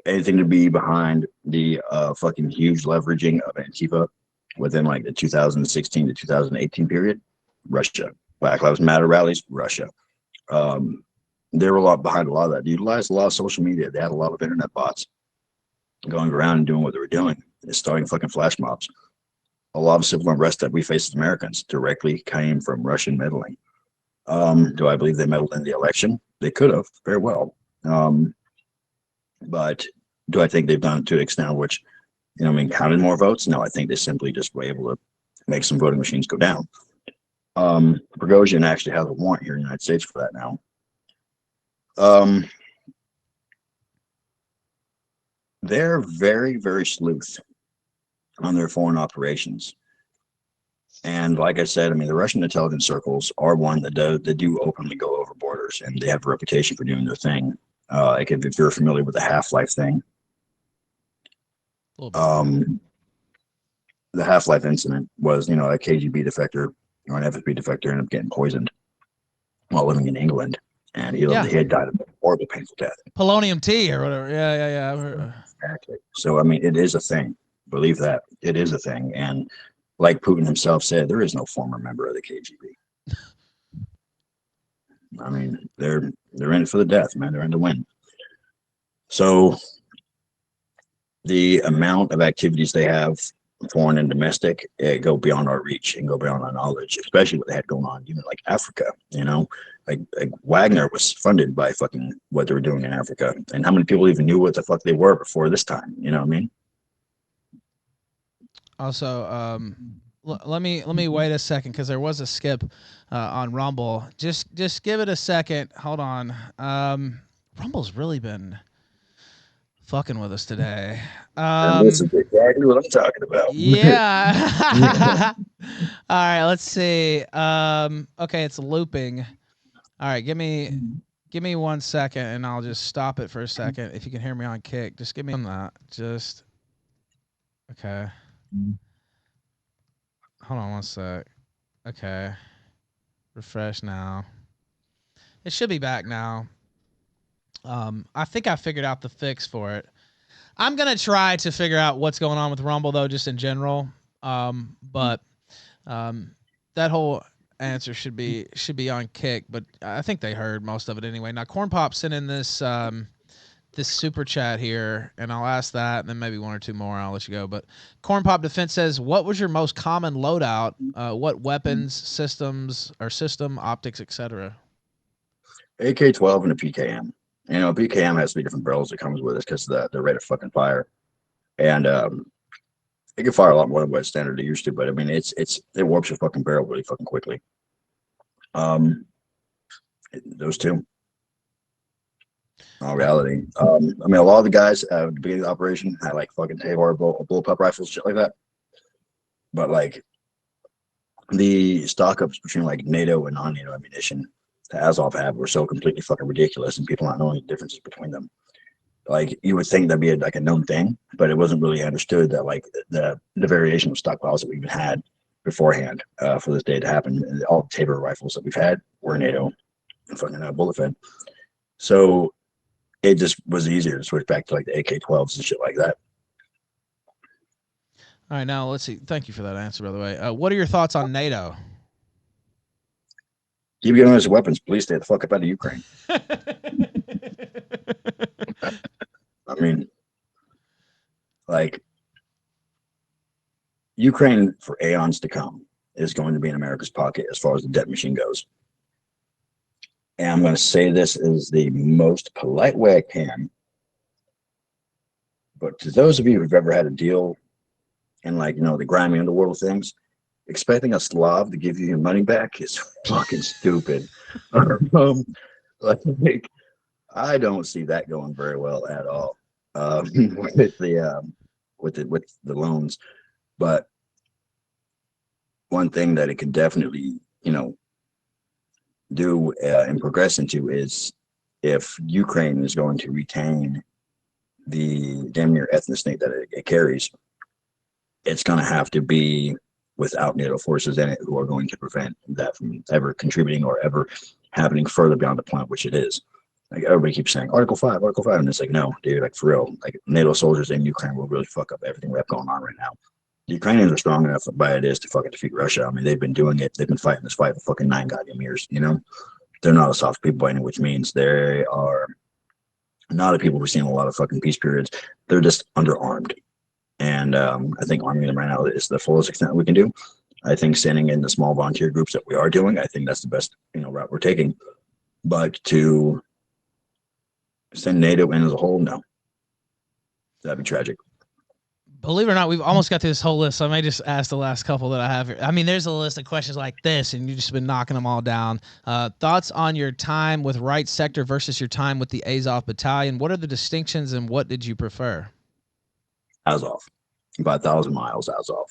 anything to be behind the fucking huge leveraging of Antifa within like the 2016 to 2018 period? Russia. Black Lives Matter rallies? Russia. They were behind a lot of that. They utilized a lot of social media. They had a lot of internet bots going around and doing what they were doing. They're starting fucking flash mobs. A lot of civil unrest that we face as Americans directly came from Russian meddling. Do I believe they meddled in the election? They could have, very well. But do I think they've done it to an extent which, counted more votes? No, I think they simply just were able to make some voting machines go down. Prigozhin actually has a warrant here in the United States for that now. They're very, very sleuth on their foreign operations. And like I said, the Russian intelligence circles are one that do openly go over borders, and they have a reputation for doing their thing. Like if you're familiar with the Half-Life thing, the Half-Life incident was, a KGB defector or an FSB defector ended up getting poisoned while living in England, and he had died of a horrible, painful death. Polonium tea or whatever. Yeah. Exactly. So it is a thing. Believe that it is a thing, and like Putin himself said, there is no former member of the KGB. They're in it for the death, man. They're in to win. So the amount of activities they have, foreign and domestic, go beyond our reach and go beyond our knowledge, especially what they had going on, even like Africa, like Wagner was funded by fucking what they were doing in Africa. And how many people even knew what the fuck they were before this time? You know what I mean? Also, let me wait a second, because there was a skip on Rumble. Just give it a second. Hold on. Rumble's really been fucking with us today. This is exactly what I'm talking about. Yeah. All right, let's see. Okay, it's looping. All right, give me 1 second, and I'll just stop it for a second. If you can hear me on Kick, just give me that. Just okay. Hold on 1 sec. Okay. Refresh now. It should be back now. I think I figured out the fix for it. I'm gonna try to figure out what's going on with Rumble though, just in general. But that whole answer should be on Kick, but I think they heard most of it anyway. Now Corn Pop sent in this this super chat here, and I'll ask that, and then maybe one or two more. I'll let you go. But Corn Pop Defense says, "What was your most common loadout? What weapons, systems, or system optics, etc." AK-12 and a PKM. PKM has 3 different barrels that comes with it because the rate of fucking fire, and it can fire a lot more than what standard it used to. But it warps your fucking barrel really fucking quickly. Those two. In reality, a lot of the guys at the beginning of the operation had like fucking Tabor bullpup rifles, shit like that. But like the stock ups between like NATO and non-NATO ammunition that Azov had were so completely fucking ridiculous, and people not knowing the differences between them. Like you would think that'd be a known thing, but it wasn't really understood that like the variation of stockpiles that we even had beforehand for this day to happen. And all the Tabor rifles that we've had were NATO and fucking bullet fed. So it just was easier to switch back to like the AK-12s and shit like that. All right, now let's see. Thank you for that answer, by the way. What are your thoughts on NATO? Keep giving us weapons. Please stay the fuck up out of Ukraine. Like Ukraine for aeons to come is going to be in America's pocket as far as the debt machine goes. And I'm going to say this is the most polite way I can. But to those of you who've ever had a deal in the grimy underworld of things, expecting a Slav to give you your money back is fucking stupid. I don't see that going very well at all with the loans. But one thing that it could definitely do and progress into is if Ukraine is going to retain the damn near ethnic state that it carries, it's going to have to be without NATO forces in it who are going to prevent that from ever contributing or ever happening further beyond the point which it is. Like everybody keeps saying Article 5, and it's like, no, dude, like for real, like NATO soldiers in Ukraine will really fuck up everything we have going on right now. The Ukrainians are strong enough by it is to fucking defeat Russia. I mean, they've been doing it. They've been fighting this fight for fucking 9 goddamn years. You know, they're not a soft people by any which means. They are not a people we're seeing a lot of fucking peace periods. They're just underarmed, and I think arming them right now is the fullest extent we can do. I think sending in the small volunteer groups that we are doing, I think that's the best route we're taking. But to send NATO in as a whole, no, that'd be tragic. Believe it or not, we've almost got through this whole list, so I may just ask the last couple that I have here. I mean, there's a list of questions like this, and you've just been knocking them all down. Thoughts on your time with Right Sector versus your time with the Azov Battalion? What are the distinctions, and what did you prefer? Azov, about 1,000 miles Azov.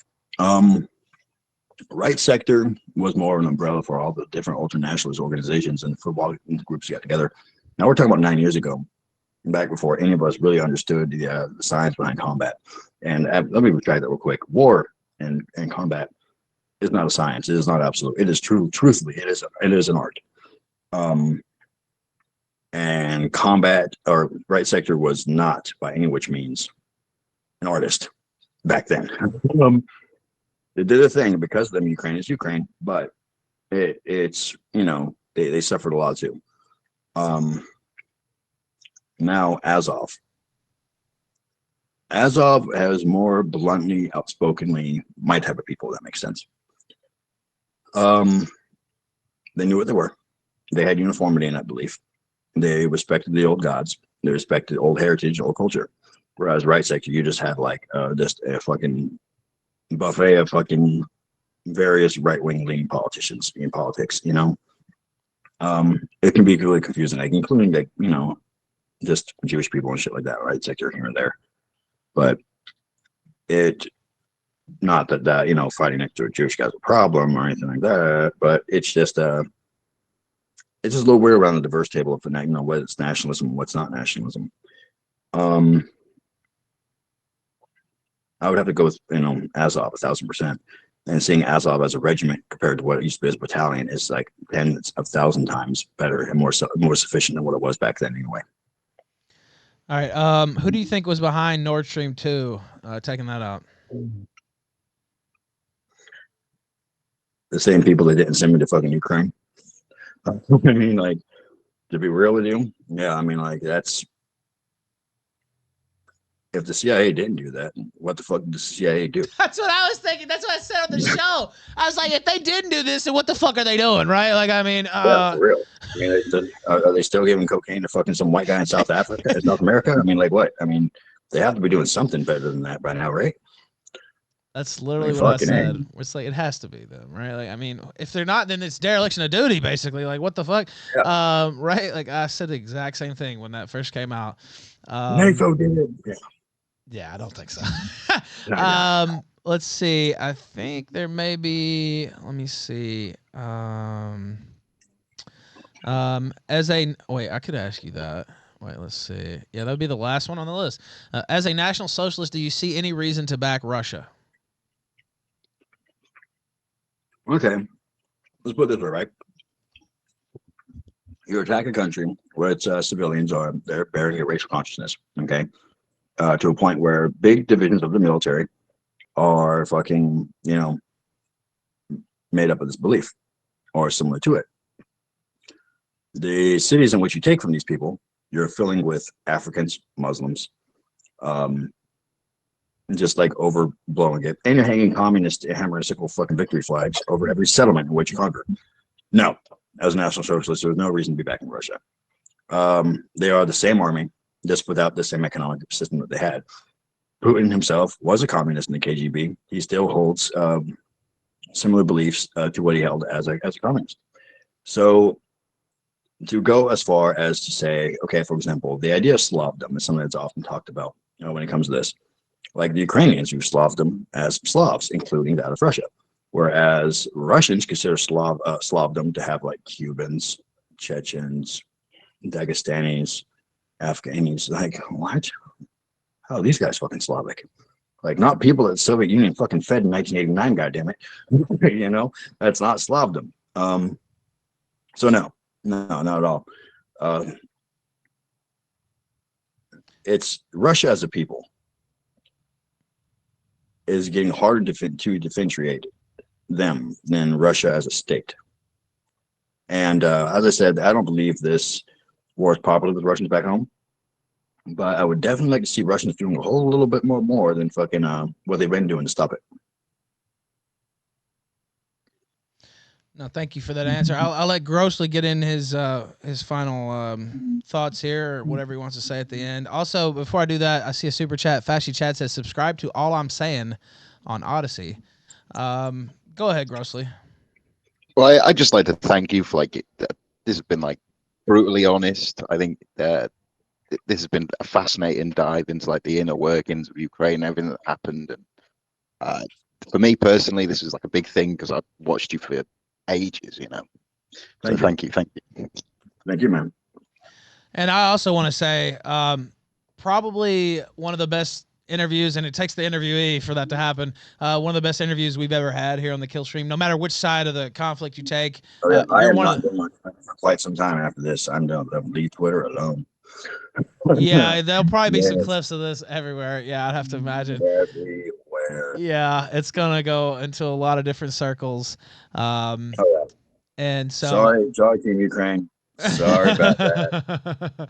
Right Sector was more of an umbrella for all the different ultra-nationalist organizations and football groups got together. Now we're talking about 9 years ago, back before any of us really understood the science behind combat. And let me retract that real quick. War and combat is not a science. It is not absolute. It is true. Truthfully, it is an art. And combat or Right Sector was not by any which means an artist back then. They did a thing because of them. Ukraine is Ukraine, but it's they suffered a lot too. Now Azov has more bluntly, outspokenly my type of people. That makes sense. They knew what they were. They had uniformity in that belief. They respected the old gods. They respected old heritage, old culture. Whereas Right Sector, you just had like just a fucking buffet of fucking various right-wing leaning politicians in politics. It can be really confusing, like including like just Jewish people and shit like that. Right Sector here and there. But not that fighting next to a Jewish guy's a problem or anything like that, but it's just a little weird around the diverse table of what it's nationalism and what's not nationalism. I would have to go with Azov 1,000%, and seeing Azov as a regiment compared to what it used to be as a battalion is like 10,000 times better and more sufficient than what it was back then anyway. All right. Who do you think was behind Nord Stream 2 taking that out? The same people that didn't send me to fucking Ukraine. I mean, like, to be real with you, yeah, I mean, like, that's if the CIA didn't do that, what the fuck did the CIA do? That's what I was thinking. That's what I said on the show. I was like, if they didn't do this, then what the fuck are they doing, right? Like, I mean, yeah, for real. I mean, are they still giving cocaine to fucking some white guy in South Africa, South America? I mean, like, what? I mean, they have to be doing something better than that by now, right? That's literally what I said. It's like, it has to be them, right? Like, I mean, if they're not, then it's dereliction of duty, basically. Like, what the fuck? Yeah. Right? Like, I said the exact same thing when that first came out. NATO did it. Yeah. Yeah, I don't think so. Let's see. I think there may be. Let me see. Wait, I could ask you that. Wait, let's see. Yeah, that would be the last one on the list. As a National Socialist, do you see any reason to back Russia? Okay, let's put it this way, right? You attack a country where its civilians they're bearing a racial consciousness. Okay. To a point where big divisions of the military are fucking, made up of this belief or similar to it. The cities in which you take from these people, you're filling with Africans, Muslims, just like overblowing it. And you're hanging communist hammer and sickle fucking victory flags over every settlement in which you conquer. No, as a National Socialist, there's no reason to be backing Russia. They are the same army, just without the same economic system that they had. Putin himself was a communist in the KGB. He still holds similar beliefs to what he held as a communist. So to go as far as to say, okay, for example, the idea of Slavdom is something that's often talked about when it comes to this. Like the Ukrainians view Slavdom as Slavs, including that of Russia. Whereas Russians consider Slavdom to have like Cubans, Chechens, Dagestanis, Afghanis. Like, what? How are these guys fucking Slavic? Like, not people that the Soviet Union fucking fed in 1989, goddammit. That's not Slavdom. So no, not at all. it's Russia as a people is getting harder to differentiate them than Russia as a state. And as I said, I don't believe this war is popular with Russians back home, but I would definitely like to see Russians doing a whole little bit more than fucking what they've been doing to stop it. No, thank you for that answer. I'll let Grossly get in his final thoughts here, or whatever he wants to say at the end. Also, before I do that, I see a super chat. Fashy Chat says, subscribe to All I'm Saying on Odyssey. Go ahead, Grossly. Well, I just like to thank you for like this has been like brutally honest. I think this has been a fascinating dive into like the inner workings of Ukraine, everything that happened. And for me personally, this is like a big thing because I've watched you for ages, you know. So thank you. Thank you, man. And I also want to say, probably one of the best interviews, and it takes the interviewee for that to happen. One of the best interviews we've ever had here on the Killstream, no matter which side of the conflict you take. I am not doing my for quite some time after this. I'm done. Leave Twitter alone. Yeah, there'll probably be some clips of this everywhere. Yeah, I'd have to imagine. Everywhere. Yeah, it's gonna go into a lot of different circles. And so sorry, Team Ukraine. Sorry about that.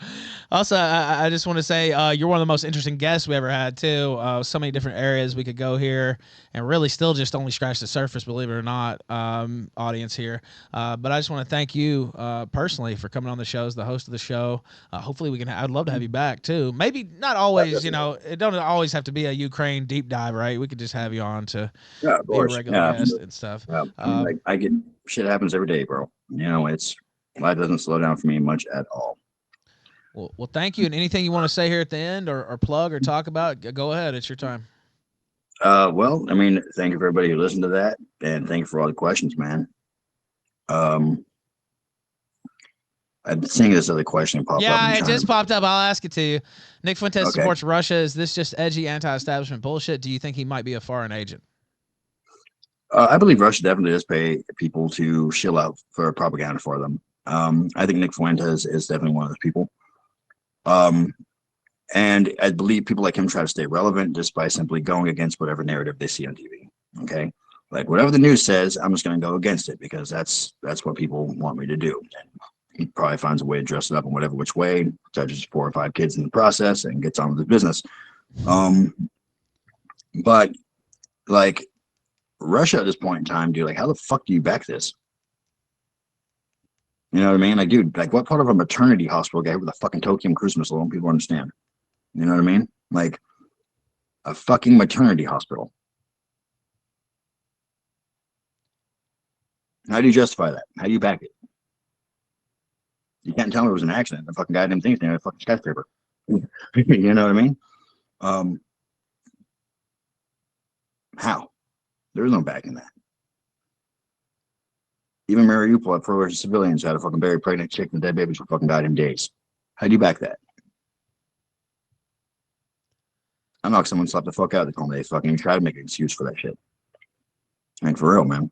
Also, I just want to say you're one of the most interesting guests we ever had too. So many different areas we could go here, and really still just only scratch the surface, believe it or not, audience here. But I just want to thank you personally for coming on the show as the host of the show. Hopefully we can. I'd love to have you back too. Maybe not always. You know, it don't always have to be a Ukraine deep dive, right? We could just have you on to be a regular guest and stuff. I get shit happens every day, bro. You know, life doesn't slow down for me much at all. Well, thank you. And anything you want to say here at the end, or plug or talk about, go ahead. It's your time. Well, I mean, thank you for everybody who listened to that, and thank you for all the questions, man. I'm seeing this other question pop up. Yeah, it just popped up. I'll ask it to you. Nick Fuentes supports Russia. Is this just edgy anti-establishment bullshit? Do you think he might be a foreign agent? I believe Russia definitely does pay people to shill out for propaganda for them. I think Nick Fuentes is definitely one of those people. And I believe people like him try to stay relevant just by simply going against whatever narrative they see on TV. Okay. Like whatever the news says, I'm just going to go against it because that's what people want me to do. And he probably finds a way to dress it up in whatever which way, touches 4 or 5 kids in the process and gets on with the business. But like Russia at this point in time, dude, like how the fuck do you back this? You know what I mean? Like, dude, like what part of a maternity hospital guy with a fucking Tokyo cruise missile don't people understand? You know what I mean? Like a fucking maternity hospital. How do you justify that? How do you back it? You can't tell me it was an accident. The fucking goddamn thing's near a fucking skyscraper. You know what I mean? How? There's no backing that. Even Mariupol, pro-Russian civilians had a fucking buried pregnant chick and dead babies for fucking goddamn days. How do you back that? I knock someone slap the fuck out of the call. They fucking try to make an excuse for that shit. And for real, man.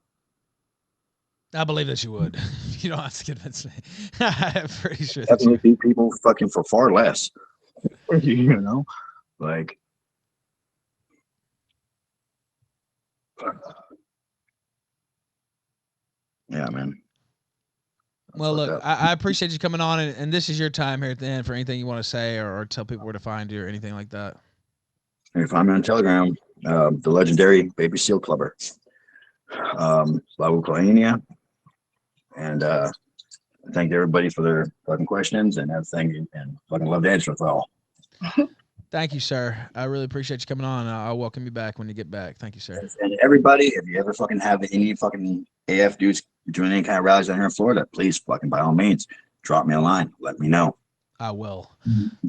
I believe that you would. You don't have to convince me. I'm pretty sure. Definitely beat people fucking for far less. You know, like. Yeah, man. Well, look, I appreciate you coming on, and this is your time here at the end for anything you want to say or tell people where to find you or anything like that. You can find me on Telegram, the legendary Baby Seal Clubber, Slavu Kolenia, and thank everybody for their fucking questions and everything, and fucking love to answer it all. Thank you, sir. I really appreciate you coming on. I'll welcome you back when you get back. Thank you, sir. And everybody, if you ever fucking have any fucking AF dudes doing any kind of rallies down here in Florida, please fucking by all means drop me a line. Let me know. I will.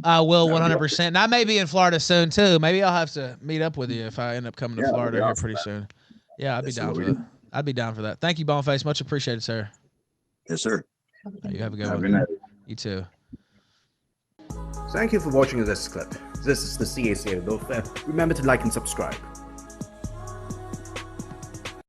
I will 100%. And I may be in Florida soon too. Maybe I'll have to meet up with you if I end up coming to Florida here pretty soon. Yeah, I'd be down for that. I'd be down for that. Thank you, Boneface. Much appreciated, sir. Yes, sir. You have a good one. You too. Thank you for watching this clip. This is the CACA. Remember to like and subscribe.